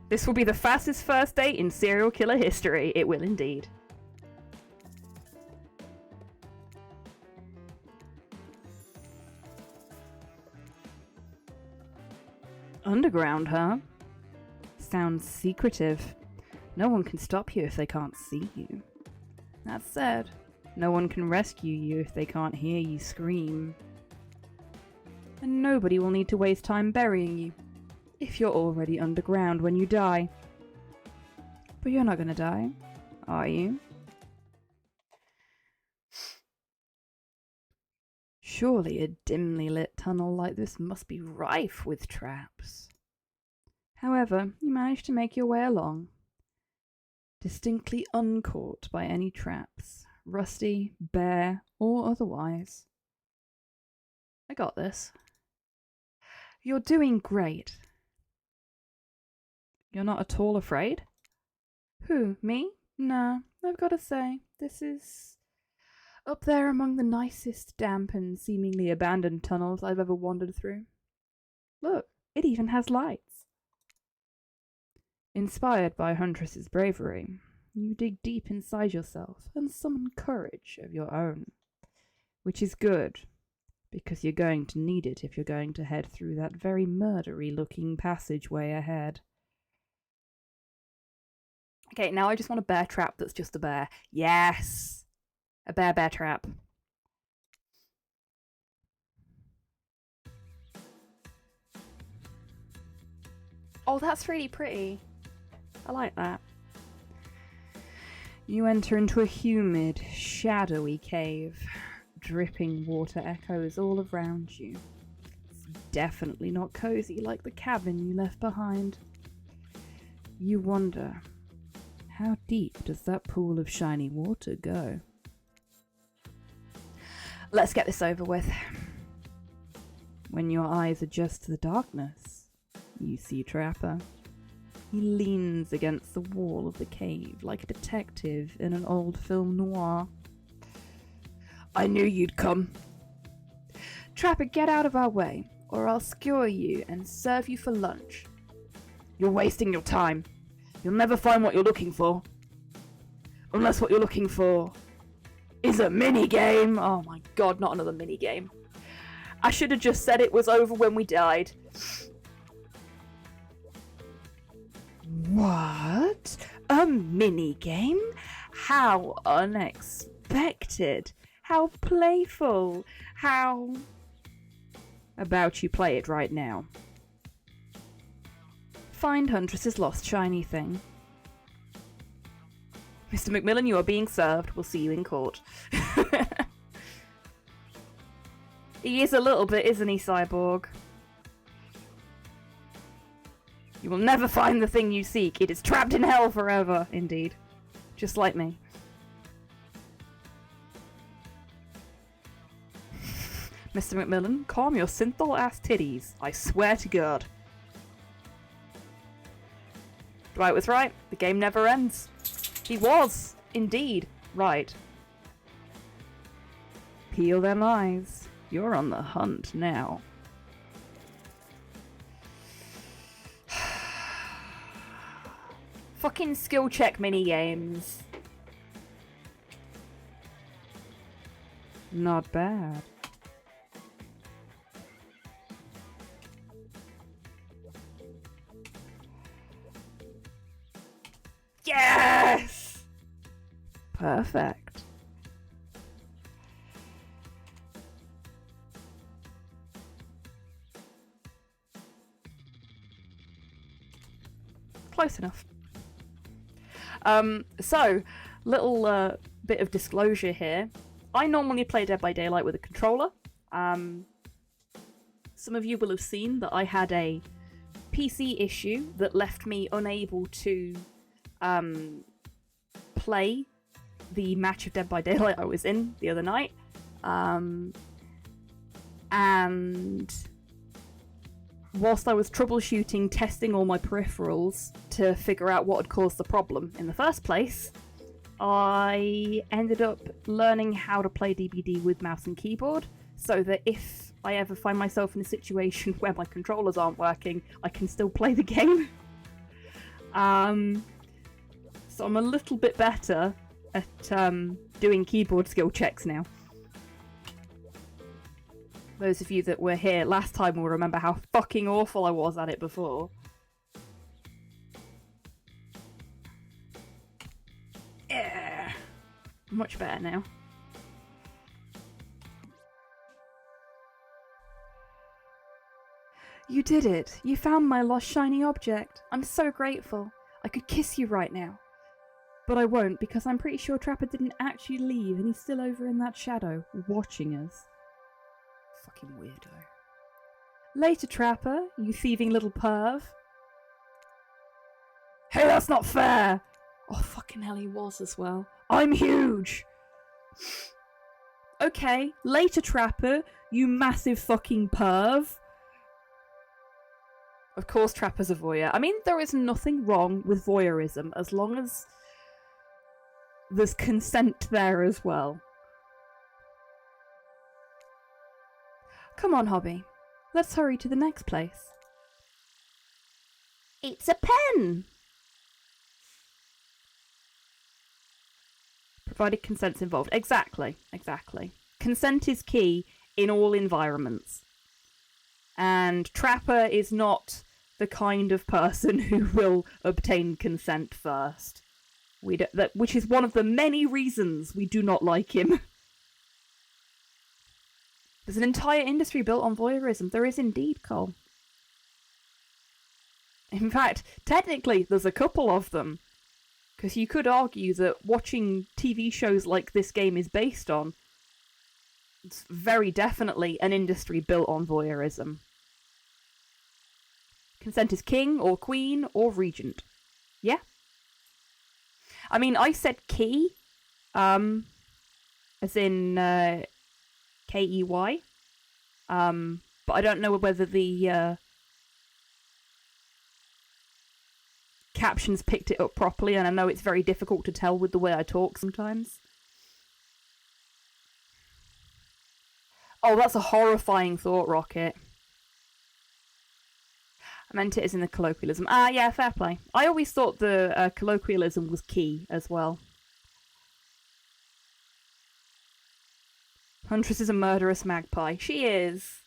This will be the fastest first date in serial killer history. It will indeed. Underground, huh? Sounds secretive. No one can stop you if they can't see you. That said, no one can rescue you if they can't hear you scream. And nobody will need to waste time burying you if you're already underground when you die. But you're not gonna die, are you? Surely a dimly lit tunnel like this must be rife with traps. However, you manage to make your way along, distinctly uncaught by any traps, rusty, bare, or otherwise. I got this. You're doing great. You're not at all afraid? Who, me? Nah, I've got to say, this is up there among the nicest, damp, and seemingly abandoned tunnels I've ever wandered through. Look, it even has lights. Inspired by Huntress's bravery, you dig deep inside yourself and summon courage of your own, which is good, because you're going to need it if you're going to head through that very murdery-looking passageway ahead. Okay, now I just want a bear trap that's just a bear. Yes! A bear trap. Oh, that's really pretty. I like that. You enter into a humid, shadowy cave. Dripping water echoes all around you. It's definitely not cozy like the cabin you left behind. You wonder, how deep does that pool of shiny water go? Let's get this over with. When your eyes adjust to the darkness, you see Trapper. He leans against the wall of the cave like a detective in an old film noir. I knew you'd come. Trapper, get out of our way, or I'll skewer you and serve you for lunch. You're wasting your time. You'll never find what you're looking for. Unless what you're looking for is a mini-game. Oh my god, not another mini-game. I should have just said it was over when we died. What? A mini-game? How unexpected. How playful. How... About you play it right now. Find Huntress's lost shiny thing. Mr. Macmillan, you are being served. We'll see you in court. He is a little bit, isn't he, Cyborg? You will never find the thing you seek. It is trapped in hell forever. Indeed. Just like me. Mr. Macmillan, calm your synthol ass titties. I swear to God. Dwight was right. The game never ends. He was, indeed, right. Peel them eyes. You're on the hunt now. Fucking skill check mini games. Not bad. Yes! Perfect. Close enough. So, little bit of disclosure here. I normally play Dead by Daylight with a controller. Some of you will have seen that I had a PC issue that left me unable to play the match of Dead by Daylight I was in the other night. And whilst I was troubleshooting, testing all my peripherals to figure out what had caused the problem in the first place, I ended up learning how to play DBD with mouse and keyboard, so that if I ever find myself in a situation where my controllers aren't working, I can still play the game. So I'm a little bit better at doing keyboard skill checks now. Those of you that were here last time will remember how fucking awful I was at it before. Yeah, much better now. You did it! You found my lost shiny object! I'm so grateful! I could kiss you right now. But I won't, because I'm pretty sure Trapper didn't actually leave and he's still over in that shadow, watching us. Fucking weirdo. Later, Trapper, you thieving little perv. Hey, that's not fair! Oh, fucking hell, he was as well. I'm huge! Okay, later, Trapper, you massive fucking perv. Of course Trapper's a voyeur. I mean, there is nothing wrong with voyeurism as long as there's consent there as well. Come on, Hobby. Let's hurry to the next place. It's a pen! Provided consent's involved. Exactly. Consent is key in all environments. And Trapper is not the kind of person who will obtain consent first. Which is one of the many reasons we do not like him. There's an entire industry built on voyeurism. There is indeed, Cole. In fact, technically, there's a couple of them. Because you could argue that watching TV shows like this game is based on, it's very definitely an industry built on voyeurism. Consent is king, or queen, or regent. Yeah? I mean, I said key, as in Key. But I don't know whether the captions picked it up properly, and I know it's very difficult to tell with the way I talk sometimes. Oh, that's a horrifying thought, Rocket. I meant it as in the colloquialism. Ah, yeah, fair play. I always thought the colloquialism was key as well. Huntress is a murderous magpie. She is.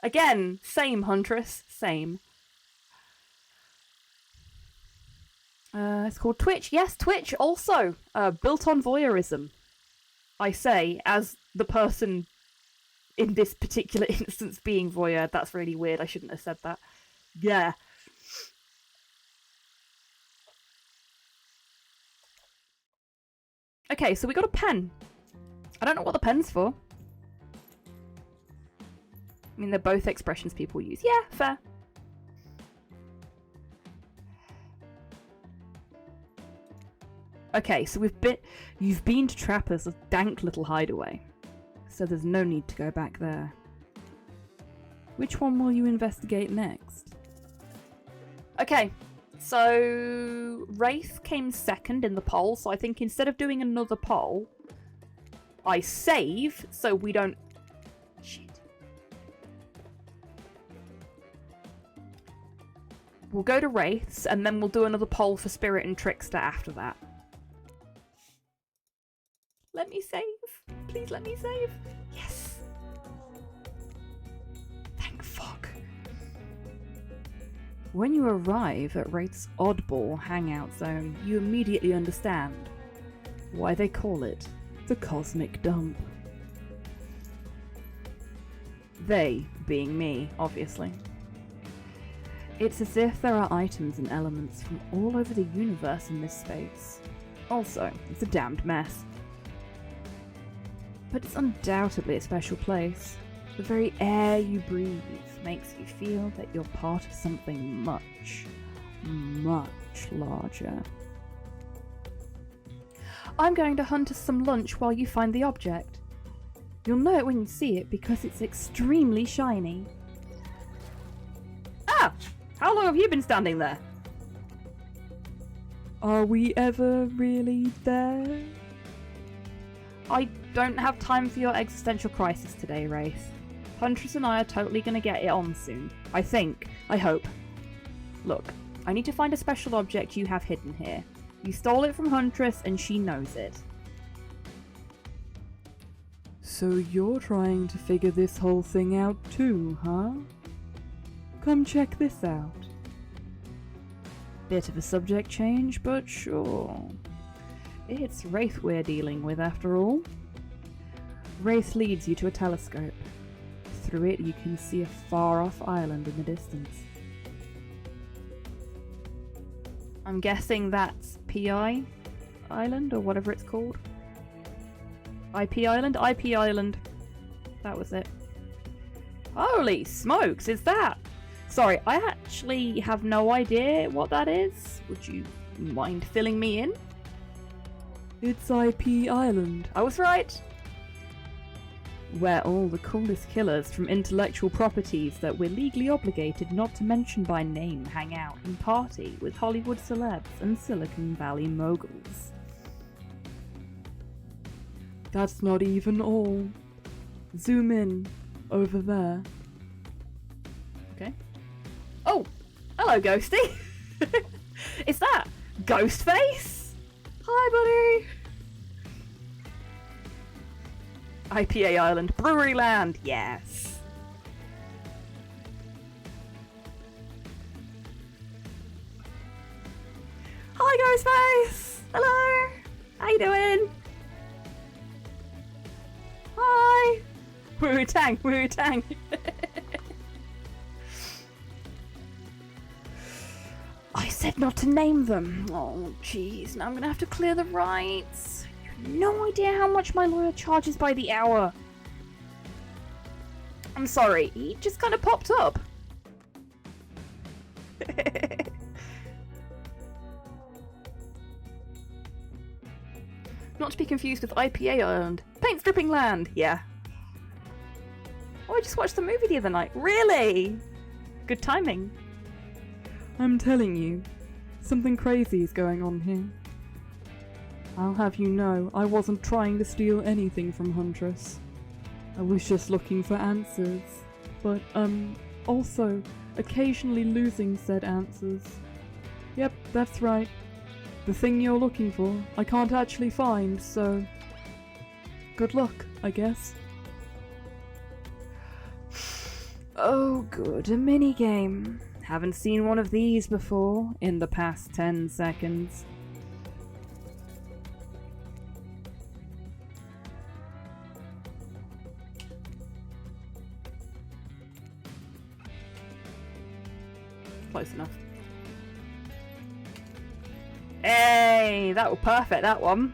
Again, same, Huntress. Same. It's called Twitch. Yes, Twitch also. Built on voyeurism. I say, as the person in this particular instance being voyeur. That's really weird. I shouldn't have said that. Yeah. Okay, so we got a pen. I don't know what the pen's for. I mean, they're both expressions people use. Yeah, fair. Okay, so you've been to Trapper's dank little hideaway, so there's no need to go back there. Which one will you investigate next? Okay, so Wraith came second in the poll, so I think instead of doing another poll, I save so we don't... Shit. We'll go to Wraiths, and then we'll do another poll for Spirit and Trickster after that. Let me save. Please let me save. Yes. Thank fuck. When you arrive at Wraith's oddball hangout zone, you immediately understand why they call it the Cosmic Dump. They being me, obviously. It's as if there are items and elements from all over the universe in this space. Also, it's a damned mess. But it's undoubtedly a special place. The very air you breathe makes you feel that you're part of something much, much larger. I'm going to hunt us some lunch while you find the object. You'll know it when you see it because it's extremely shiny. Ah! How long have you been standing there? Are we ever really there? I don't have time for your existential crisis today, Wraith. Huntress and I are totally gonna get it on soon. I think. I hope. Look, I need to find a special object you have hidden here. You stole it from Huntress and she knows it. So you're trying to figure this whole thing out too, huh? Come check this out. Bit of a subject change, but sure. It's Wraith we're dealing with, after all. Wraith leads you to a telescope. Through it you can see a far-off island in the distance. I'm guessing that's PI Island, or whatever it's called. IP Island? IP Island. That was it. Holy smokes, is that? Sorry, I actually have no idea what that is. Would you mind filling me in? It's IP Island. I was right. Where all the coolest killers from intellectual properties that we're legally obligated not to mention by name hang out and party with Hollywood celebs and Silicon Valley moguls. That's not even all. Zoom in over there. Okay. Oh! Hello, Ghosty! Is that Ghostface? Hi, buddy! IPA Island, Brewery Land, yes! Hi, Ghostface! Hello! How you doing? Hi! Woo tang, woo tang! I said not to name them. Oh, jeez. Now I'm gonna have to clear the rights. You have no idea how much my lawyer charges by the hour. I'm sorry. He just kind of popped up. Not to be confused with IPA Island. Paint stripping land. Yeah. Oh, I just watched the movie the other night. Really? Good timing. I'm telling you, something crazy is going on here. I'll have you know, I wasn't trying to steal anything from Huntress. I was just looking for answers. But, also, occasionally losing said answers. Yep, that's right. The thing you're looking for, I can't actually find, so... good luck, I guess. Oh, good. A minigame. Haven't seen one of these before in the past 10 seconds. Close enough. Hey, that was perfect, that one.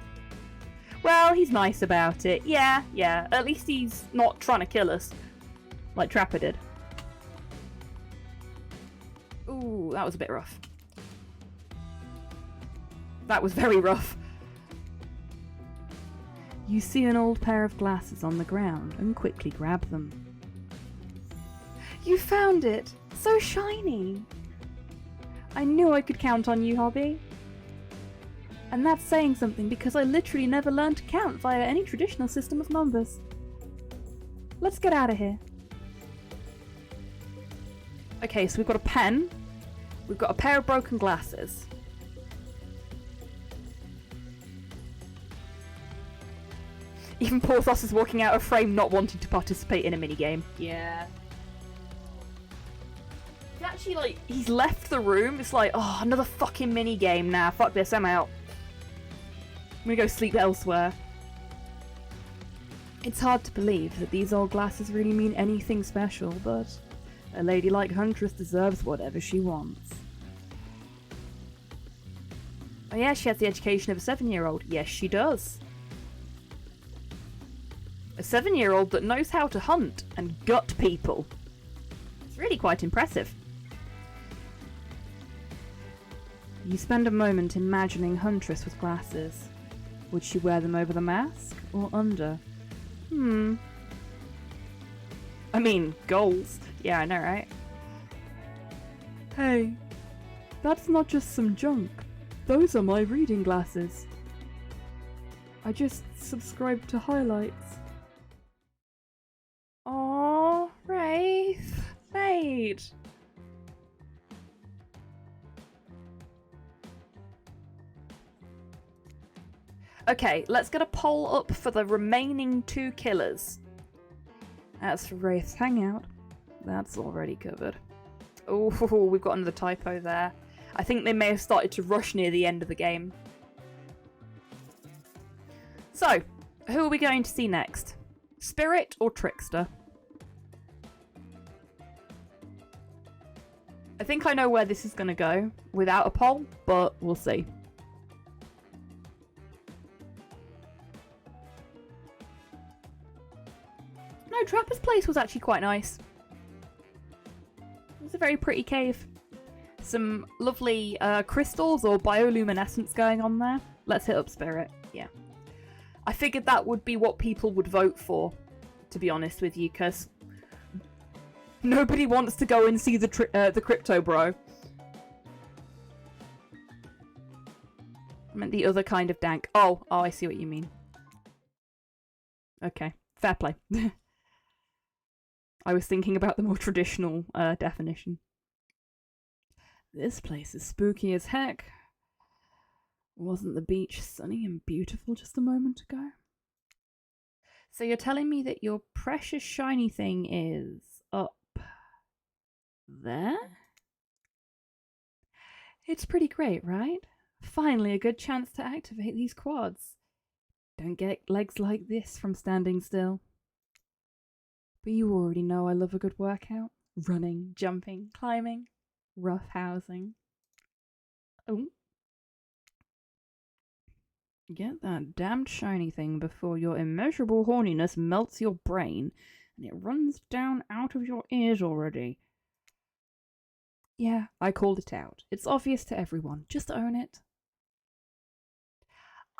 Well, he's nice about it. Yeah. At least he's not trying to kill us, like Trapper did. Ooh, that was a bit rough. That was very rough. You see an old pair of glasses on the ground and quickly grab them. You found it! So shiny! I knew I could count on you, Hobby. And that's saying something because I literally never learned to count via any traditional system of numbers. Let's get out of here. Okay, so we've got a pen. We've got a pair of broken glasses. Even Porthos is walking out of frame not wanting to participate in a minigame. Yeah. He actually, like, he's left the room. It's like, oh, another fucking minigame now. Fuck this, I'm out. I'm gonna go sleep elsewhere. It's hard to believe that these old glasses really mean anything special, but a lady like Huntress deserves whatever she wants. Oh yeah, she has the education of a 7-year-old. Yes, she does. A 7-year-old that knows how to hunt and gut people. It's really quite impressive. You spend a moment imagining Huntress with glasses. Would she wear them over the mask or under? I mean, goals. Yeah, I know, right? Hey, that's not just some junk. Those are my reading glasses. I just subscribed to highlights. Aww, Wraith. Mate. Okay, let's get a poll up for the remaining 2 killers. As for Wraith's hangout, that's already covered. Oh, we've got another typo there. I think they may have started to rush near the end of the game. So, who are we going to see next? Spirit or Trickster? I think I know where this is going to go without a poll, but we'll see. No, Trapper's Place was actually quite nice. It was a very pretty cave. Some lovely crystals or bioluminescence going on there. Let's hit up Spirit. Yeah. I figured that would be what people would vote for, to be honest with you, because nobody wants to go and see the Crypto Bro. I meant the other kind of dank. Oh, I see what you mean. Okay, fair play. I was thinking about the more traditional definition. This place is spooky as heck. Wasn't the beach sunny and beautiful just a moment ago? So you're telling me that your precious shiny thing is up there? It's pretty great, right? Finally a good chance to activate these quads. Don't get legs like this from standing still. But you already know I love a good workout. Running, jumping, climbing, rough housing. Oh. Get that damned shiny thing before your immeasurable horniness melts your brain and it runs down out of your ears already. Yeah, I called it out. It's obvious to everyone. Just own it.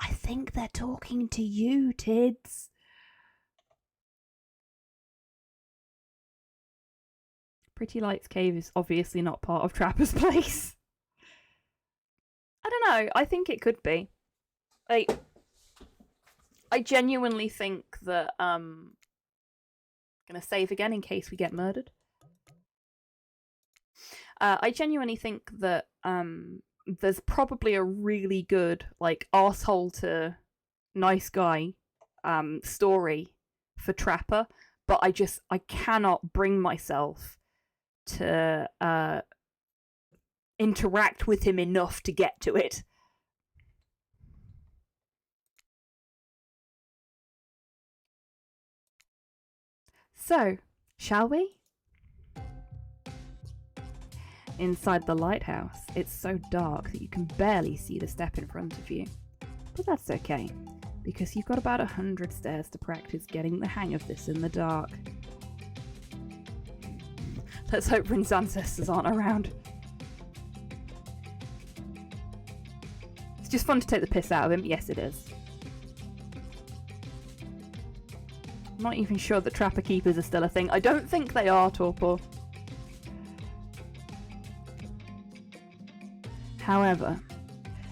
I think they're talking to you, Tids. Pretty Light's cave is obviously not part of Trapper's Place. I don't know. I think it could be. I genuinely think that gonna save again in case we get murdered. I genuinely think that there's probably a really good like arsehole to nice guy story for Trapper, but I cannot bring myself to interact with him enough to get to it. So, shall we? Inside the lighthouse, it's so dark that you can barely see the step in front of you. But that's okay, because you've got about 100 stairs to practice getting the hang of this in the dark. Let's hope Rin's ancestors aren't around. It's just fun to take the piss out of him. Yes, it is. I'm not even sure that Trapper Keepers are still a thing. I don't think they are, Torpor. However,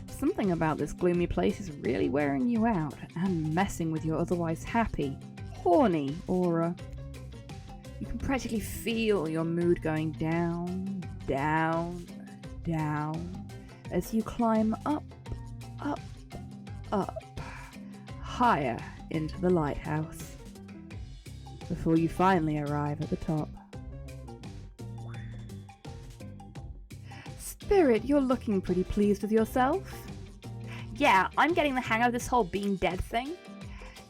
something about this gloomy place is really wearing you out and messing with your otherwise happy, horny aura. You can practically feel your mood going down, down, down as you climb up, up, up, higher into the lighthouse before you finally arrive at the top. Spirit, you're looking pretty pleased with yourself. Yeah, I'm getting the hang of this whole being dead thing.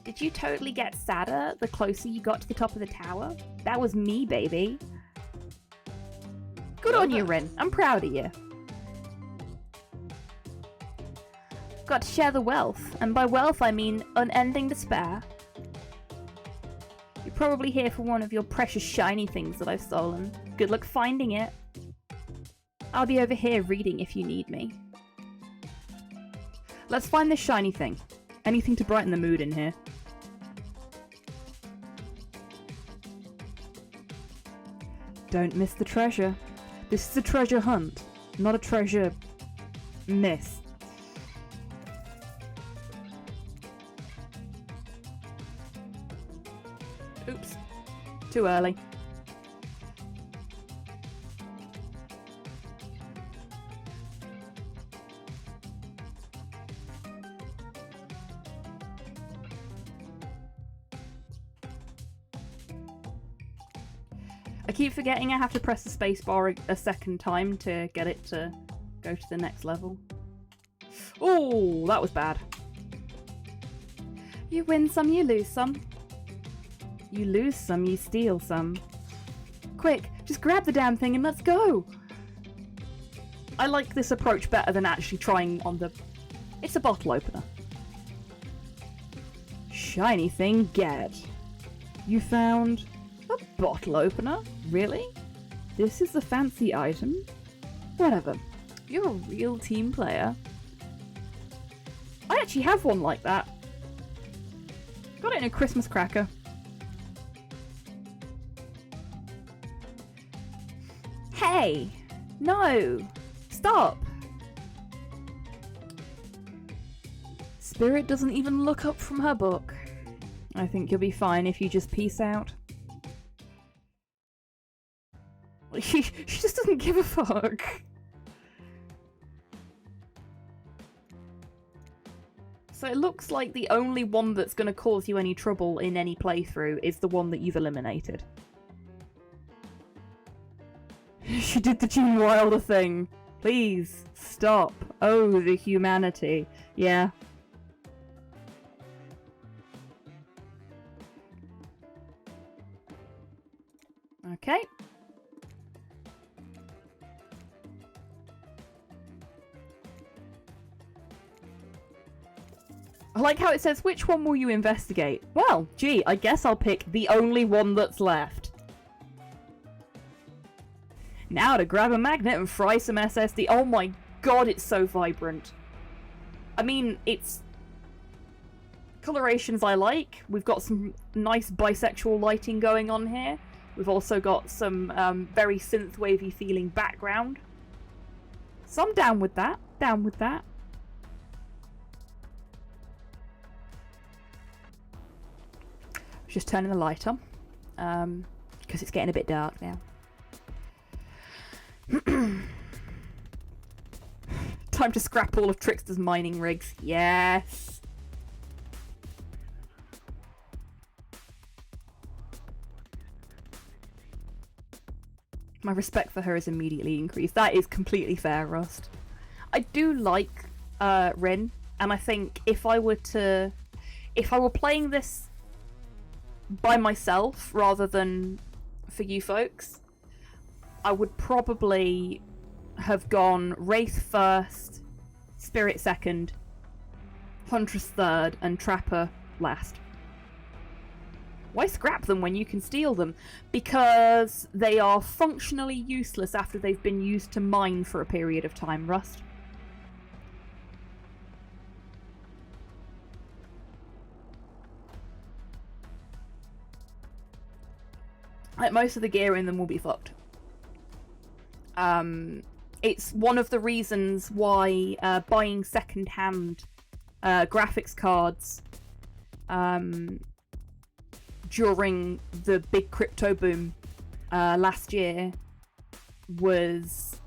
Did you totally get sadder the closer you got to the top of the tower? That was me, baby. Good on you, Rin. I'm proud of you. Got to share the wealth, and by wealth I mean unending despair. You're probably here for one of your precious shiny things that I've stolen. Good luck finding it. I'll be over here reading if you need me. Let's find this shiny thing. Anything to brighten the mood in here. Don't miss the treasure. This is a treasure hunt, not a treasure miss. Oops. Too early. I keep forgetting I have to press the space bar a second time to get it to go to the next level. Oh, that was bad. You win some, you lose some. You lose some, you steal some. Quick, just grab the damn thing and let's go! I like this approach better than actually trying on the... It's a bottle opener. Shiny thing, get. You found a bottle opener? Really? This is a fancy item? Whatever. You're a real team player. I actually have one like that. Got it in a Christmas cracker. Hey! No! Stop! Spirit doesn't even look up from her book. I think you'll be fine if you just peace out. She just doesn't give a fuck. So it looks like the only one that's going to cause you any trouble in any playthrough is the one that you've eliminated. She did the Gene Wilder thing. Please, stop. Oh, the humanity. Yeah. Okay. I like how it says, which one will you investigate? Well, gee, I guess I'll pick the only one that's left. Now to grab a magnet and fry some SSD. Oh my god, it's so vibrant. I mean, it's colorations I like. We've got some nice bisexual lighting going on here. We've also got some very synthwavy feeling background. So I'm down with that. Down with that. Just turning the light on. Because it's getting a bit dark now. Time to scrap all of Trickster's mining rigs. Yes! My respect for her is immediately increased. That is completely fair, Rust. I do like Rin, and I think if I were playing this by myself rather than for you folks, I would probably have gone Wraith first, Spirit second, Huntress third, and Trapper last. Why scrap them when you can steal them? Because they are functionally useless after they've been used to mine for a period of time, Rust. Like, most of the gear in them will be fucked. It's one of the reasons why buying second-hand graphics cards during the big crypto boom last year was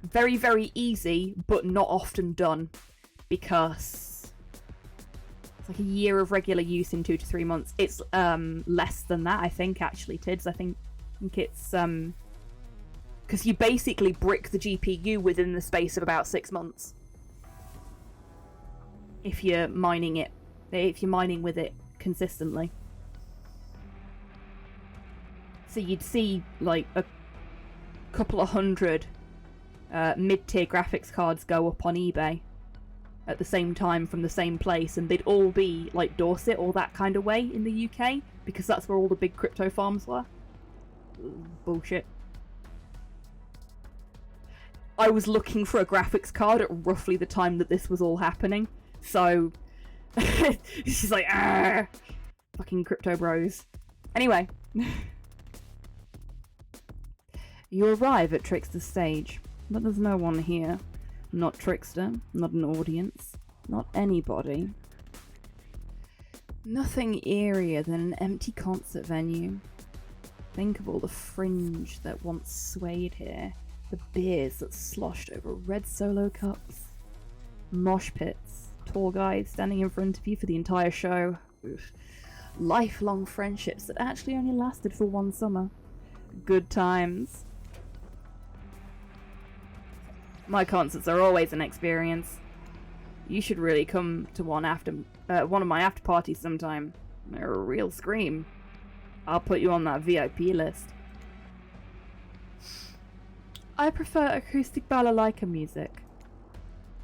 very, very easy, but not often done, because it's like a year of regular use in 2 to 3 months. It's less than that, I think, actually, Tids. I think it's because you basically brick the GPU within the space of about 6 months if you're mining with it consistently. So you'd see like a couple of hundred mid-tier graphics cards go up on eBay at the same time from the same place, and they'd all be like Dorset or that kind of way in the UK, because that's where all the big crypto farms were. Bullshit. I was looking for a graphics card at roughly the time that this was all happening, so she's like, ah, fucking crypto bros. Anyway. You arrive at Trickster's stage, but there's no one here. Not Trickster, not an audience, not anybody. Nothing eerier than an empty concert venue. Think of all the fringe that once swayed here, the beers that sloshed over red solo cups, mosh pits, tour guides standing in front of you for the entire show. Oof. Lifelong friendships that actually only lasted for one summer. Good times. My concerts are always an experience. You should really come to one of my after parties sometime. They're a real scream. I'll put you on that VIP list. I prefer acoustic balalaika music.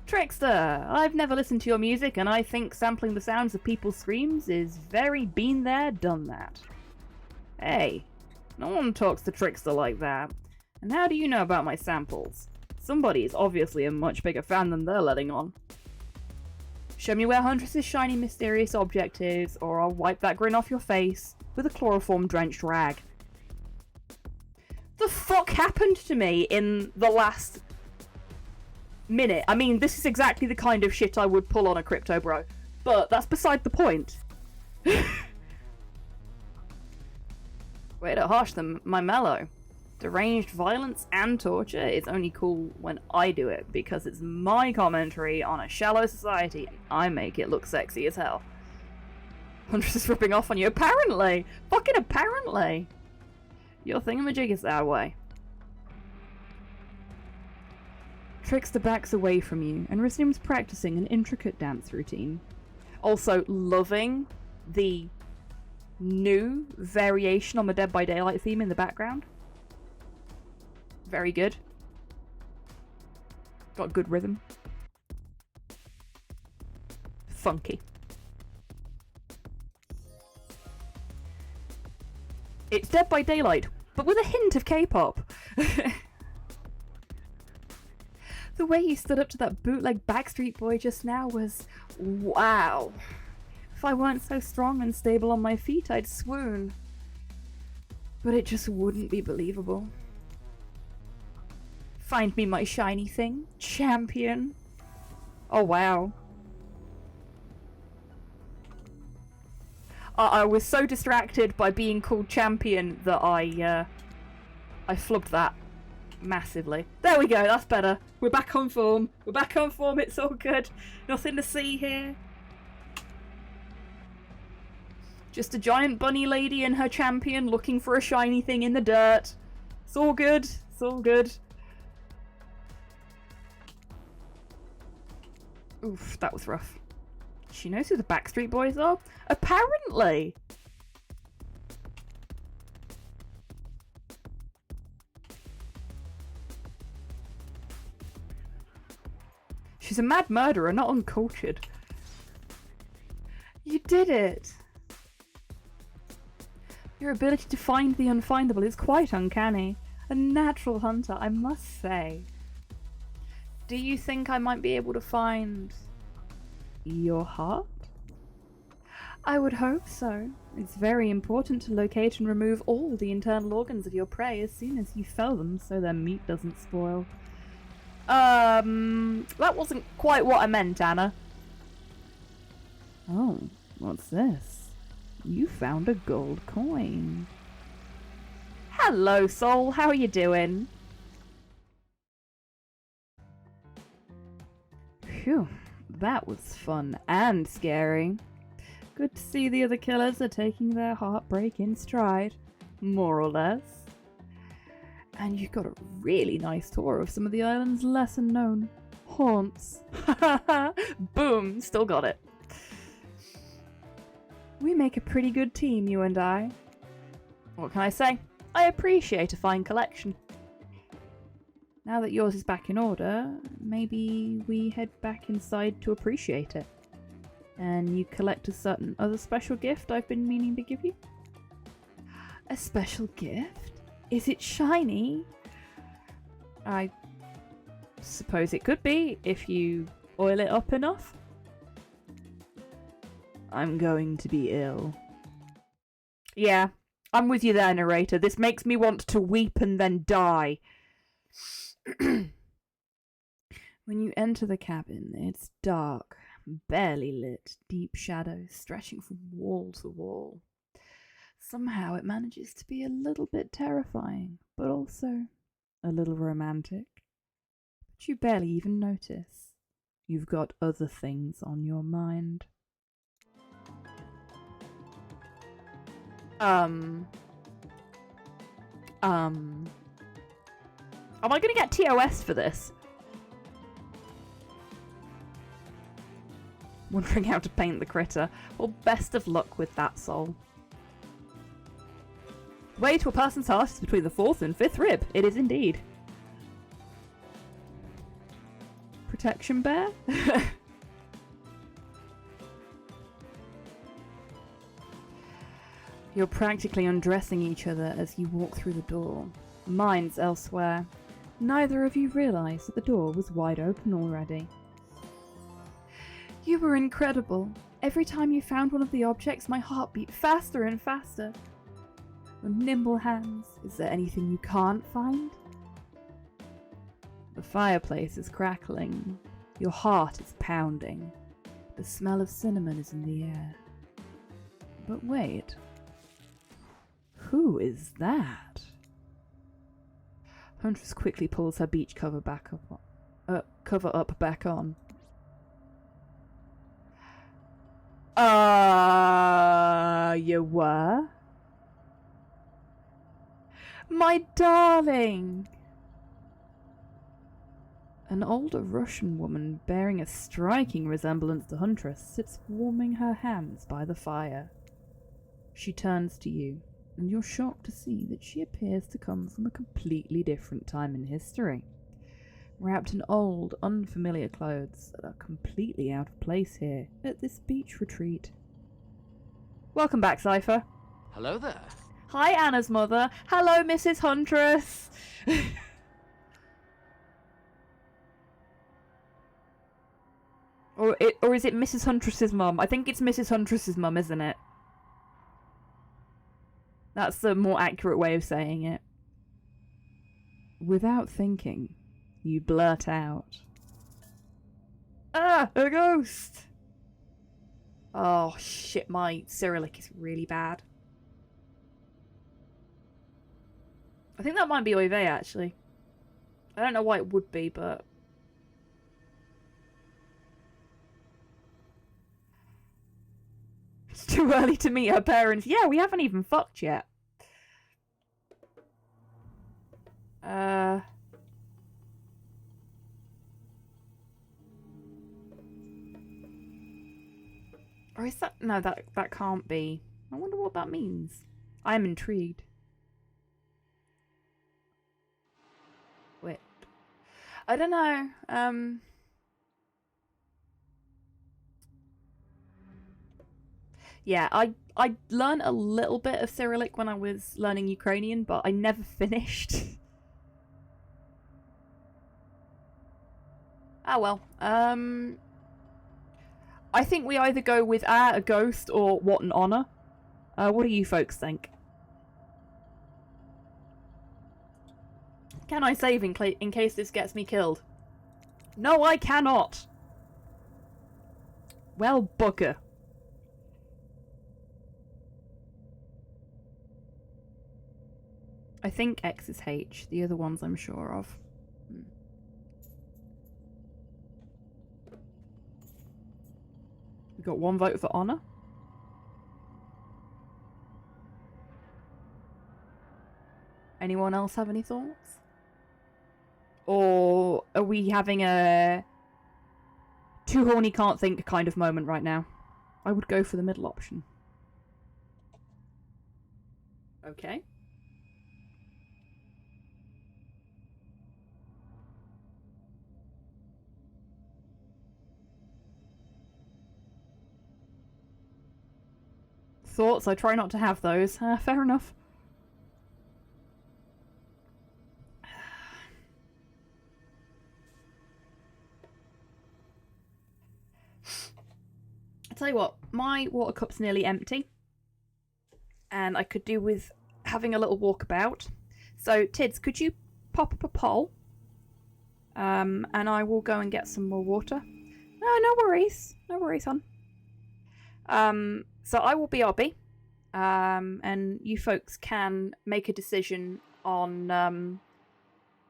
Trickster, I've never listened to your music, and I think sampling the sounds of people's screams is very been there, done that. Hey, no one talks to Trickster like that. And how do you know about my samples? Somebody is obviously a much bigger fan than they're letting on. Show me where Huntress's shiny mysterious object is, or I'll wipe that grin off your face with a chloroform-drenched rag. The fuck happened to me in the last minute? I mean, this is exactly the kind of shit I would pull on a crypto bro, but that's beside the point. Way to harsh them, my mellow. Deranged violence and torture is only cool when I do it, because it's my commentary on a shallow society and I make it look sexy as hell. Huntress is ripping off on you, apparently! Fucking apparently! Your thingamajig is that way. Trickster backs away from you and resumes practicing an intricate dance routine. Also, loving the new variation on the Dead by Daylight theme in the background. Very good. Got good rhythm. Funky. It's Dead by Daylight, but with a hint of K-pop. The way you stood up to that bootleg Backstreet Boy just now was... wow. If I weren't so strong and stable on my feet, I'd swoon. But it just wouldn't be believable. Find me my shiny thing, champion. Oh wow. I was so distracted by being called champion that I flubbed that massively. There we go, that's better. We're back on form. We're back on form, it's all good. Nothing to see here. Just a giant bunny lady and her champion looking for a shiny thing in the dirt. It's all good. It's all good. Oof, that was rough. She knows who the Backstreet Boys are? Apparently! She's a mad murderer, not uncultured. You did it! Your ability to find the unfindable is quite uncanny. A natural hunter, I must say. Do you think I might be able to find... your heart? I would hope so. It's very important to locate and remove all the internal organs of your prey as soon as you fell them so their meat doesn't spoil. That wasn't quite what I meant, Anna. Oh, what's this? You found a gold coin. Hello, soul. How are you doing? Phew, that was fun and scary. Good to see the other killers are taking their heartbreak in stride, more or less. And you got a really nice tour of some of the island's lesser known haunts. Boom, still got it. We make a pretty good team, you and I. What can I say? I appreciate a fine collection. Now that yours is back in order, maybe we head back inside to appreciate it. And you collect a certain other special gift I've been meaning to give you? A special gift? Is it shiny? I suppose it could be, if you oil it up enough. I'm going to be ill. Yeah, I'm with you there, narrator. This makes me want to weep and then die. When you enter the cabin, it's dark, barely lit, deep shadows stretching from wall to wall. Somehow it manages to be a little bit terrifying, but also a little romantic. But you barely even notice. You've got other things on your mind. Am I gonna get TOS for this? Wondering how to paint the critter. Well, best of luck with that, soul. The way to a person's heart is between the fourth and fifth rib. It is indeed. Protection bear? You're practically undressing each other as you walk through the door. Mine's elsewhere. Neither of you realize that the door was wide open already. You were incredible. Every time you found one of the objects, my heart beat faster and faster. Your nimble hands. Is there anything you can't find? The fireplace is crackling. Your heart is pounding. The smell of cinnamon is in the air. But wait. Who is that? Huntress quickly pulls her beach cover back up, back on. You were? My darling! An older Russian woman bearing a striking resemblance to Huntress sits warming her hands by the fire. She turns to you, and you're shocked to see that she appears to come from a completely different time in history, wrapped in old, unfamiliar clothes that are completely out of place here at this beach retreat. Welcome back, Cypher. Hello there. Hi, Anna's mother. Hello, Mrs. Huntress. Or is it Mrs. Huntress's mum? I think it's Mrs. Huntress's mum, isn't it? That's the more accurate way of saying it. Without thinking, you blurt out, "Ah, a ghost!" Oh shit, my Cyrillic is really bad. I think that might be Oive, actually. I don't know why it would be, but... It's too early to meet her parents. Yeah, we haven't even fucked yet. Or is that... No, that can't be. I wonder what that means. I'm intrigued. Wait. I don't know. Yeah, I learned a little bit of Cyrillic when I was learning Ukrainian, but I never finished. Ah, well. I think we either go with a ghost or what an honor. What do you folks think? Can I save in case this gets me killed? No, I cannot. Well, bugger. I think X is H. The other ones I'm sure of. We got one vote for honor. Anyone else have any thoughts? Or are we having a too horny can't think kind of moment right now? I would go for the middle option. Okay. Thoughts? I try not to have those. Fair enough. I tell you what, my water cup's nearly empty, and I could do with having a little walkabout. So, Tids, could you pop up a poll? And I will go and get some more water. No worries. No worries, hon. So I will BRB. And you folks can make a decision on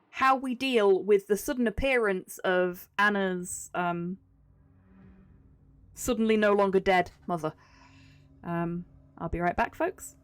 how we deal with the sudden appearance of Anna's suddenly no longer dead mother. I'll be right back, folks.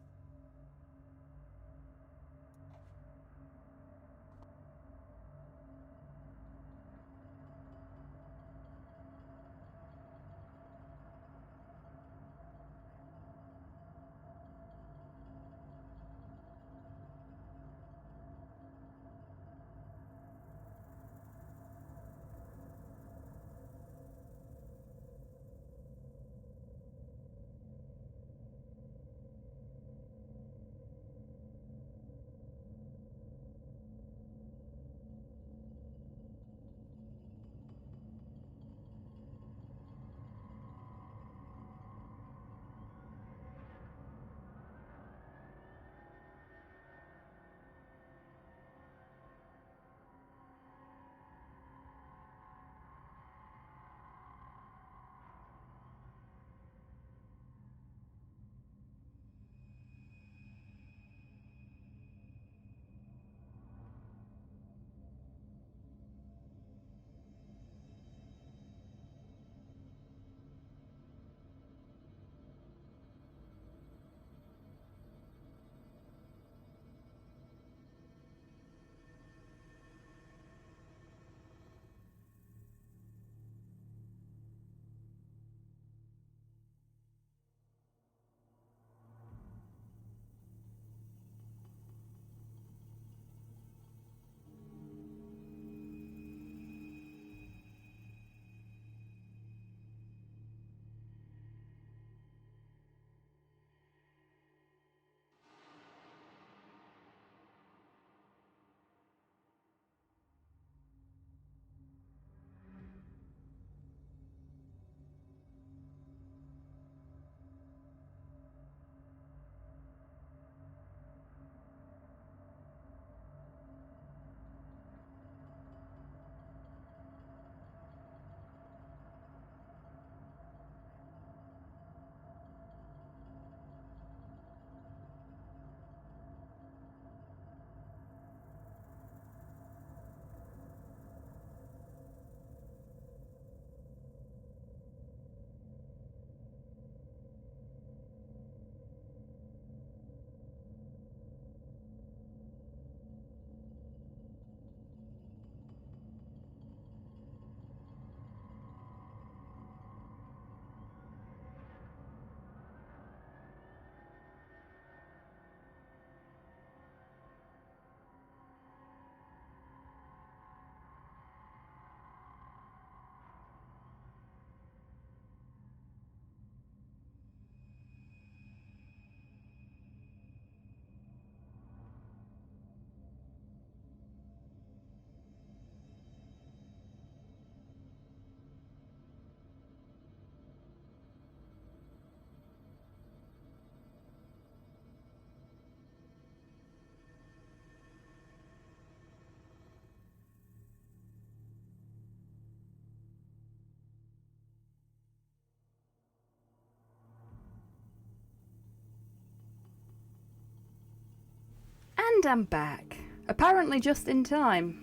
And I'm back. Apparently just in time.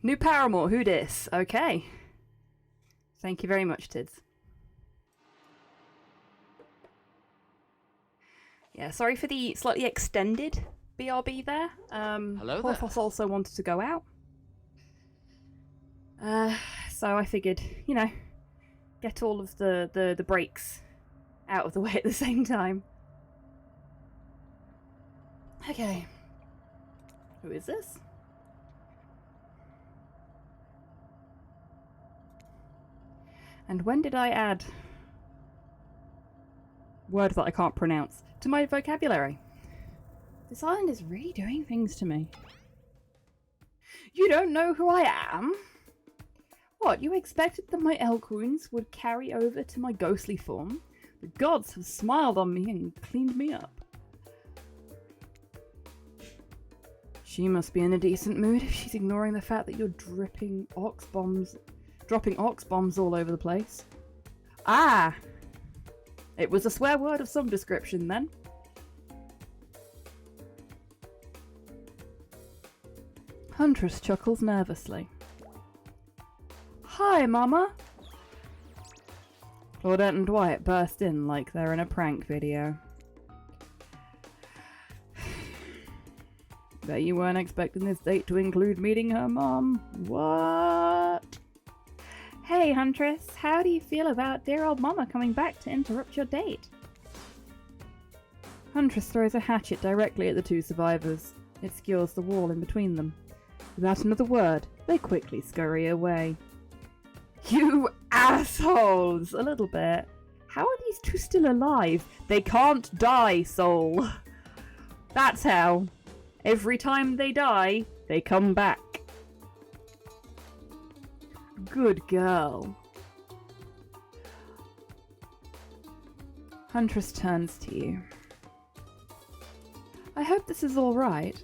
New Paramore, who dis? Okay. Thank you very much, Tids. Yeah, sorry for the slightly extended BRB there. Hello there. Porthos also wanted to go out. So I figured, you know, get all of the breaks out of the way at the same time. Okay. Who is this? And when did I add words that I can't pronounce to my vocabulary? This island is really doing things to me. You don't know who I am? What, you expected that my elk wounds would carry over to my ghostly form? The gods have smiled on me and cleaned me up. She must be in a decent mood if she's ignoring the fact that you're dropping ox bombs all over the place. Ah! It was a swear word of some description then. Huntress chuckles nervously. Hi, Mama! Claudette and Dwight burst in like they're in a prank video. Bet you weren't expecting this date to include meeting her mom. What? Hey, Huntress, how do you feel about dear old Mama coming back to interrupt your date? Huntress throws a hatchet directly at the two survivors. It skewers the wall in between them. Without another word, they quickly scurry away. You assholes! A little bit. How are these two still alive? They can't die, Soul. That's how. Every time they die, they come back. Good girl. Huntress turns to you. I hope this is all right.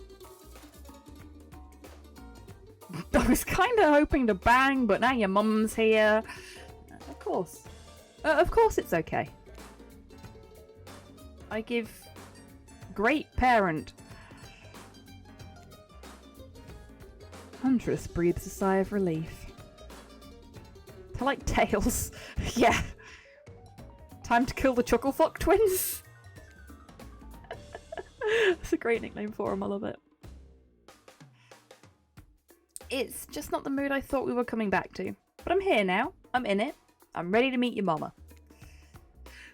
I was kind of hoping to bang, but now your mum's here. Of course. Of course it's okay. I give great parent. Huntress breathes a sigh of relief. They're like tails. Yeah. Time to kill the Chucklefuck twins. That's a great nickname for them. I love it. It's just not the mood I thought we were coming back to. But I'm here now. I'm in it. I'm ready to meet your mama.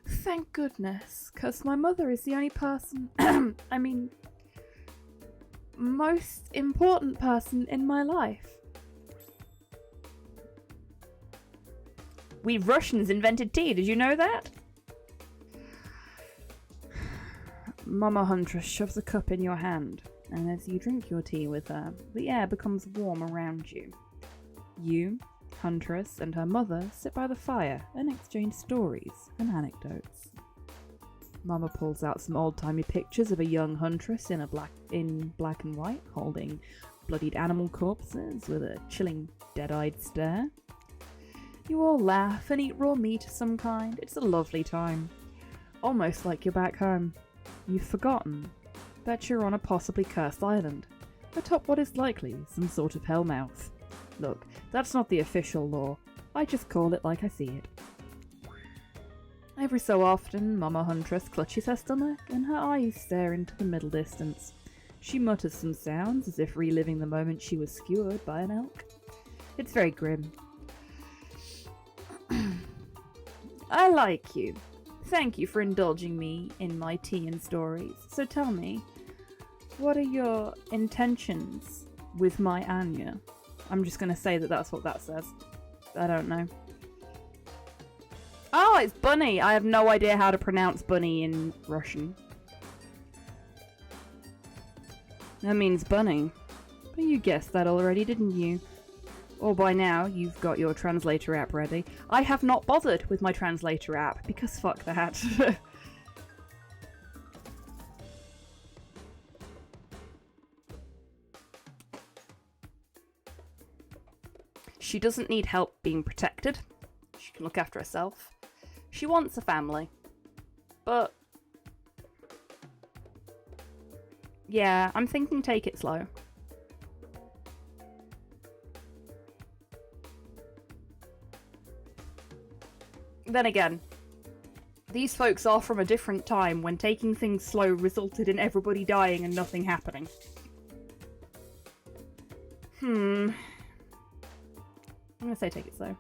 Thank goodness, because my mother is the only person, I mean, most important person in my life. We Russians invented tea, did you know that? Mama Huntress shoves a cup in your hand, and as you drink your tea with her, the air becomes warm around you. You, Huntress, and her mother sit by the fire and exchange stories and anecdotes. Mama pulls out some old-timey pictures of a young Huntress in black and white, holding bloodied animal corpses with a chilling, dead-eyed stare. You all laugh and eat raw meat of some kind. It's a lovely time. Almost like you're back home. You've forgotten that you're on a possibly cursed island, atop what is likely some sort of hellmouth. Look, that's not the official law. I just call it like I see it. Every so often, Mama Huntress clutches her stomach and her eyes stare into the middle distance. She mutters some sounds as if reliving the moment she was skewered by an elk. It's very grim. I like you. Thank you for indulging me in my tea and stories. So tell me, what are your intentions with my Anya? I'm just going to say that that's what that says. I don't know. Oh, it's bunny. I have no idea how to pronounce bunny in Russian. That means bunny. But you guessed that already, didn't you? Or by now, you've got your translator app ready. I have not bothered with my translator app, because fuck that. She doesn't need help being protected. She can look after herself. She wants a family. But Yeah, I'm thinking take it slow. Then again, these folks are from a different time when taking things slow resulted in everybody dying and nothing happening. I'm gonna say take it slow.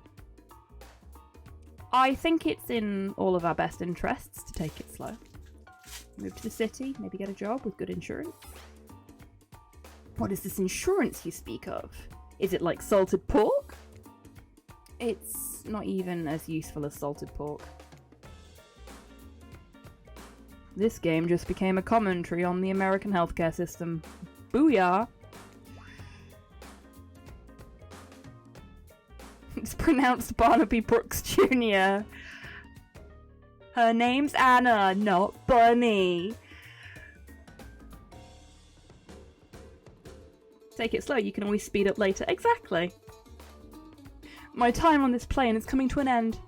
I think it's in all of our best interests to take it slow. Move to the city, maybe get a job with good insurance. What is this insurance you speak of? Is it like salted pork? It's not even as useful as salted pork. This game just became a commentary on the American healthcare system. Booyah! It's pronounced Barnaby Brooks Jr. Her name's Anna, not Bunny. Take it slow, you can always speed up later. Exactly. My time on this plane is coming to an end.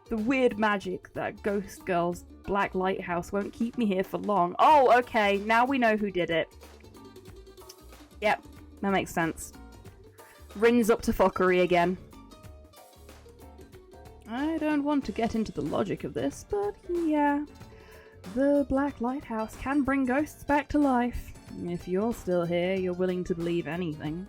The weird magic, that ghost girl's black lighthouse, won't keep me here for long. Oh, okay, now we know who did it. Yep, that makes sense. Rin's up to fuckery again. I don't want to get into the logic of this, but yeah. The black lighthouse can bring ghosts back to life. If you're still here, you're willing to believe anything.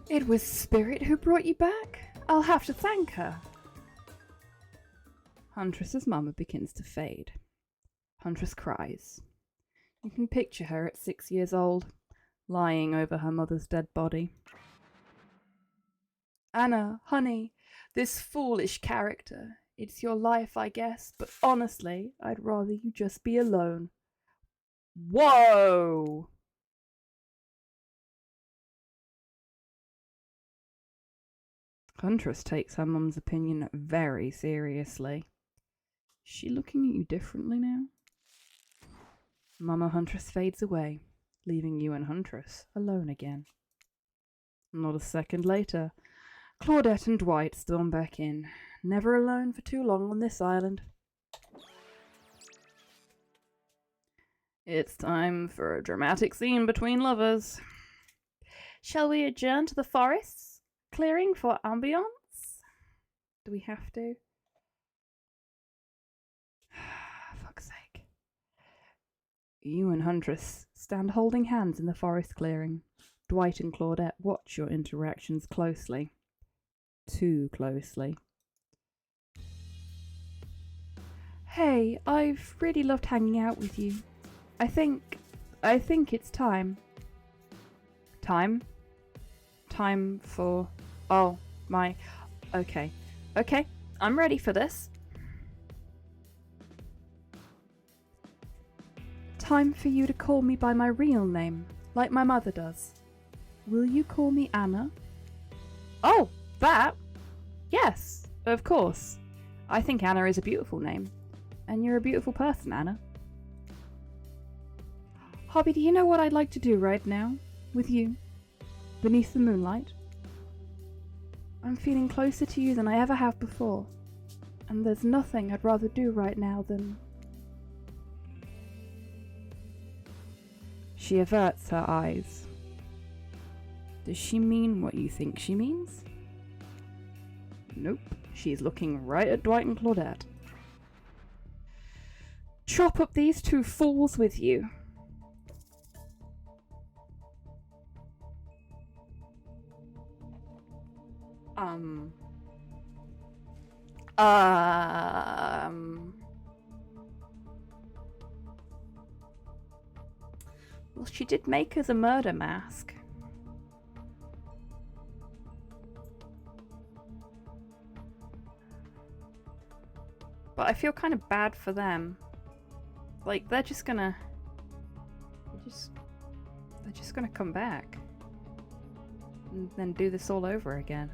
It was Spirit who brought you back? I'll have to thank her. Huntress's mama begins to fade. Huntress cries. You can picture her at 6 years old, lying over her mother's dead body. Anna, honey, this foolish character. It's your life, I guess, but honestly, I'd rather you just be alone. Whoa! Huntress takes her mum's opinion very seriously. Is she looking at you differently now? Mama Huntress fades away, leaving you and Huntress alone again. Not a second later, Claudette and Dwight storm back in, never alone for too long on this island. It's time for a dramatic scene between lovers. Shall we adjourn to the forests? Clearing for ambience? Do we have to? Fuck's sake. You and Huntress stand holding hands in the forest clearing. Dwight and Claudette watch your interactions closely. Too closely. Hey, I've really loved hanging out with you. I think it's time. Time? Time for... Oh, my... Okay. Okay, I'm ready for this. Time for you to call me by my real name, like my mother does. Will you call me Anna? Oh, that? Yes, of course. I think Anna is a beautiful name. And you're a beautiful person, Anna. Hobby, do you know what I'd like to do right now? With you? Beneath the moonlight? I'm feeling closer to you than I ever have before. And there's nothing I'd rather do right now than... She averts her eyes. Does she mean what you think she means? Nope, she's looking right at Dwight and Claudette. Chop up these two fools with you. Well, she did make us a murder mask. But I feel kind of bad for them. Like, they're just gonna come back. And then do this all over again.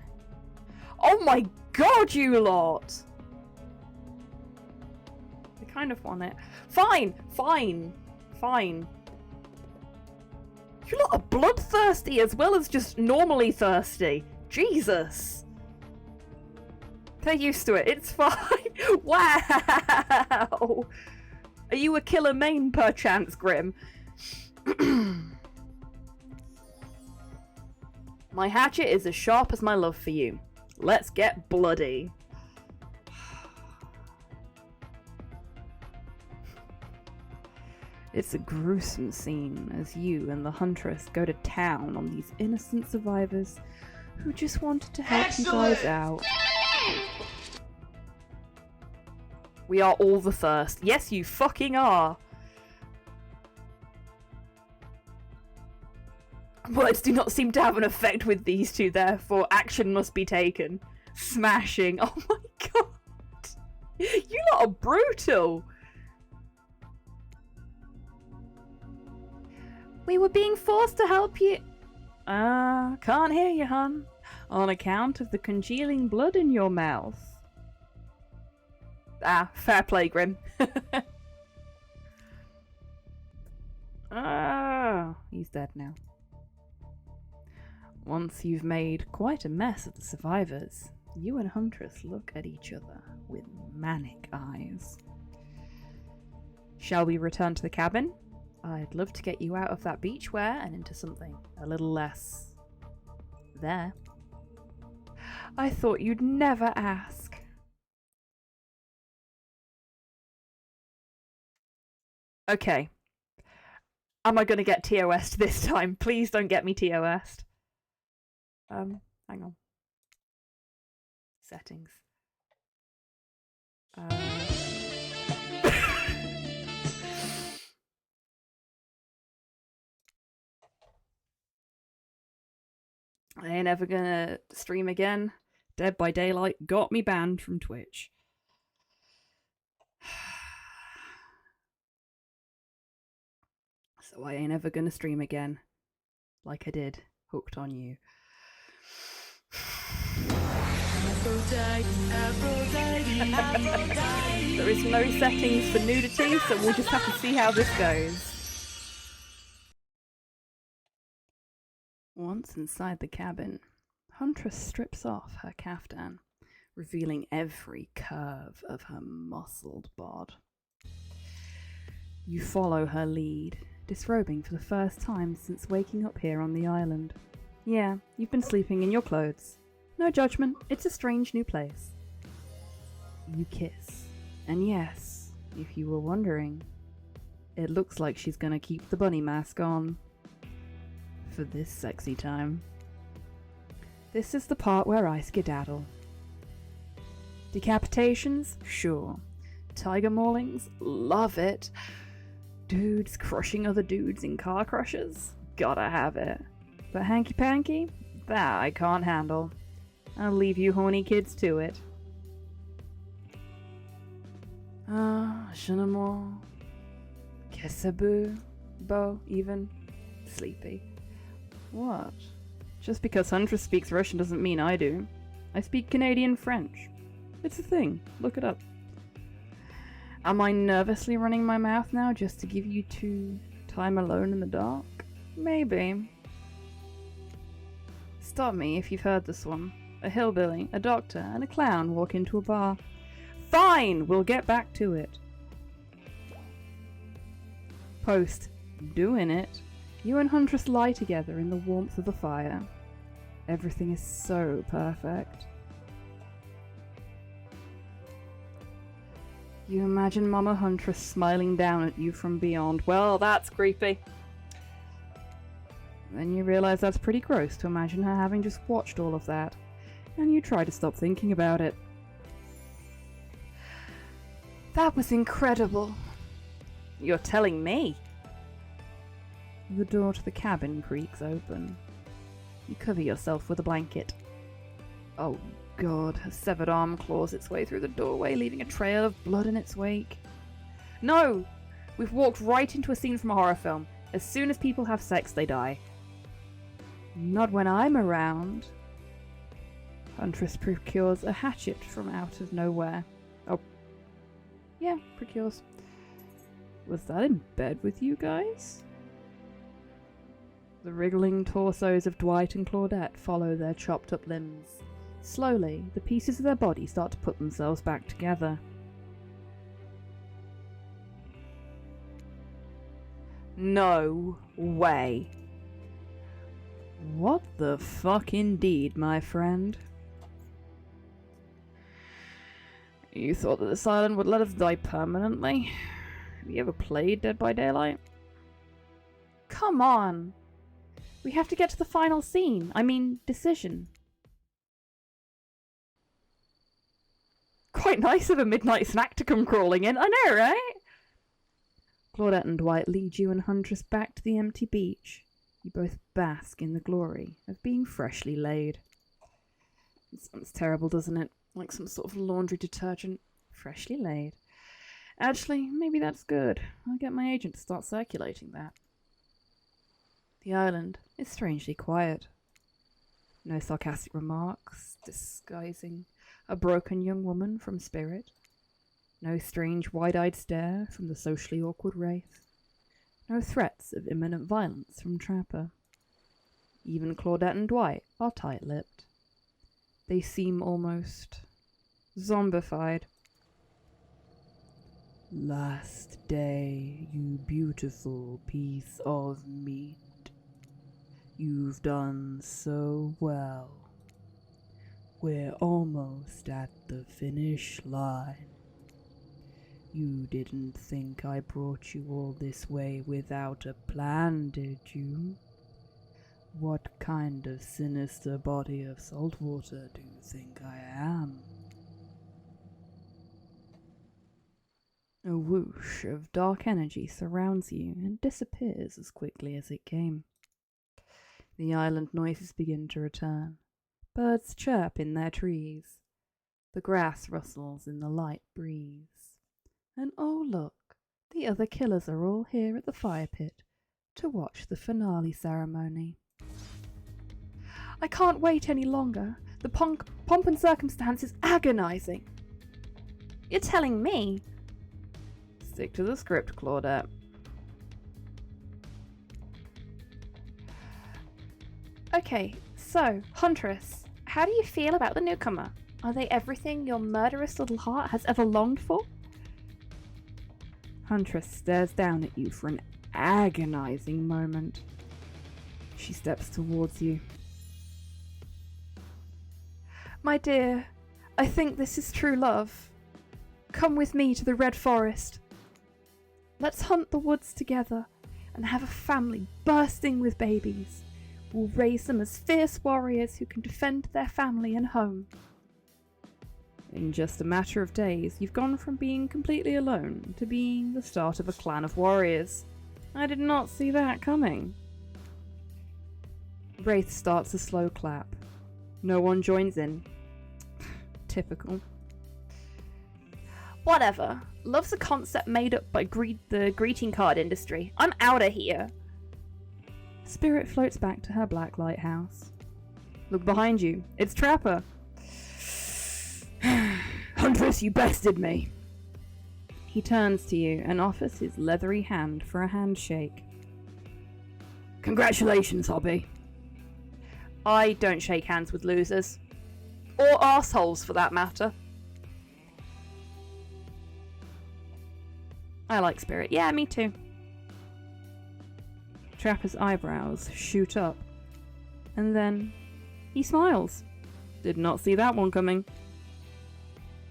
Oh my god, you lot! I kind of want it. Fine! Fine! Fine. You lot are bloodthirsty as well as just normally thirsty. Jesus! They're used to it. It's fine. Wow! Are you a killer main, perchance, Grim? My hatchet is as sharp as my love for you. Let's get bloody. It's a gruesome scene as you and the Huntress go to town on these innocent survivors who just wanted to help you guys out. We are all the first. Yes, you fucking are. Words do not seem to have an effect with these two, therefore action must be taken. Smashing. Oh my god. You lot are brutal. We were being forced to help you. Can't hear you, hun. On account of the congealing blood in your mouth. Fair play, Grim. He's dead now. Once you've made quite a mess of the survivors, you and Huntress look at each other with manic eyes. Shall we return to the cabin? I'd love to get you out of that beachwear and into something a little less... there. I thought you'd never ask. Okay. Am I going to get TOS'd this time? Please don't get me TOS'd. Hang on. Settings. I ain't ever gonna stream again. Dead by Daylight got me banned from Twitch. So I ain't ever gonna stream again. Like I did. Hooked on You. There is no settings for nudity, so we'll just have to see how this goes. Once inside the cabin, Huntress strips off her caftan, revealing every curve of her muscled bod. You follow her lead, disrobing for the first time since waking up here on the island. Yeah, you've been sleeping in your clothes. No judgment, it's a strange new place. You kiss. And yes, if you were wondering, it looks like she's gonna keep the bunny mask on. For this sexy time. This is the part where I skedaddle. Decapitations? Sure. Tiger maulings? Love it. Dudes crushing other dudes in car crushes? Gotta have it. But hanky-panky? That I can't handle. I'll leave you horny kids to it. Je ne m'en... Que ça beau, even. Sleepy. What? Just because Huntress speaks Russian doesn't mean I do. I speak Canadian French. It's a thing. Look it up. Am I nervously running my mouth now just to give you two time alone in the dark? Maybe. Stop me if you've heard this one. A hillbilly, a doctor, and a clown walk into a bar. Fine! We'll get back to it. Post. Doing it. You and Huntress lie together in the warmth of the fire. Everything is so perfect. You imagine Mama Huntress smiling down at you from beyond. Well, that's creepy. Then you realise that's pretty gross to imagine her having just watched all of that. And you try to stop thinking about it. That was incredible. You're telling me. The door to the cabin creaks open. You cover yourself with a blanket. Oh god, a severed arm claws its way through the doorway, leaving a trail of blood in its wake. No! We've walked right into a scene from a horror film. As soon as people have sex, they die. Not when I'm around. Huntress procures a hatchet from out of nowhere. Oh. Yeah, procures. Was that in bed with you guys? The wriggling torsos of Dwight and Claudette follow their chopped up limbs. Slowly, the pieces of their body start to put themselves back together. No way. What the fuck indeed, my friend? You thought that this island would let us die permanently? Have you ever played Dead by Daylight? Come on! We have to get to the final scene. I mean, decision. Quite nice of a midnight snack to come crawling in, I know, right? Claudette and Dwight lead you and Huntress back to the empty beach. You both bask in the glory of being freshly laid. It sounds terrible, doesn't it? Like some sort of laundry detergent. Freshly laid. Actually, maybe that's good. I'll get my agent to start circulating that. The island is strangely quiet. No sarcastic remarks disguising a broken young woman from spirit. No strange wide-eyed stare from the socially awkward wraith. No threats of imminent violence from Trapper. Even Claudette and Dwight are tight-lipped. They seem almost zombified. Last day, you beautiful piece of meat. You've done so well. We're almost at the finish line. You didn't think I brought you all this way without a plan, did you? What kind of sinister body of salt water do you think I am? A whoosh of dark energy surrounds you and disappears as quickly as it came. The island noises begin to return. Birds chirp in their trees. The grass rustles in the light breeze. And oh look, the other killers are all here at the fire pit to watch the finale ceremony. I can't wait any longer. The pomp and circumstance is agonizing. You're telling me? Stick to the script, Claudette. Okay, so, Huntress, how do you feel about the newcomer? Are they everything your murderous little heart has ever longed for? Huntress stares down at you for an agonizing moment. She steps towards you. My dear, I think this is true love. Come with me to the Red Forest. Let's hunt the woods together and have a family bursting with babies. We'll raise them as fierce warriors who can defend their family and home. In just a matter of days, you've gone from being completely alone to being the start of a clan of warriors. I did not see that coming. Wraith starts a slow clap. No one joins in. Typical. Whatever. Love's a concept made up by the greeting card industry. I'm outta here. Spirit floats back to her black lighthouse. Look behind you. It's Trapper. Huntress, you bested me. He turns to you and offers his leathery hand for a handshake. Congratulations, Hobby. I don't shake hands with losers. Or arseholes, for that matter. I like Spirit. Yeah, me too. Trapper's eyebrows shoot up. And then he smiles. Did not see that one coming.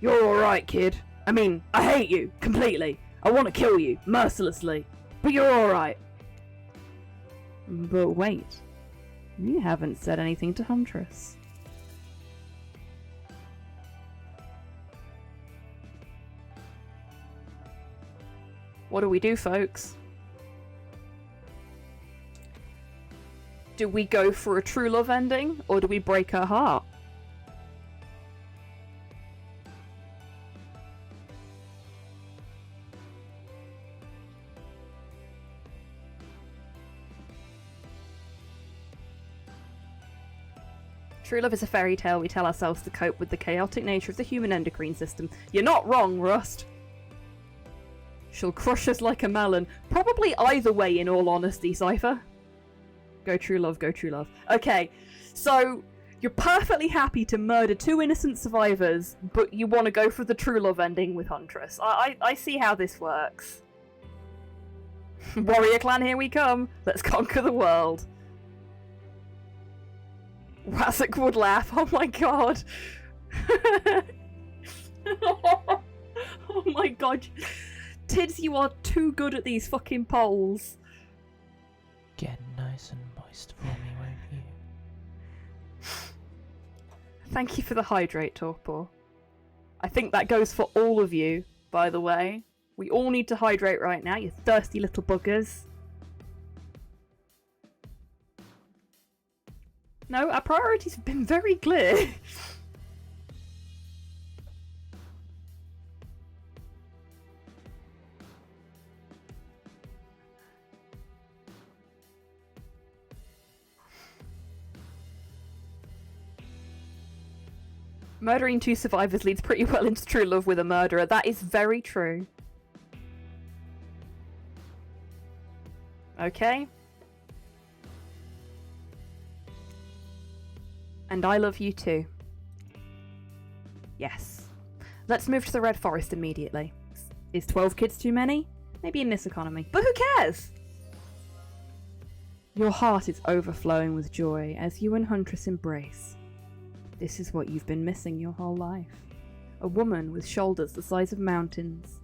You're alright, kid. I mean, I hate you, completely. I want to kill you, mercilessly. But you're alright. But wait. You haven't said anything to Huntress. What do we do, folks? Do we go for a true love ending, or do we break her heart? True love is a fairy tale we tell ourselves to cope with the chaotic nature of the human endocrine system. You're not wrong, Rust. She'll crush us like a melon. Probably either way, in all honesty, Cypher. Go true love, go true love. Okay, so you're perfectly happy to murder 2 innocent survivors, but you want to go for the true love ending with Huntress. I see how this works. Warrior clan, here we come. Let's conquer the world. Razak would laugh. Oh my god. Oh my god. Tids, you are too good at these fucking polls. Get nice and moist for me, won't you? Thank you for the hydrate, Torpor. I think that goes for all of you, by the way. We all need to hydrate right now, you thirsty little buggers. No, our priorities have been very clear. Murdering 2 survivors leads pretty well into true love with a murderer. That is very true. Okay. And I love you too. Yes. Let's move to the Red Forest immediately. Is 12 kids too many? Maybe in this economy. But who cares? Your heart is overflowing with joy as you and Huntress embrace. This is what you've been missing your whole life. A woman with shoulders the size of mountains,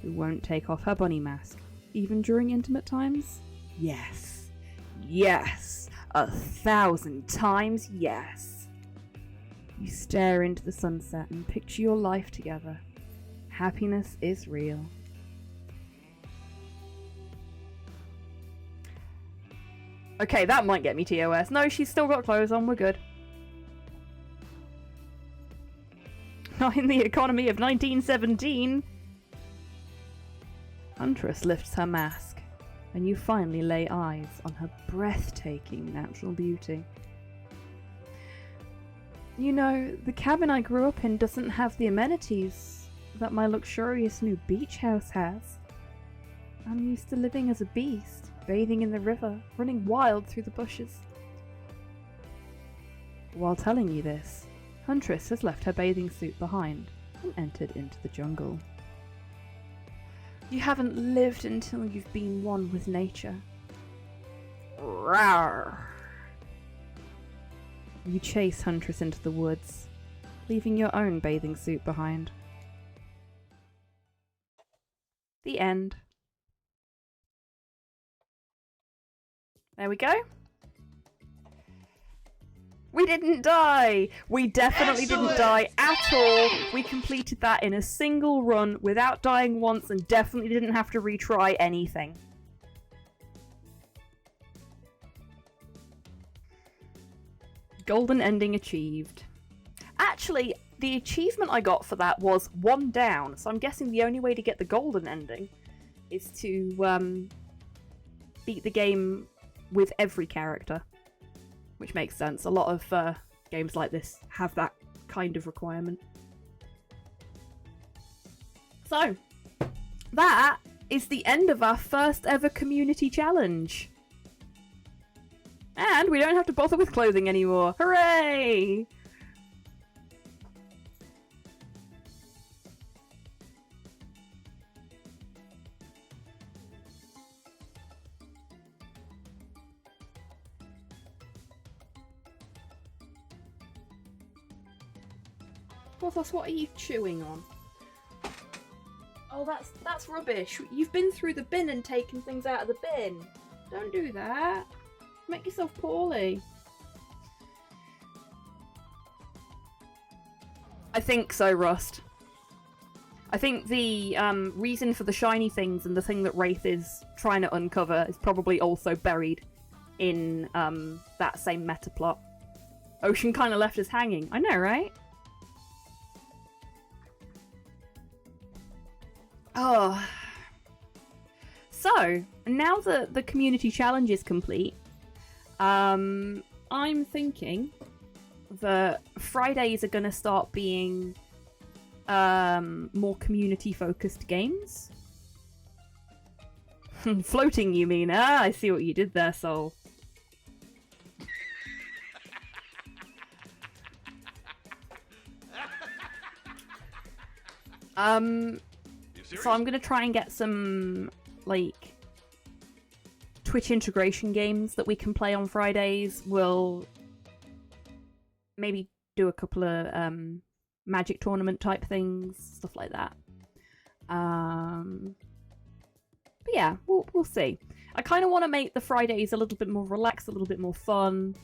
who won't take off her bunny mask, even during intimate times? Yes. Yes. 1,000 times yes. You stare into the sunset and picture your life together. Happiness is real. Okay, that might get me TOS. No, she's still got clothes on, we're good. Not in the economy of 1917. Huntress lifts her mask, and you finally lay eyes on her breathtaking natural beauty. You know, the cabin I grew up in doesn't have the amenities that my luxurious new beach house has. I'm used to living as a beast, bathing in the river, running wild through the bushes. While telling you this, Huntress has left her bathing suit behind and entered into the jungle. You haven't lived until you've been one with nature. Rawr. You chase Huntress into the woods, leaving your own bathing suit behind. The end. There we go. We didn't die! We definitely didn't die at all. We completed that in a single run without dying once and definitely didn't have to retry anything. Golden ending achieved. Actually, the achievement I got for that was 1 down, so I'm guessing the only way to get the golden ending is to beat the game with every character. Which makes sense. A lot of games like this have that kind of requirement. So, that is the end of our first ever community challenge. And we don't have to bother with clothing anymore. Hooray! Porthos, what are you chewing on? Oh, that's rubbish. You've been through the bin and taken things out of the bin. Don't do that. Make yourself poorly. I think so, Rust. I think the reason for the shiny things and the thing that Wraith is trying to uncover is probably also buried in that same meta plot. Ocean kind of left us hanging. I know, right? Oh. So, now that the community challenge is complete, I'm thinking that Fridays are going to start being more community-focused games. Floating, you mean? Ah, I see what you did there, Soul. So I'm gonna try and get some, like, Twitch integration games that we can play on Fridays. We'll maybe do a couple of Magic tournament type things, stuff like that. But yeah, we'll see. I kind of want to make the Fridays a little bit more relaxed, a little bit more fun,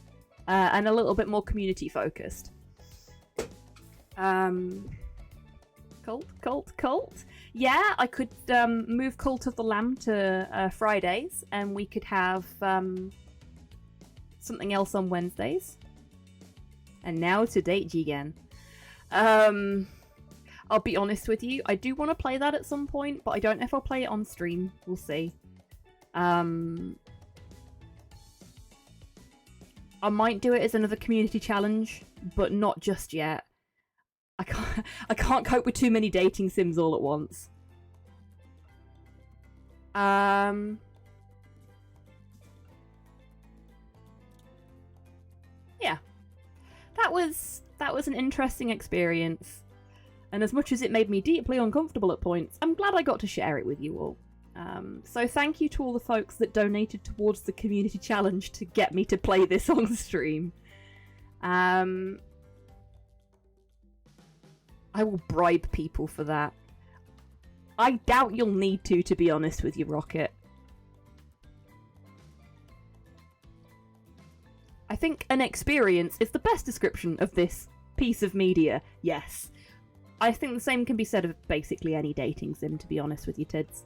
and a little bit more community focused. Cult. Yeah, I could move Cult of the Lamb to Fridays, and we could have something else on Wednesdays. And now to date Jigen. I'll be honest with you, I do want to play that at some point, but I don't know if I'll play it on stream. We'll see. I might do it as another community challenge, but not just yet. I can't cope with too many dating sims all at once. Yeah. That was an interesting experience. And as much as it made me deeply uncomfortable at points, I'm glad I got to share it with you all. So thank you to all the folks that donated towards the community challenge to get me to play this on stream. I will bribe people for that. I doubt you'll need to be honest with you, Rocket. I think an experience is the best description of this piece of media, yes. I think the same can be said of basically any dating sim, to be honest with you, Tids.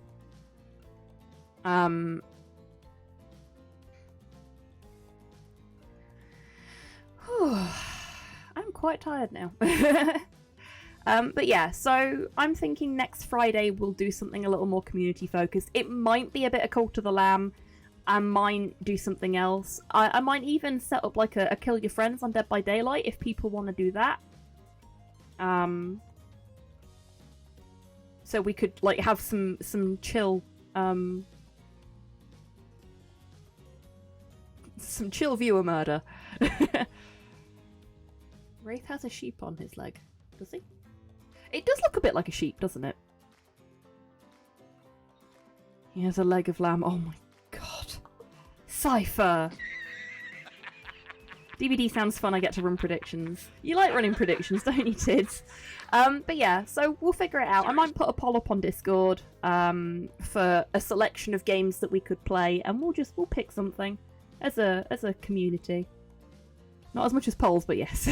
I'm quite tired now. But yeah, so I'm thinking next Friday we'll do something a little more community focused. It might be a bit of Cult of the Lamb. I might do something else. I might even set up like a Kill Your Friends on Dead by Daylight if people want to do that. So we could like have some chill some chill viewer murder. Wraith has a sheep on his leg, does he? It does look a bit like a sheep, doesn't it? He has a leg of lamb. Oh my god. Cypher! DBD sounds fun, I get to run predictions. You like running predictions, don't you, Tids? But yeah, so we'll figure it out. I might put a poll up on Discord for a selection of games that we could play, and we'll pick something as a community. Not as much as polls, but yes.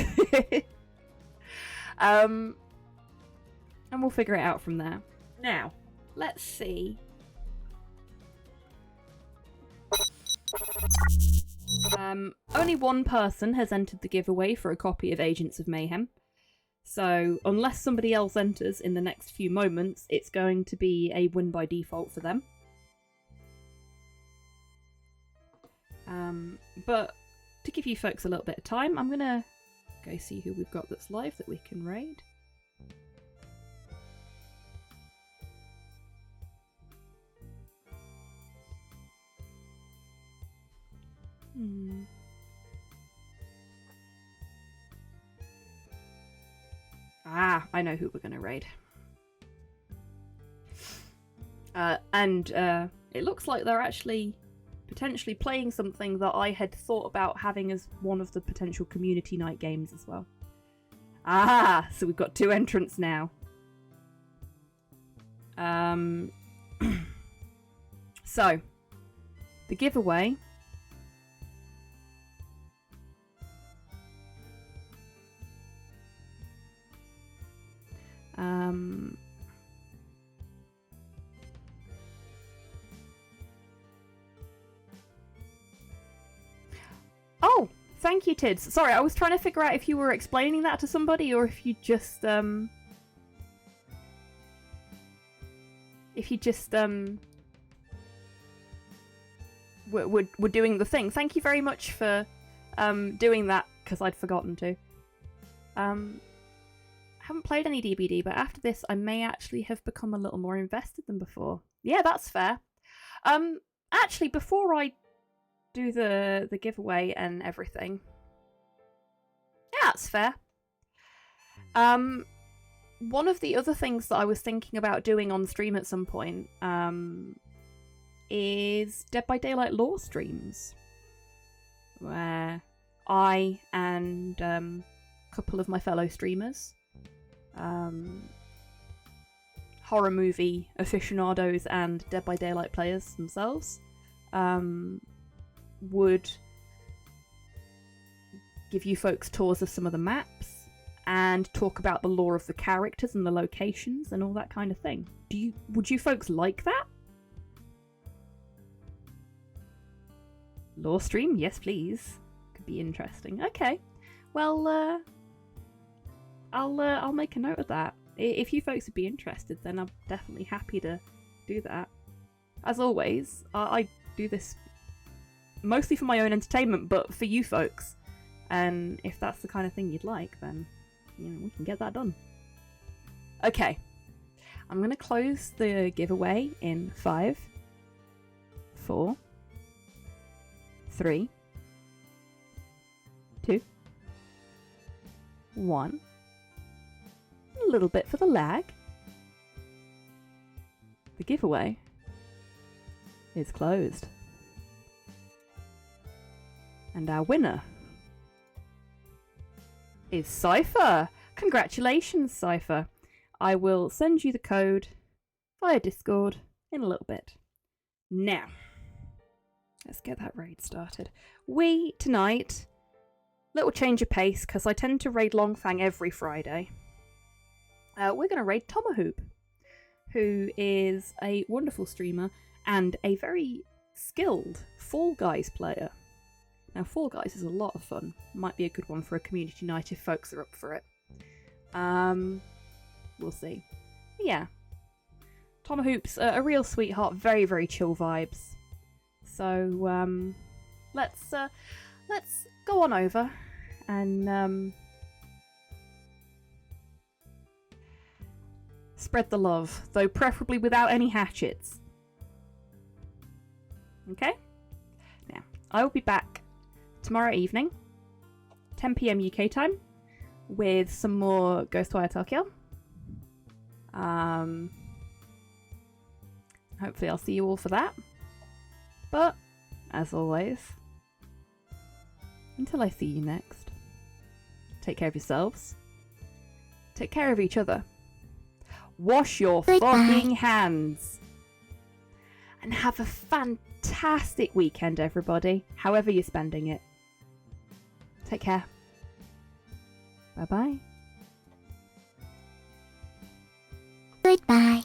And we'll figure it out from there. Now, let's see. Only one person has entered the giveaway for a copy of Agents of Mayhem. So, unless somebody else enters in the next few moments, it's going to be a win by default for them. But to give you folks a little bit of time, I'm going to go see who we've got that's live that we can raid. Ah, I know who we're going to raid. It looks like they're actually potentially playing something that I had thought about having as one of the potential community night games as well. Ah, so we've got two entrants now. So, the giveaway. Oh, thank you, Tids. Sorry, I was trying to figure out if you were explaining that to somebody or if you just were doing the thing. Thank you very much for doing that, because I'd forgotten to. Haven't played any DBD, but after this I may actually have become a little more invested than before. Yeah, that's fair. Actually, before I do the giveaway and everything, yeah, that's fair. One of the other things that I was thinking about doing on stream at some point is Dead by Daylight lore streams, where I and a couple of my fellow streamers, horror movie aficionados and Dead by Daylight players themselves, would give you folks tours of some of the maps and talk about the lore of the characters and the locations and all that kind of thing. Would you folks like that? Lore stream? Yes, please. Could be interesting. Okay. Well, I'll make a note of that. If you folks would be interested, then I'm definitely happy to do that. As always, I do this mostly for my own entertainment, but for you folks. And if that's the kind of thing you'd like, then we can get that done. Okay. I'm going to close the giveaway in 5, 4, 3, 2, 1. A little bit for the lag. The giveaway is closed. And our winner is Cypher. Congratulations, Cypher. I will send you the code via Discord in a little bit. Now, let's get that raid started. We, tonight, little change of pace, because I tend to raid Longfang every Friday. We're going to raid Tomahoop, who is a wonderful streamer and a very skilled Fall Guys player. Now, Fall Guys is a lot of fun. Might be a good one for a community night if folks are up for it. We'll see. But yeah. Tomahoop's a real sweetheart, very, very chill vibes. So, let's go on over and spread the love, though preferably without any hatchets. Okay? Now, I will be back tomorrow evening, 10 PM UK time, with some more Ghostwire Tokyo. Hopefully I'll see you all for that. But, as always, until I see you next, take care of yourselves. Take care of each other. Wash your fucking hands. And have a fantastic weekend, everybody, however you're spending it. Take care. Bye-bye. Goodbye.